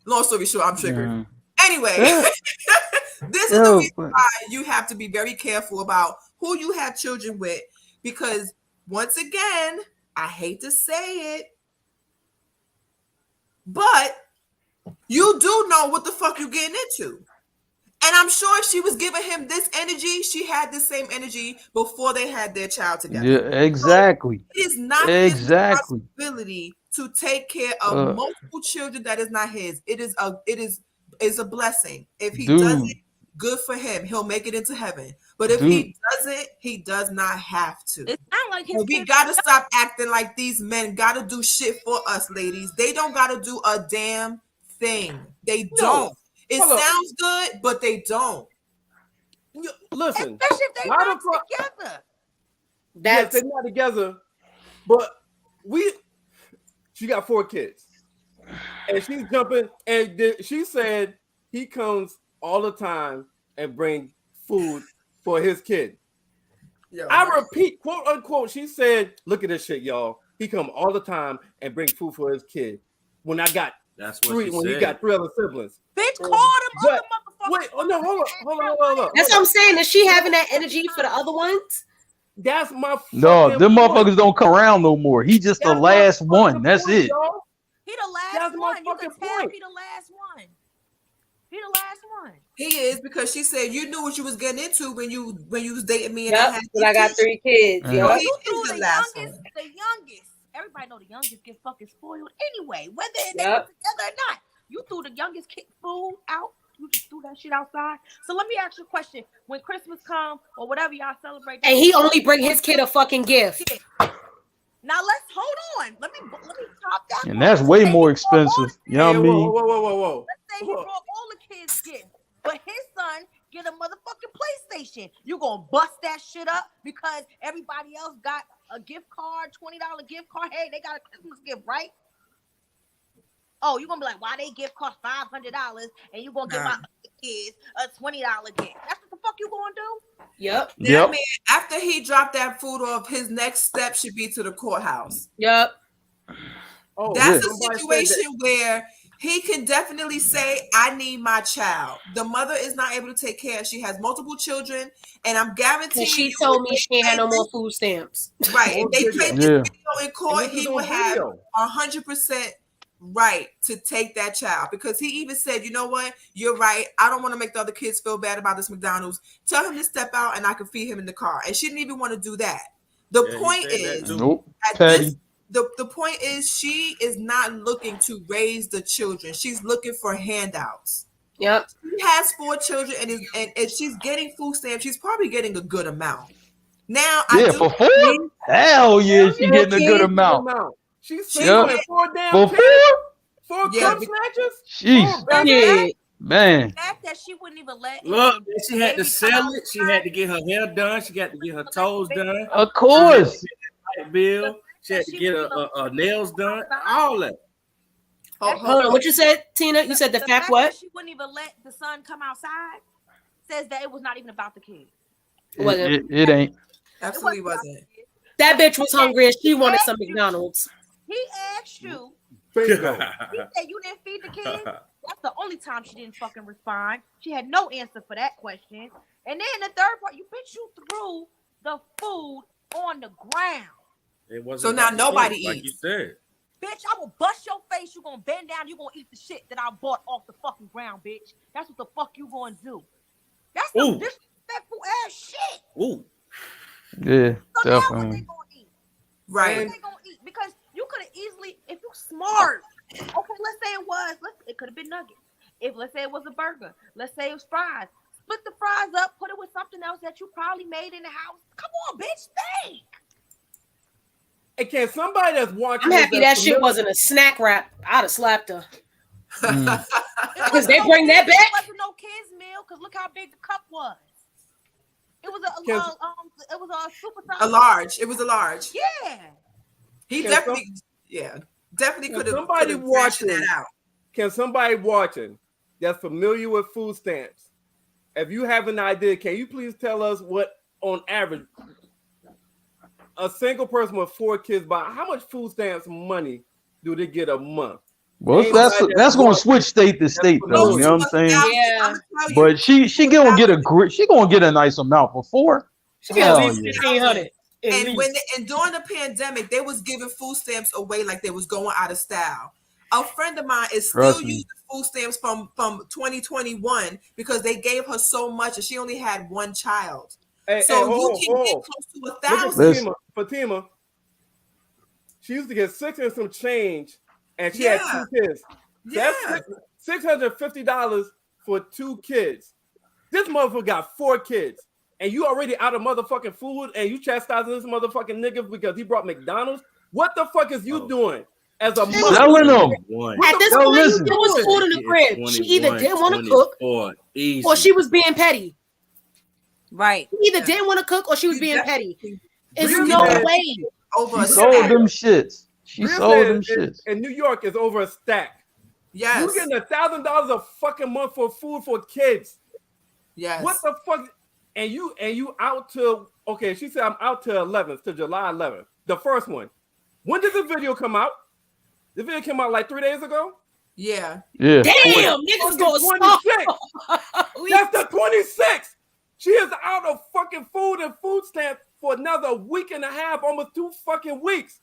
long story short, I'm triggered. Yeah. Anyway, this is the reason why you have to be very careful about who you have children with, because once again, I hate to say it, but you do know what the fuck you're getting into. And I'm sure if she was giving him this energy, she had the same energy before they had their child together. Yeah, exactly. So it is not his responsibility to take care of multiple children that is not his. It is a blessing. If he does it, good for him. He'll make it into heaven. But if he doesn't, he does not have to. It's not like his we gotta stop acting like these men gotta do shit for us, ladies. They don't gotta do a damn thing. They don't. It sounds good, but they don't. Listen, especially if they're not together. Yes, they're not together. But she got 4 kids, and she's jumping. And she said he comes all the time and bring food for his kid. Yo, I repeat, quote unquote, she said, look at this shit, y'all. He come all the time and bring food for his kid. When I got That's what three, she when said. he got 3 other siblings. Bitch, call them But- other motherfuckers. Wait, oh no, hold on. That's what I'm saying. Is she having that energy for the other ones? That's my No, fucking them point. motherfuckers don't come around no more. He just the That's my last one. fucking That's point, it. y'all. He the last That's my one. You can fucking tell point. he the last one. He the last one. he is because she said you knew what you was getting into when you was dating me and I Yep. had But I got kids. 3 kids. Yeah. So Yep. he You is threw the the last youngest. one. The youngest. Everybody know the youngest get fucking spoiled anyway, whether they Yep. get together or not. You threw the youngest kid food out. You just threw that shit outside. So let me ask you a question: when Christmas come or whatever y'all celebrate, And he only bring his kid a fucking gift. now let's hold on. Let me top that. And one. that's Let's way say more he brought all expensive. the You know what I Hey, mean? whoa. Let's say he brought all the kids gifts, but his son get a motherfucking PlayStation. You gonna bust that shit up because everybody else got a gift card, $20 gift card. Hey, they got a Christmas gift, right? Oh, you gonna be like, why they gift cost $500 and you gonna give my other kids a $20 gift? That's what the fuck you gonna do? Yep. That Yep. man, after he dropped that food off, his next step should be to the courthouse. Yep. Oh, That's Yeah. a somebody said that- situation where he can definitely say, I need my child. The mother is not able to take care. She has multiple children, and I'm guaranteeing And she you told if me she ain't had no they- more food stamps. Right. If they Yeah. play this Yeah. video in court, And this he is would on have video. 100% right to take that child because he even said, you know what, you're right. I don't want to make the other kids feel bad about this McDonald's. Tell him to step out and I can feed him in the car. And she didn't even want to do that. The Yeah, he point said that is, too. Nope. at Petty. this, the point is she is not looking to raise the children. She's looking for handouts. Yep. She has 4 children and if she's getting food stamps, she's probably getting a good amount. Now Yeah, I do for 4? Hell yeah, she getting a good amount. She's Yeah. saying 4 damn For kids. 4? 4 Yeah, cup snatchers. Jeez, Oh, Yeah. man. The fact that she wouldn't even let Look, him she had to baby sell come it. She had to get her hair done. She got to get her toes done. Of course. Light bill. She had to get her nails done. All that. Hold on. What you said, Tina? You said the fact what? that she wouldn't even let the son come outside says that it was not even about the kid. It ain't. absolutely wasn't. That bitch was hungry and she wanted some McDonald's. He asked you. Bingo. He said you didn't feed the kid. That's the only time she didn't fucking respond. She had no answer for that question. And then the third part, you threw the food on the ground. It wasn't So now about the nobody food, like eats. you said. Bitch, I will bust your face. You gonna bend down. You gonna eat the shit that I bought off the fucking ground, bitch. That's what the fuck you gonna do. That's some Ooh. disrespectful ass shit. Ooh. Yeah, So now what definitely. they gonna eat? Right. What they gonna eat? Because you could have easily, if you smart. Okay, let's say it could have been nuggets. Let's say it was a burger. Let's say it was fries. Split the fries up. Put it with something else that you probably made in the house. Come on, bitch, think. And can somebody that's watching? I'm happy that shit familiar- wasn't a snack wrap. I'd have slapped her. Mm. Because they bring that It back. wasn't no kids meal. Cause look how big the cup was. It was a super size. A large. It was a large. Yeah. He Can definitely Can could have somebody watching watching- that out. Can somebody watching that's familiar with food stamps, if you have an idea, can you please tell us what, on average, a single person with 4 kids buy? How much food stamps money do they get a month? Well, that's going to switch state to state, though. You know what I'm saying? Yeah. But she gonna get a nice amount for 4. She got Hell at least yeah. 1,500. And during the pandemic, they was giving food stamps away like they was going out of style. A friend of mine is still Trust me. using food stamps from 2021 because they gave her so much and she only had 1 child. Hey, So hey, you hold can on. get close to Look 1,000. at Listen. Fatima. She used to get 6 and some change, and she had 2 kids. Yeah. That's $650 for 2 kids. This motherfucker got 4 kids, and you already out of motherfucking food, and you chastising this motherfucking nigga because he brought McDonald's. What the fuck is you doing as a mother? Selling them. At this Yo, point, listen. there was food in the crib. She either didn't want to cook or she was being petty. Right. She either didn't want to cook or she was being petty. It's Real no bad. way. Over a She sold stack. them shits. She Real sold them estate shits. in New York is over a stack. Yes. You getting $1,000 a fucking month for food for kids. Yes. What the fuck? and you out to okay. She said I'm out to 11th, to July 11th. The first one. When did the video come out? The video came out like 3 days ago. Yeah. Damn, niggas going 26. That's the 26th. She is out of fucking food and food stamps for another week and a half, almost 2 fucking weeks.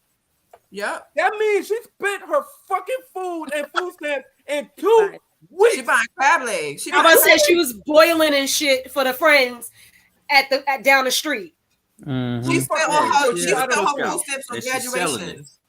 Yep. That means she spent her fucking food and food stamps in 2 weeks. She buying crab legs. I was saying she was boiling and shit for the friends at down the street. Mhm. She spent all her Yeah. food stamps on And she's selling graduations.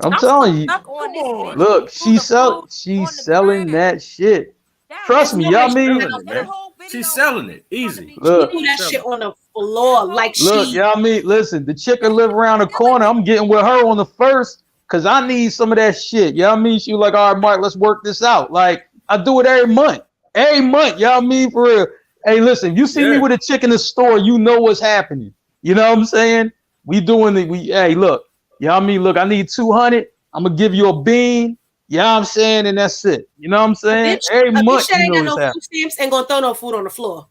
I'm telling you. Stuck on this bitch. Look, she's On the selling gram. that shit. That- Trust me, y'all mean. Selling it, man. That whole video She's selling it easy. Look. Do that shit on the floor like Look, she. y'all mean, listen, the chick that live around the corner, I'm getting with her on the first because I need some of that shit. Y'all mean? She was like, all right, Mark, let's work this out. Like, I do it every month. Every month, y'all mean, for real. Hey, listen, you see me with a chick in the store, you know what's happening. You know what I'm saying? Hey, look, y'all mean, look, I need 200. I'm going to give you a bean. You know what I'm saying? And that's it. You know what I'm saying? Every A month, bitch that you ain't know got what's no happening. food stamps ain't gonna throw no food on the floor.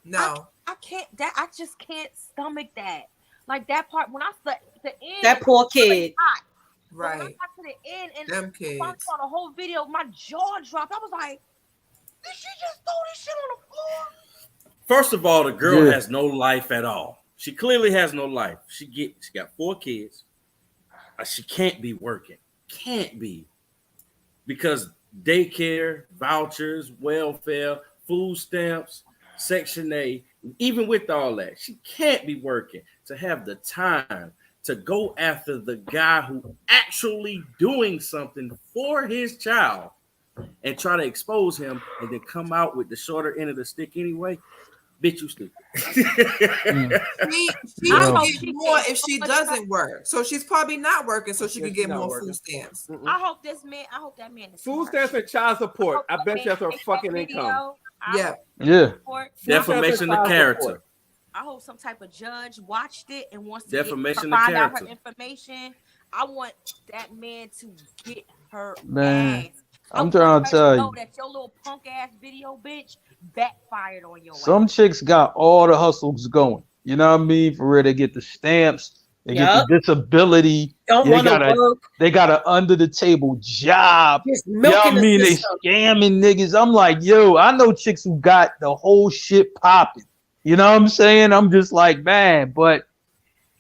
No. I can't. That I just can't stomach that. Like that part when I saw the end. That poor kid. When I Right. got to the end and Them kids. I saw the whole video, my jaw dropped. I was like, did she just throw this shit on the floor? First of all, the girl Yeah. has no life at all. She clearly has no life. She got 4 kids. She can't be working. Can't be. Because daycare, vouchers, welfare, food stamps, Section A, even with all that, she can't be working to have the time to go after the guy who actually doing something for his child and try to expose him and then come out with the shorter end of the stick anyway. Bitch, you stupid. She I will hope get she more gets if she so much doesn't work. So she's probably not working, so she Yeah, can she's get not more working. food stamps. I hope that man is Food smart. stamps and child support. I hope bet that that's her man fucking make that income. video. I Yeah. hope Yeah. support- Defamation of character. I hope some type of judge watched it and wants to Defamation of find out her character. information. I want that man to get her Man, ass. I'm I trying want to her tell know you. that your little punk ass video bitch backfired on your Some ass. chicks got all the hustles going. You know what I mean? For real, they get the stamps, they get Yup. the disability. Don't They want to got a work. they got an under the table job. Just You know what milking I mean? the They system. scamming niggas. I'm like, yo, I know chicks who got the whole shit popping. You know what I'm saying? I'm just like, man, but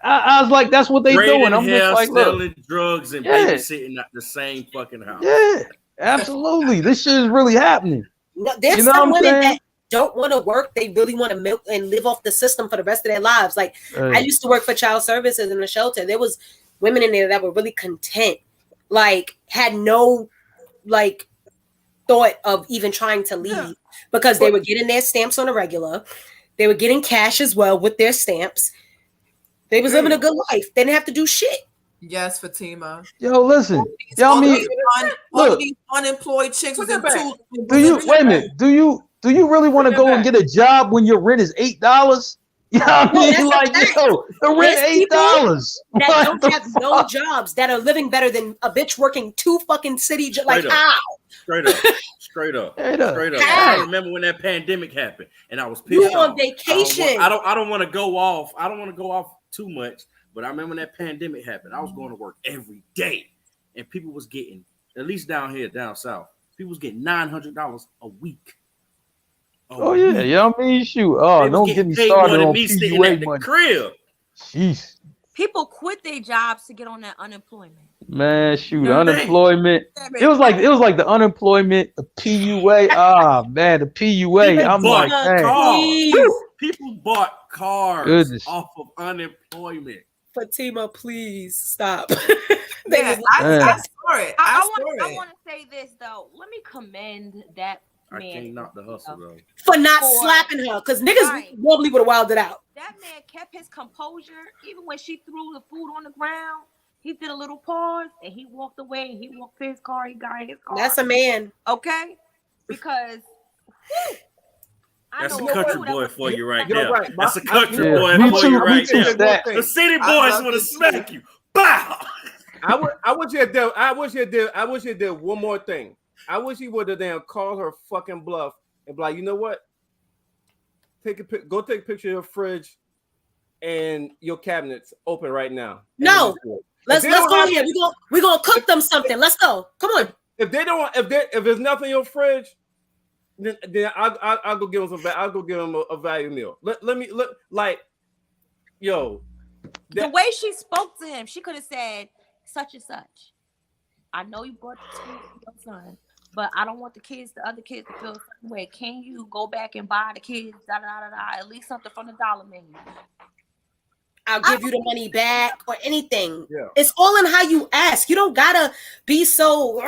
I was like, that's what they Braiding doing. I'm hair, just like, look, selling drugs, and Yeah. babysitting at the same fucking house. yeah, absolutely. This shit is really happening. No, there's You know some what I'm women saying? that don't want to work. They really want to milk and live off the system for the rest of their lives. Like I Hey, used to work for child services in a shelter. There was women in there that were really content, like had no like thought of even trying to leave Yeah. because they were getting their stamps on a regular. They were getting cash as well with their stamps. They was living a good life. They didn't have to do shit. Yes, Fatima. yo, listen, y'all all mean, these look. these unemployed chicks was Put in that two. do you wait a minute? Do you really want to Bring go it and back. get a job when your rent is $8? You know what I No, mean? that's a Like, fact. yo, the rent There's $8. That What don't the have no fuck? jobs that are living better than a bitch working 2 fucking city like Straight up. how? Straight up. Straight up. Straight up. Straight up. How? I remember when that pandemic happened and I was You pissed on off. vacation. I don't want to go off. I don't want to go off too much, but I remember when that pandemic happened. I was going to work every day and people was getting, at least down here, down south, people was getting $900 a week. Oh yeah, you know what I mean? Shoot. They Oh, was don't getting get me paid more started than on me sitting PUA at the money. crib. Jeez. People quit their jobs to get on that unemployment. Man, shoot, God dang. unemployment. It was like the unemployment, the PUA. Ah, man, the PUA. People I'm bought like, man. cars. People bought cars Goodness. off of unemployment. Fatima, please stop. Yeah, I Man. saw it. I I saw it. want to say this though. Let me commend that I man. can't knock the hustle though. For not For- slapping her, because niggas Right. normally would have wilded out. That man kept his composure even when she threw the food on the ground. He did a little pause and he walked away and he walked to his car. He got in his car. That's a man. Okay, because whew, I That's a know country people that boy would- for you right You're there. right. That's a country Yeah, boy me for too, you me right too, there. Stat. The city I boys love want to this smack you. Bow. I wish you did one more thing. I wish he would have damn called her fucking bluff and be like, you know what? go take a picture of your fridge and your cabinets open right now. No, let's go here. We're gonna cook them something. Let's go. Come on. If there's nothing in your fridge, then I'll go give them I'll go give them a value meal. Let me yo. The way she spoke to him, she could have said such and such. I know you brought the school to your son, but I don't want the other kids to feel the same way. Can you go back and buy the kids at least something from the dollar menu? I'll give you the money back or anything. Yeah. It's all in how you ask. You don't gotta be so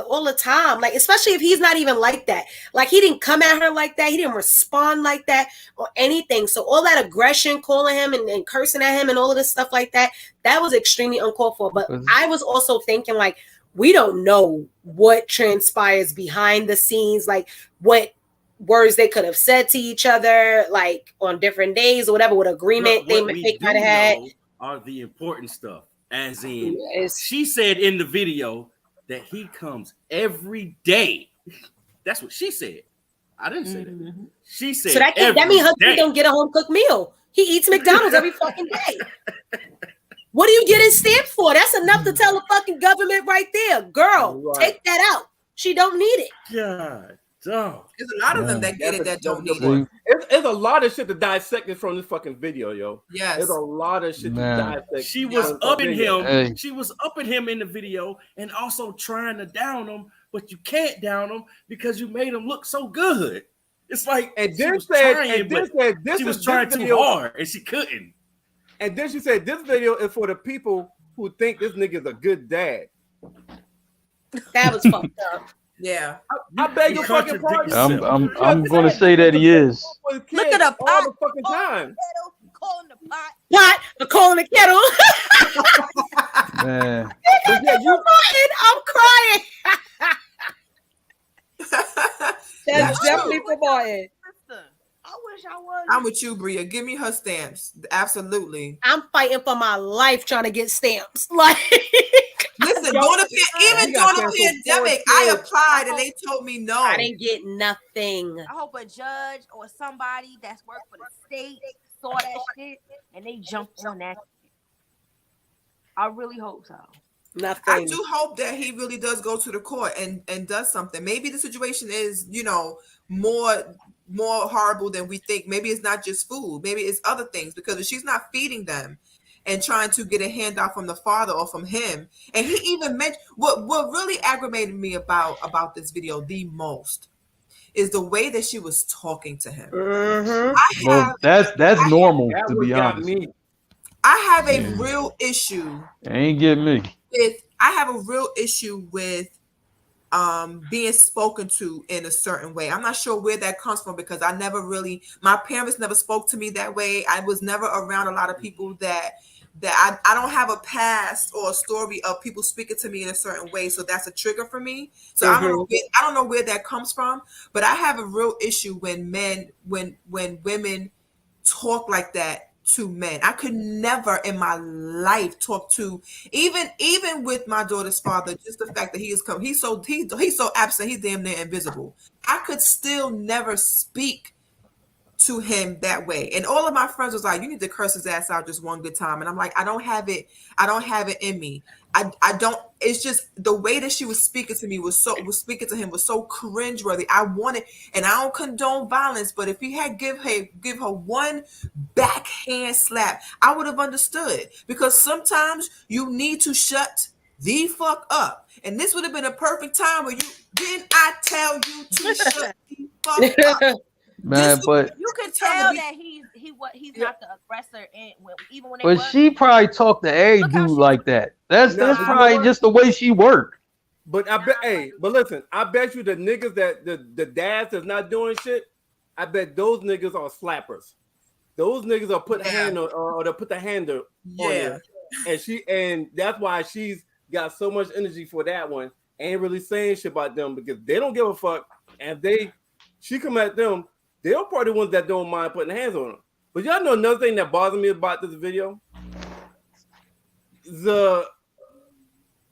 all the time. Like, especially if he's not even like that. Like, he didn't come at her like that. He didn't respond like that or anything. So all that aggression, calling him and cursing at him and all of this stuff like that, that was extremely uncalled for. But I was also thinking, like, we don't know what transpires behind the scenes, like what words they could have said to each other, like on different days or whatever, what agreement they might have had. Are the important stuff, as in she said in the video that he comes every day. That's what she said. I didn't say that. She said so that means husband don't get a home cooked meal. He eats McDonald's every fucking day. What do you get his stamp for? That's enough to tell the fucking government right there. Girl, take that out. She don't need it. God. Oh. There's a lot of them that get it that don't need it. It's a lot of shit to dissect from this fucking video, yo. Yes. There's a lot of shit to dissect. She was upping him. Hey. She was upping him in the video and also trying to down him, but you can't down him because you made him look so good. It's like she was trying too hard and she couldn't. And then she said, this video is for the people who think this nigga's a good dad. That was fucked up. Yeah. I beg your fucking pardon. I'm going to say that he is. Look at the pot. All the fucking time. Calling the pot. Pot. Calling the kettle. Man. I'm crying. That's definitely for Martin. I wish I was. I'm with you, Bria. Give me her stamps. Absolutely. I'm fighting for my life trying to get stamps. Like, listen, during the pandemic, I applied and they told me no. I didn't get nothing. I hope a judge or somebody that's worked for the state saw that shit and they jumped on that shit. I really hope so. Nothing. I do hope that he really does go to the court and does something. Maybe the situation is, more horrible than we think. Maybe it's not just food. Maybe it's other things, because if she's not feeding them and trying to get a handout from the father or from him. And he even mentioned what really aggravated me about this video the most is the way that she was talking to him. Mm-hmm. That's normal, to be honest. I have a real issue. Ain't get me. I have a real issue with being spoken to in a certain way. I'm not sure where that comes from, because my parents never spoke to me that way. I was never around a lot of people that I don't have a past or a story of people speaking to me in a certain way. So that's a trigger for me. So I don't know where that comes from, but I have a real issue when women talk like that to men. I could never in my life talk to even with my daughter's father, just the fact that he's so absent, he's damn near invisible. I could still never speak to him that way. And all of my friends was like, you need to curse his ass out just one good time. And I'm like, I don't have it in me. I don't, it's just the way that she was speaking to me was so cringeworthy. I wanted, and I don't condone violence, but if he had give her one backhand slap, I would have understood, because sometimes you need to shut the fuck up. And this would have been a perfect time where didn't I tell you to shut the fuck up? Man, but you could tell that he's not the aggressor, and even when. But she probably talked to every dude like that. That's probably just the way she worked. But listen, I bet you the niggas that the dads that's not doing shit, I bet those niggas are slappers. Those niggas are put a hand on, or they'll put the hand on her. And that's why she's got so much energy for that one. Ain't really saying shit about them, because they don't give a fuck. And she come at them. They're probably the ones that don't mind putting hands on them. But y'all know another thing that bothers me about this video?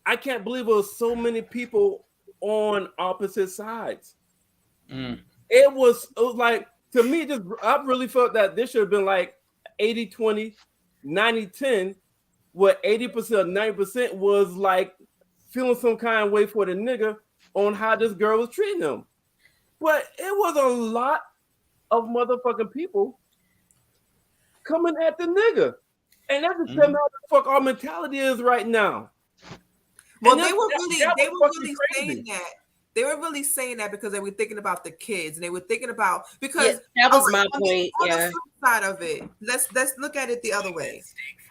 I can't believe there was so many people on opposite sides. It was like to me, just I really felt that this should have been like 80-20, 90-10, where 80% or 90% was like feeling some kind of way for the nigga on how this girl was treating him. But it was a lot of motherfucking people coming at the nigga. And that's just how the fuck our mentality is right now. Well, And they were really fucking crazy. saying that. They were really saying that because they were thinking about the kids, and they were thinking about because that was my on point. On Yeah. the flip side of it, let's look at it the other way.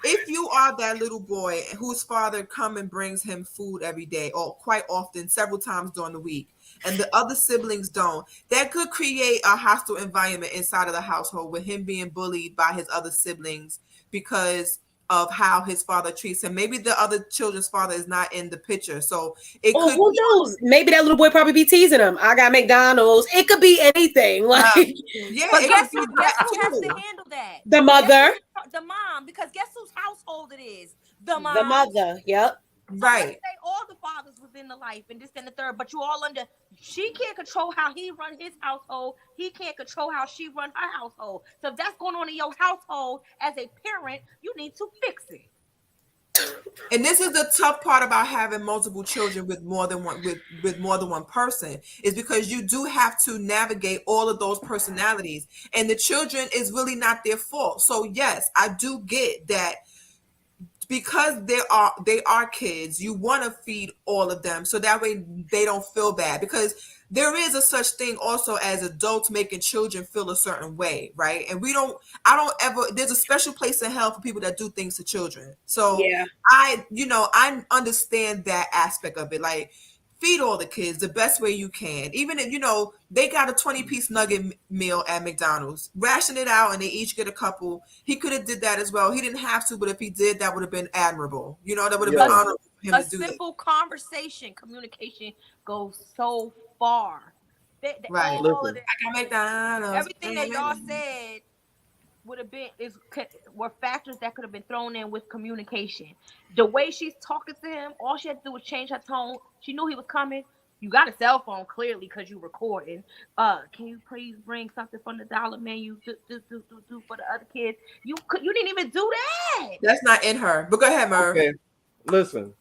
If you are that little boy whose father come and brings him food every day, or quite often, several times during the week, and the other siblings don't, that could create a hostile environment inside of the household with him being bullied by his other siblings because of how his father treats him. Maybe the other children's father is not in the picture, so it could. Who knows? Maybe that little boy probably be teasing him. I got McDonald's. It could be anything. Like, yeah, But it guess could who be that has too. to handle that? the mother, The mom, because guess whose household it is? The mom. the mother. Yep. So Right. let's say all the fathers was in the life and this and the third, but you all under. She can't control how he run his household. He can't control how she run her household. So if that's going on in your household as a parent, you need to fix it. And this is the tough part about having multiple children with more than one with more than one person, is because you do have to navigate all of those personalities, and the children is really not their fault. So yes, I do get that, because they are kids, you want to feed all of them so that way they don't feel bad, because there is a such thing also as adults making children feel a certain way, right? And there's a special place in hell for people that do things to children. So Yeah. I understand that aspect of it. Like, feed all the kids the best way you can. Even if, they got a 20-piece nugget meal at McDonald's, ration it out and they each get a couple. He could have did that as well. He didn't have to, but if he did, that would have been admirable. That would have been honorable for him A to do that. simple conversation, communication goes so far. Right. All of I got McDonald's. everything that y'all said were factors that could have been thrown in with communication. The way she's talking to him, all she had to do was change her tone. She knew he was coming. You got a cell phone clearly because you recording. Can you please bring something from the dollar menu do for the other kids? You didn't even do that. That's not in her. But go ahead, Merv. Okay, listen,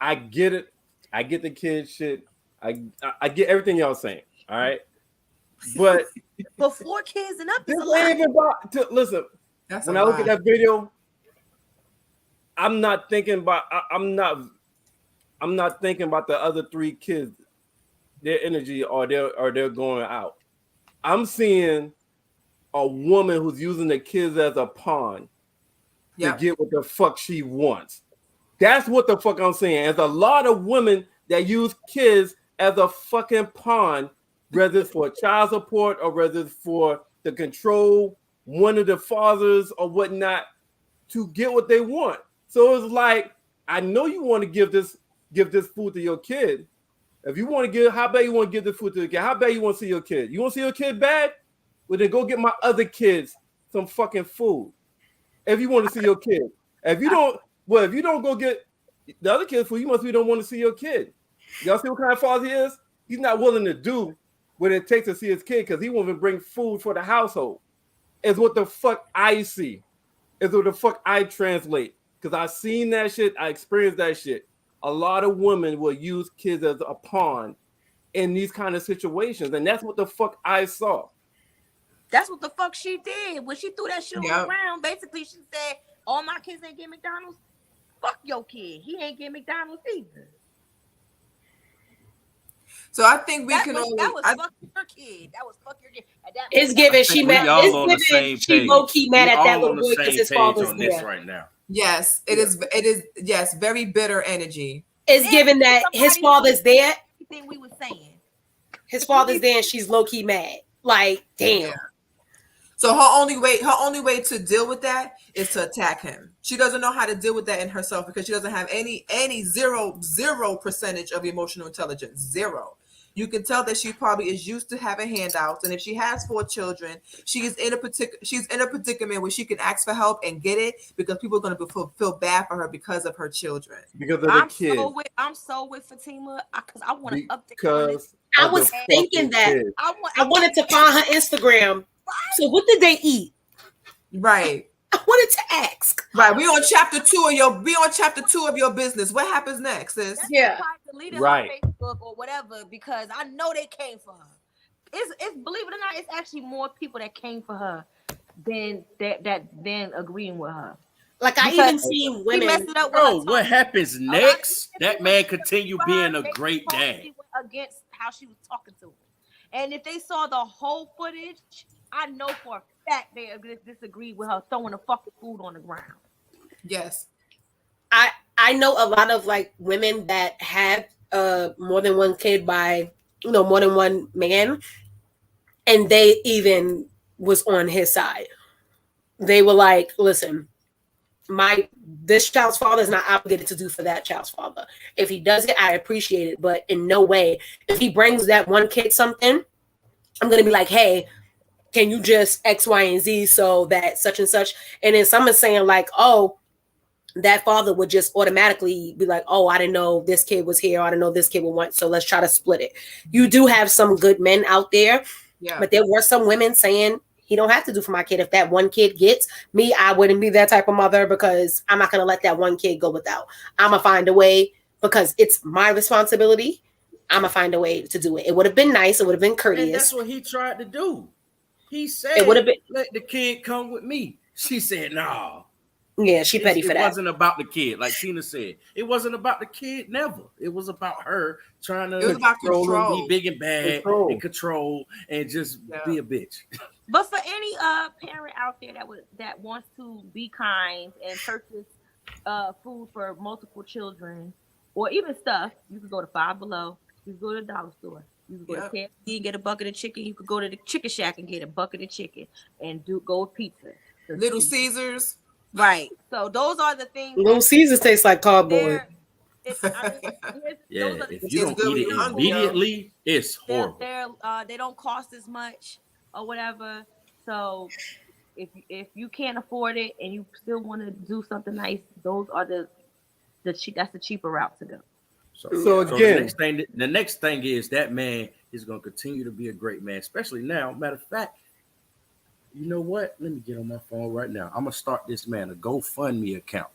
I get it. I get the kid shit. I get everything y'all saying. All right, but But 4 kids and up is this a lot. ain't even about. Listen, That's when a I look at lot. that video, I'm not thinking about. I'm not thinking about the other 3 kids, their energy or they're going out. I'm seeing a woman who's using the kids as a pawn Yep. to get what the fuck she wants. That's what the fuck I'm saying. There's a lot of women that use kids as a fucking pawn, whether it's for child support or whether it's for the control one of the fathers or whatnot to get what they want. So it's like, I know you want to give this food to your kid. If you want to give, how bad you want to give this food to the kid? How bad you want to see your kid? You want to see your kid bad? Well, then go get my other kids some fucking food. If you want to see your kid. If you don't go get the other kids food, you must be don't want to see your kid. Y'all see what kind of father he is? He's not willing to do what it takes to see his kid because he won't even bring food for the household. Is what the fuck I see. Is what the fuck I translate. Because I seen that shit. I experienced that shit. A lot of women will use kids as a pawn in these kind of situations. And that's what the fuck I saw. That's what the fuck she did. When she threw that shit Yep. around, basically she said, all my kids ain't get McDonald's. Fuck your kid. He ain't get McDonald's either. So I think we That can was only. fuck your kid. That was fuck your kid. At that It's point, given I she think we mad. all It's on the given same she page. low key mad We at that all little on the boy same because his page father's on this there. right now. Yes, it is. It is. Yes, very bitter energy. It's Yeah, given that his somebody father's there. everything we was saying. His father's there, and she's low key mad. Like, damn. So her only way to deal with that is to attack him. She doesn't know how to deal with that in herself because she doesn't have any 0% of emotional intelligence. 0. You can tell that she probably is used to having handouts, and if she has 4 children, she's in a predicament where she can ask for help and get it because people are going to feel bad for her because of her children. Because of the I'm kids. so with Fatima because I want to update. Because I of was the thinking fucking that. kids. I wanted to find her Instagram So what did they eat? Right. I wanted to ask. Right. We on chapter 2 of your business. What happens next, sis? Yeah. Delete it Right. on Facebook or whatever because I know they came for her. It's believe it or not, it's actually more people that came for her than agreeing with her. Like I Because even seen He women. messed it up with Bro, her what talking. happens A lot of next? people That man were continue for being her, a they great dad. totally went against how she was talking to him. And if they saw the whole footage, I know for a fact they disagreed with her throwing the fucking food on the ground. Yes. I know a lot of like women that had more than one kid by more than one man, and they even was on his side. They were like, listen, this child's father is not obligated to do for that child's father. If he does it, I appreciate it, but in no way, if he brings that one kid something, I'm gonna be like, hey, can you just X, Y, and Z so that such and such? And then someone's saying like, oh, that father would just automatically be like, oh, I didn't know this kid was here. I didn't know this kid would want. So let's try to split it. You do have some good men out there, but there were some women saying he don't have to do for my kid. If that one kid gets me, I wouldn't be that type of mother because I'm not going to let that one kid go without. I'm going to find a way because it's my responsibility. I'm going to find a way to do it. It would have been nice. It would have been courteous. And that's what he tried to do. He said, it would have been, let the kid come with me. She said, no. Yeah, she petty for that. It wasn't about the kid, like Tina said. It wasn't about the kid, never. It was about her trying to control and be big and bad and control and just be a bitch. But for any parent out there that wants to be kind and purchase food for multiple children or even stuff, you could go to Five Below. You could go to the dollar store. You could go to KFC and get a bucket of chicken. You could go to the Chicken Shack and get a bucket of chicken and go with pizza. Little Caesars. Right. So those are the things. Little Caesars taste like cardboard. If you don't eat it immediately, it's horrible. They don't cost as much or whatever. So if you can't afford it and you still want to do something nice, those are that's the cheaper route to go. So again, the next thing is that man is going to continue to be a great man, especially now. Matter of fact, you know what? Let me get on my phone right now. I'm going to start this man a GoFundMe account.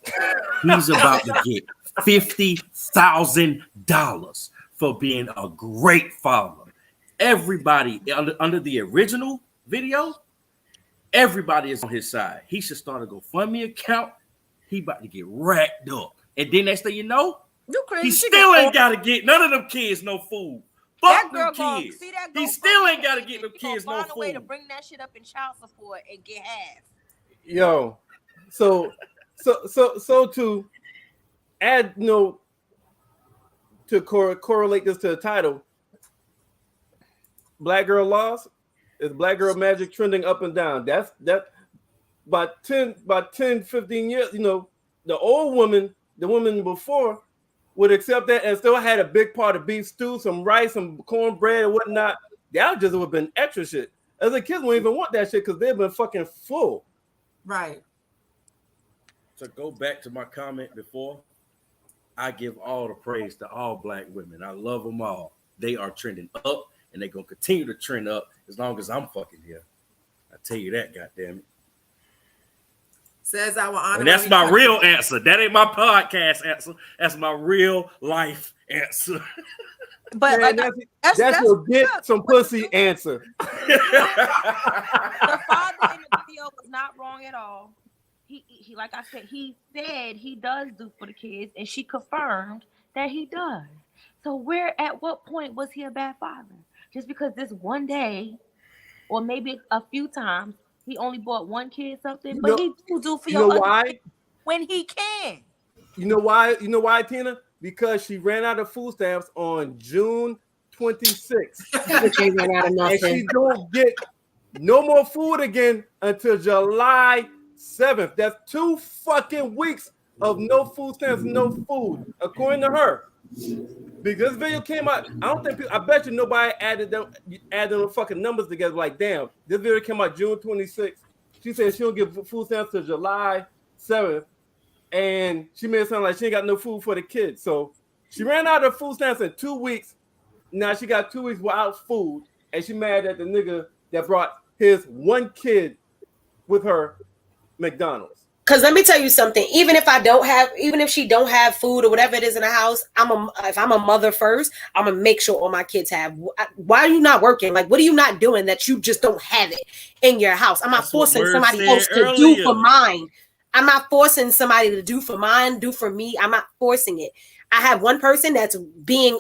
He's about to get $50,000 for being a great father. Everybody under the original video, everybody is on his side. He should start a GoFundMe account. He about to get racked up. And then next thing you know, he still ain't got to get none of them kids no food. Fuck them kids. He still ain't got to get them kids no food. Find a way to bring that shit up in child support and get half. Yo, so to add, to correlate this to the title, Black Girl Lost is Black Girl Magic trending up and down. That's by 10, 15 years, the old woman, the woman before would accept that and still had a big part of beef stew, some rice, some cornbread and whatnot. That just would have been extra shit. As a kid, wouldn't even want that shit because they've been fucking full. Right. To go back to my comment before, I give all the praise to all Black women. I love them all. They are trending up and they're going to continue to trend up as long as I'm fucking here. I tell you that, goddammit. Says our honor. And that's my real answer. That ain't my podcast answer. That's my real life answer. But man, that's your get some pussy answer. The father in the video was not wrong at all. He like I said, he said he does do for the kids, and she confirmed that he does. So at what point was he a bad father? Just because this one day, or maybe a few times, he only bought one kid something, but he do for your other kids when he can. You know why? You know why, Tina? Because she ran out of food stamps on June 26th. She ran out of nothing. And she don't get no more food again until July 7th. That's 2 fucking weeks of no food stamps, no food, according to her. Because this video came out, I bet you nobody added the fucking numbers together. Like, damn, this video came out June 26th. She said she'll give food stamps to July 7th. And she made it sound like she ain't got no food for the kids. So she ran out of food stamps in 2 weeks. Now she got 2 weeks without food. And she mad at the nigga that brought his one kid with her McDonald's? Because let me tell you something. Even if she don't have food or whatever it is in the house, if I'm a mother first, I'm gonna make sure all my kids have. Why are you not working? Like, what are you not doing that you just don't have it in your house? I'm not forcing somebody else to do for mine. I'm not forcing somebody to do for mine, do for me. I'm not forcing it. I have one person that's being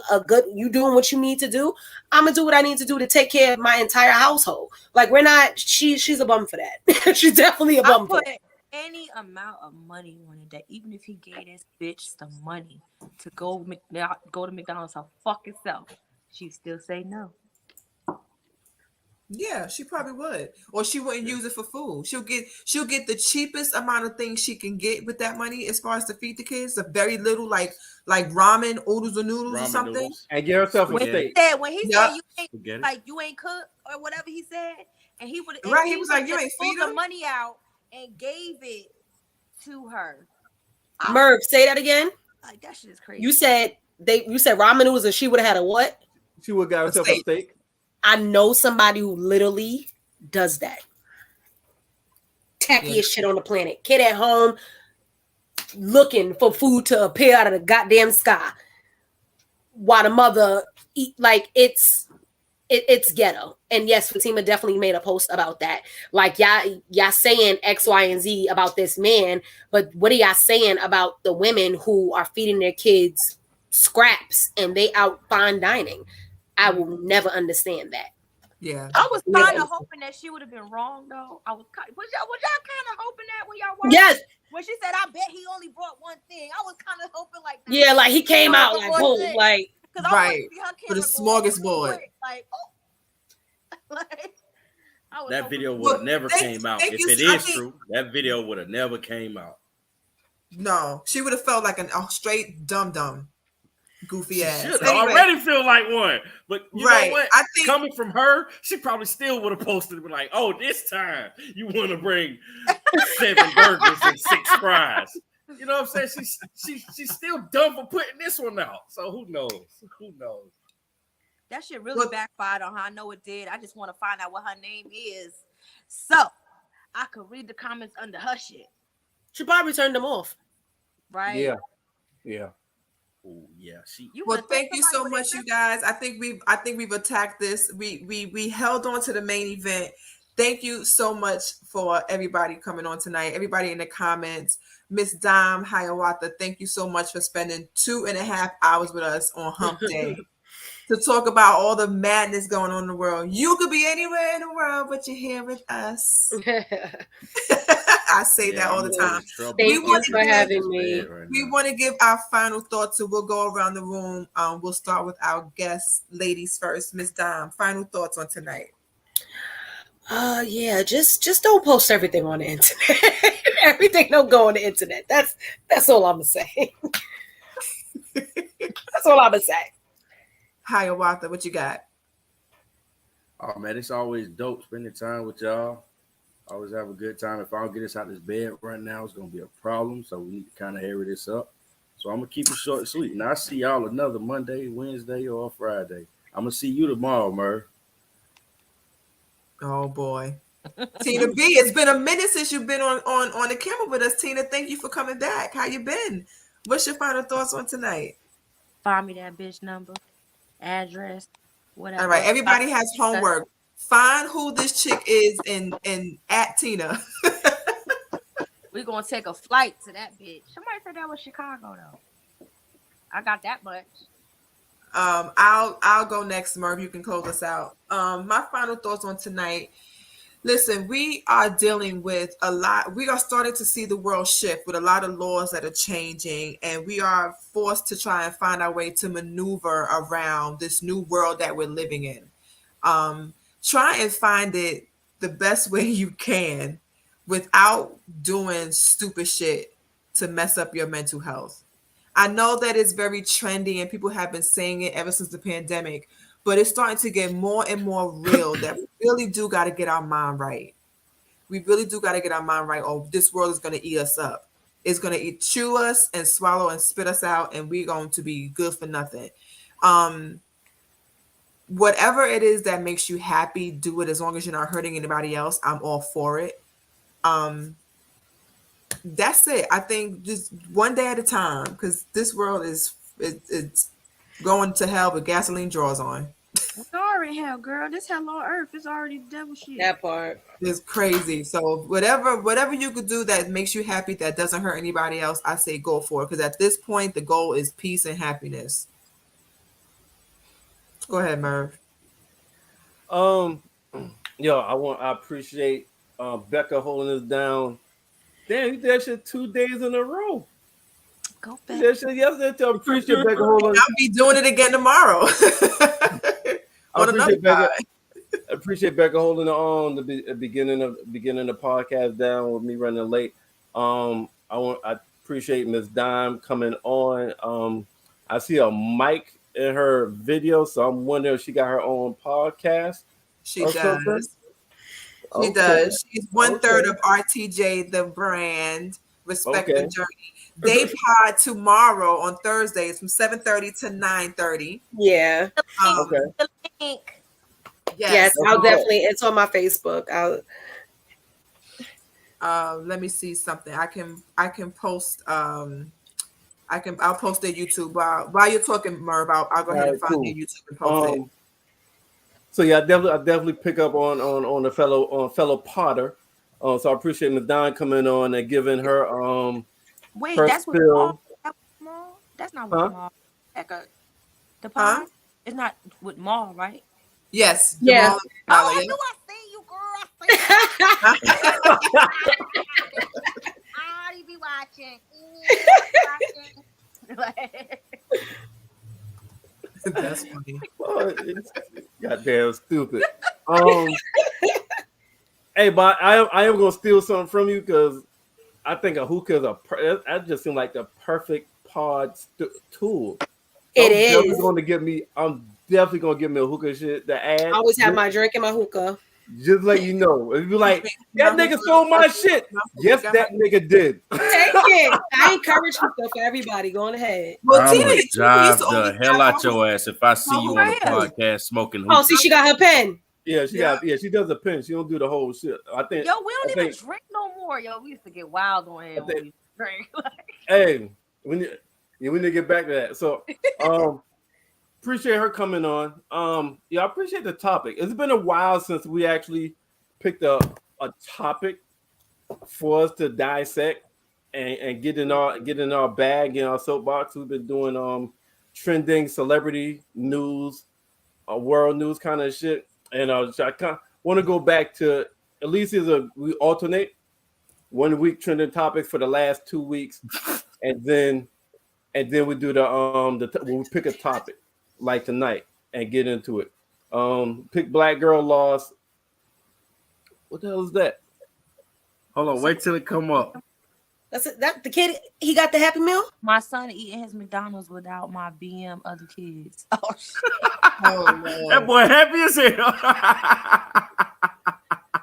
you doing what you need to do. I'm gonna do what I need to do to take care of my entire household. Like, we're not. She's a bum for that. She's definitely a bum for that. Any amount of money on it, that even if he gave this bitch some money to go to McDonald's her fucking self, she'd still say no. Yeah, she probably would, or she wouldn't use it for food. She'll get the cheapest amount of things she can get with that money, as far as to feed the kids. A very little, like ramen, oodles or noodles or something, noodles. And get herself a steak. When he said you ain't cook or whatever he said, and he would he was like, you ain't feed the them money out and gave it to her. Merv, say that again. Like, that shit is crazy. You said ramen noodles and she would have had a what? She would have got herself a steak. I know somebody who literally does that. Tackiest shit on the planet. Kid at home looking for food to appear out of the goddamn sky while the mother eat. Like, it's ghetto. And yes, Fatima definitely made a post about that. Like, y'all saying X, Y, and Z about this man, but what are y'all saying about the women who are feeding their kids scraps and they out fine dining? I will never understand that. Yeah, I was kind of hoping that she would have been wrong, though. Was y'all kind of hoping that when y'all watched? Yes. When she said, "I bet he only brought one thing," I was kind of hoping like that. Yeah, like he came out like boom, like right for the smorgasbord. Like, oh. That video would have never came out. If it is true, that video would have never came out. No, she would have felt like a straight dum-dum. Goofy ass. Should already feel like one, but you know what? I think coming from her, she probably still would have posted it like, "Oh, this time you want to bring 7 burgers and 6 fries." You know what I'm saying? She's still dumb for putting this one out. So who knows? Who knows? That shit really backfired on her. I know it did. I just want to find out what her name is, so I could read the comments under her shit. She probably turned them off. Right? Yeah. Oh yeah, well, thank you so much, you guys. I think we've attacked this. We held on to the main event. Thank you so much for everybody coming on tonight. Everybody in the comments. Miss Dom Hiawatha, thank you so much for spending 2.5 hours with us on Hump Day to talk about all the madness going on in the world. You could be anywhere in the world, but you're here with us. I say that all the time. Thank you for having me. We want to give our final thoughts, so we'll go around the room. We'll start with our guest ladies first. Miss Dom, final thoughts on tonight. Yeah, just don't post everything on the internet. Everything don't go on the internet. That's all I'm gonna say. That's all I'm gonna say. Hiawatha, what you got? Oh man, it's always dope spending time with y'all. Always have a good time. If I don't get us out of this bed right now, it's gonna be a problem. So we need to kind of hurry this up. So I'm gonna keep it short and sweet. And I'll see y'all another Monday, Wednesday, or Friday. I'm gonna see you tomorrow, Murr. Oh boy. Tina B, it's been a minute since you've been on the camera with us. Tina, thank you for coming back. How you been? What's your final thoughts on tonight? Find me that bitch number, address, whatever. All right, everybody has homework. Find who this chick is and at Tina. We're gonna take a flight to that bitch. Somebody said that was Chicago though. I got that much. I'll go next, Merv. You can close us out. My final thoughts on tonight. Listen, we are dealing with a lot. We are starting to see the world shift with a lot of laws that are changing, and we are forced to try and find our way to maneuver around this new world that we're living in. Try and find it the best way you can without doing stupid shit to mess up your mental health. I know that it's very trendy and people have been saying it ever since the pandemic, but it's starting to get more and more real that we really do got to get our mind right. We really do got to get our mind right, or this world is going to eat us up. It's going to chew us and swallow and spit us out, and we're going to be good for nothing. whatever it is that makes you happy, do it as long as you're not hurting anybody else. I'm all for it. That's it. I think just one day at a time, because this world it's going to hell with gasoline draws on. It's already hell, girl. This hell on earth. It's already the devil shit. That part. It's crazy. So whatever you could do that makes you happy, that doesn't hurt anybody else, I say go for it. Because at this point, the goal is peace and happiness. Go ahead, Merv. I appreciate Becca holding us down. Damn, you did that shit 2 days in a row. Go You back. did that shit yesterday. I appreciate Becca holding. I'll be doing it again tomorrow. I appreciate Becca holding on the beginning of the podcast down with me running late. I appreciate Miss Dime coming on. I see a mic in her video, so I'm wondering if she got her own podcast. She or does. something. She does. She's 1/3 of RTJ the brand. Respect the journey. They pod tomorrow on Thursdays from 7:30 to 9:30. Yeah. The link. Yes, I'll definitely. It's on my Facebook. Let me see something. I can post. I'll post their YouTube while you're talking, Merv. I'll go ahead and find their YouTube and post it. So yeah, I definitely pick up on the fellow Potter. So I appreciate Ms. Don coming on and giving her Wait, her that's what spill. Maul? That's not with Maul. The pod? It's not with Maul, right? Yes. Yeah. I knew I see you, girl. I already be watching. That's funny. It's goddamn stupid. Hey, but I am gonna steal something from you because I think a hookah is that just seemed like the perfect pod tool. So It I'm is. I'm definitely gonna give me a hookah shit to add. I always have my drink in my hookah. Just let you know. It'd be like, that nigga stole my shit. Yes, that nigga did. Take it. I encourage hookah for everybody. Go on ahead. I'm gonna drive the hell out your ass if I see you on the podcast smoking hookah. Oh, see, she got her pen. Yeah, she does a pin. She don't do the whole shit. I think. Yo, we don't even drink no more. Yo, we used to get wild on him when we drink. Hey, we need to get back to that. So, appreciate her coming on. I appreciate the topic. It's been a while since we actually picked a topic for us to dissect and get in our bag, in our soapbox. We've been doing trending celebrity news, world news kind of shit. And I kind of want to go back to at least we alternate 1 week trending topics for the last 2 weeks, and then we do we pick a topic like tonight and get into it. Pick Black Girl Lost. What the hell is that? Hold on, wait till it come up. That's it. That the kid, he got the Happy Meal. My son eating his McDonald's without my BM other kids. Oh shit! Oh no. That boy happy as hell.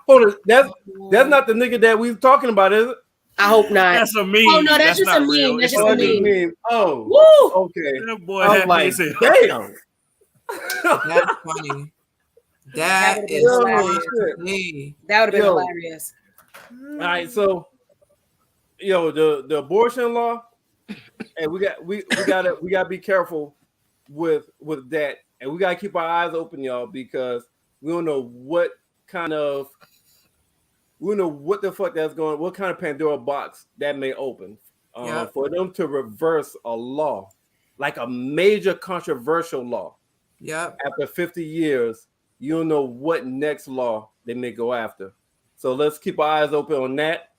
Hold on, that's not the nigga that we was talking about, is it? I hope not. That's a meme. Oh no, that's just not a real. meme. That's It's just a a meme. Oh, Woo! okay. That boy I was happy like, as hell. damn. That's funny. That is funny. That would have been Yo. hilarious. All right, so the abortion law, and we gotta be careful with that, and we gotta keep our eyes open, y'all, because we don't know what the fuck that's going, what kind of Pandora box that may open for them to reverse a law, like a major controversial law. Yep. After 50 years, you don't know what next law they may go after. So let's keep our eyes open on that.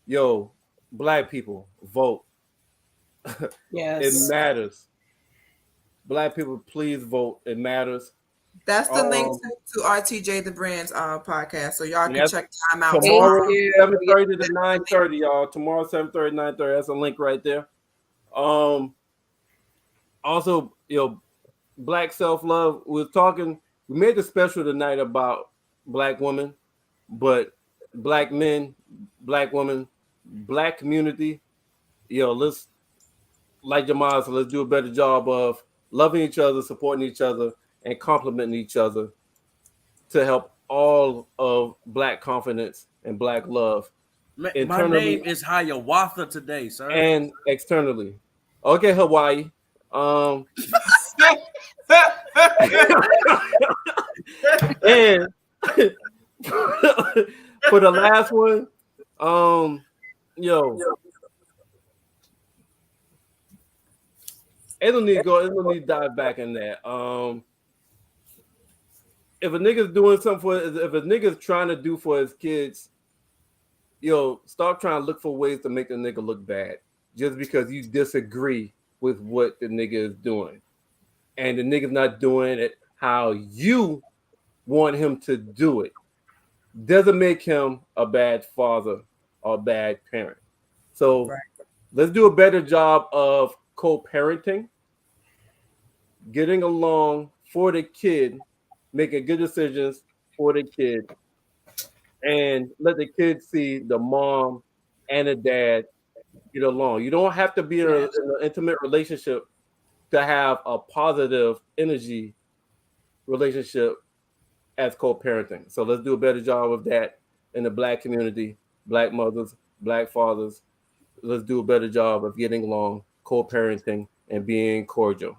Yo, Black people, vote. Yes. It matters. Black people, please vote. It matters. That's the link to RTJ the Brand's podcast, so y'all can check time out tomorrow. 7:30 to 9:30, y'all. Tomorrow, 7:30 to 9:30. That's a link right there. Also, Black self-love. We made the special tonight about Black women, but Black men, Black women, Black community. Like Jamal said, let's do a better job of loving each other, supporting each other, and complimenting each other to help all of Black confidence and Black love My internally name is Hiawatha today, sir. and externally. Okay, Hawaii. And for the last one, it don't need to go. It don't need to dive back in that. If a nigga's doing something if a nigga's trying to do for his kids, stop trying to look for ways to make the nigga look bad just because you disagree with what the nigga is doing, and the nigga's not doing it how you want him to do it. Doesn't make him a bad father or a bad parent. So let's do a better job of co-parenting, getting along for the kid, making good decisions for the kid, and let the kid see the mom and the dad get along. You don't have to be in an intimate relationship to have a positive energy relationship as co-parenting. So let's do a better job of that in the Black community, Black mothers, Black fathers. Let's do a better job of getting along, co-parenting, and being cordial.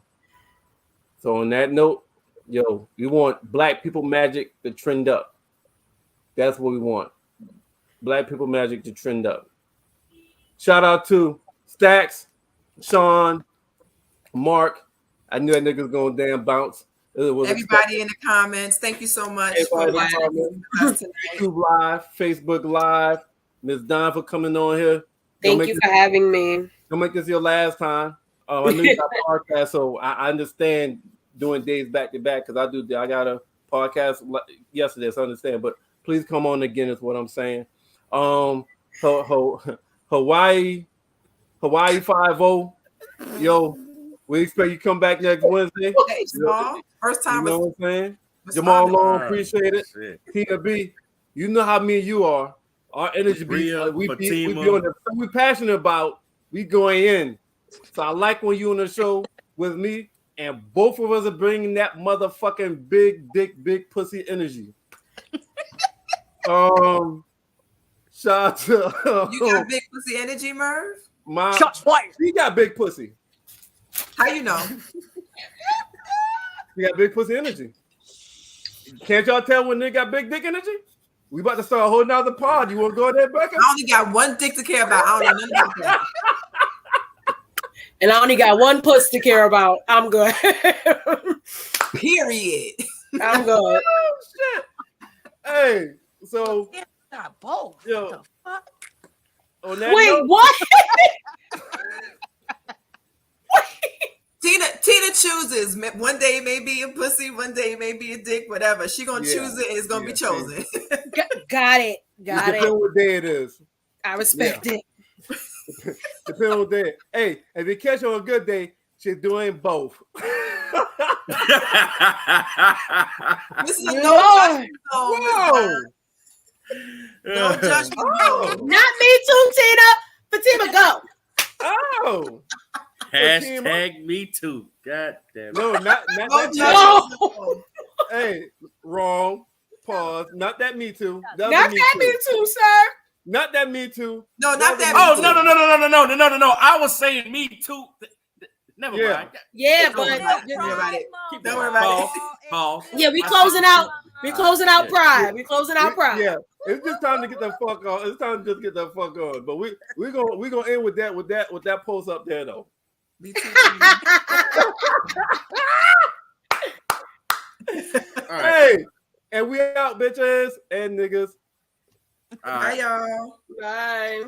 So on that note, we want Black people magic to trend up. That's what we want. Black people magic to trend up. Shout out to Stacks, Sean, Mark. I knew that nigga was gonna damn bounce. Everybody in the comments, thank you so much for watching us tonight. YouTube Live, Facebook Live. Ms. Don for coming on here. Thank you for having me. Don't make this your last time. I know you got a podcast, so I understand doing days back to back because I got a podcast yesterday, so I understand. But please come on again, is what I'm saying. Hawaii 5-0. We expect you to come back next Wednesday. Hey, Jamal, first time. You know what I'm saying? Jamal Long, appreciate it. Tina B, you know how me and you are. Our energy we passionate about. We going in. So I like when you on the show with me, and both of us are bringing that motherfucking big dick, big pussy energy. Shout out to you got big pussy energy, Merv? Shots fired. He got big pussy. How you know? He got big pussy energy. Can't y'all tell when they got big dick energy? We about to start a whole nother pod. You want to go there, Becca? I only got one dick to care about. I don't know nothing about that. And I only got one puss to care about. I'm good. Period. I'm good. Oh, shit. Hey, so got both. Yo, the fuck? On that Wait, note, what? Tina chooses. One day it may be a pussy, one day it may be a dick, whatever. She gonna choose it and it's gonna be chosen. Got it. Depends what day it is. I respect it. Depends what day. Hey, if you catch her on a good day, she's doing both. This is a no judgment zone. Whoa. No judgment zone. Not me too, Tina. Fatima, go. Oh. Hashtag me too. God damn it. No, not No that. judgment zone. Hey, wrong. Pause. Not that me too. Not that me too, sir. Not that me too. No, not that. Oh, no. I was saying me too. Never mind. Yeah, but Don't worry about it. Don't worry about it. Pause. yeah, we closing out. We closing out Pride. We closing out Pride. Yeah, it's just time to get the fuck on. It's time to just get the fuck on. But we gonna end with that post up there though. Me too. Hey, and we out, bitches and niggas. Bye, y'all. Bye.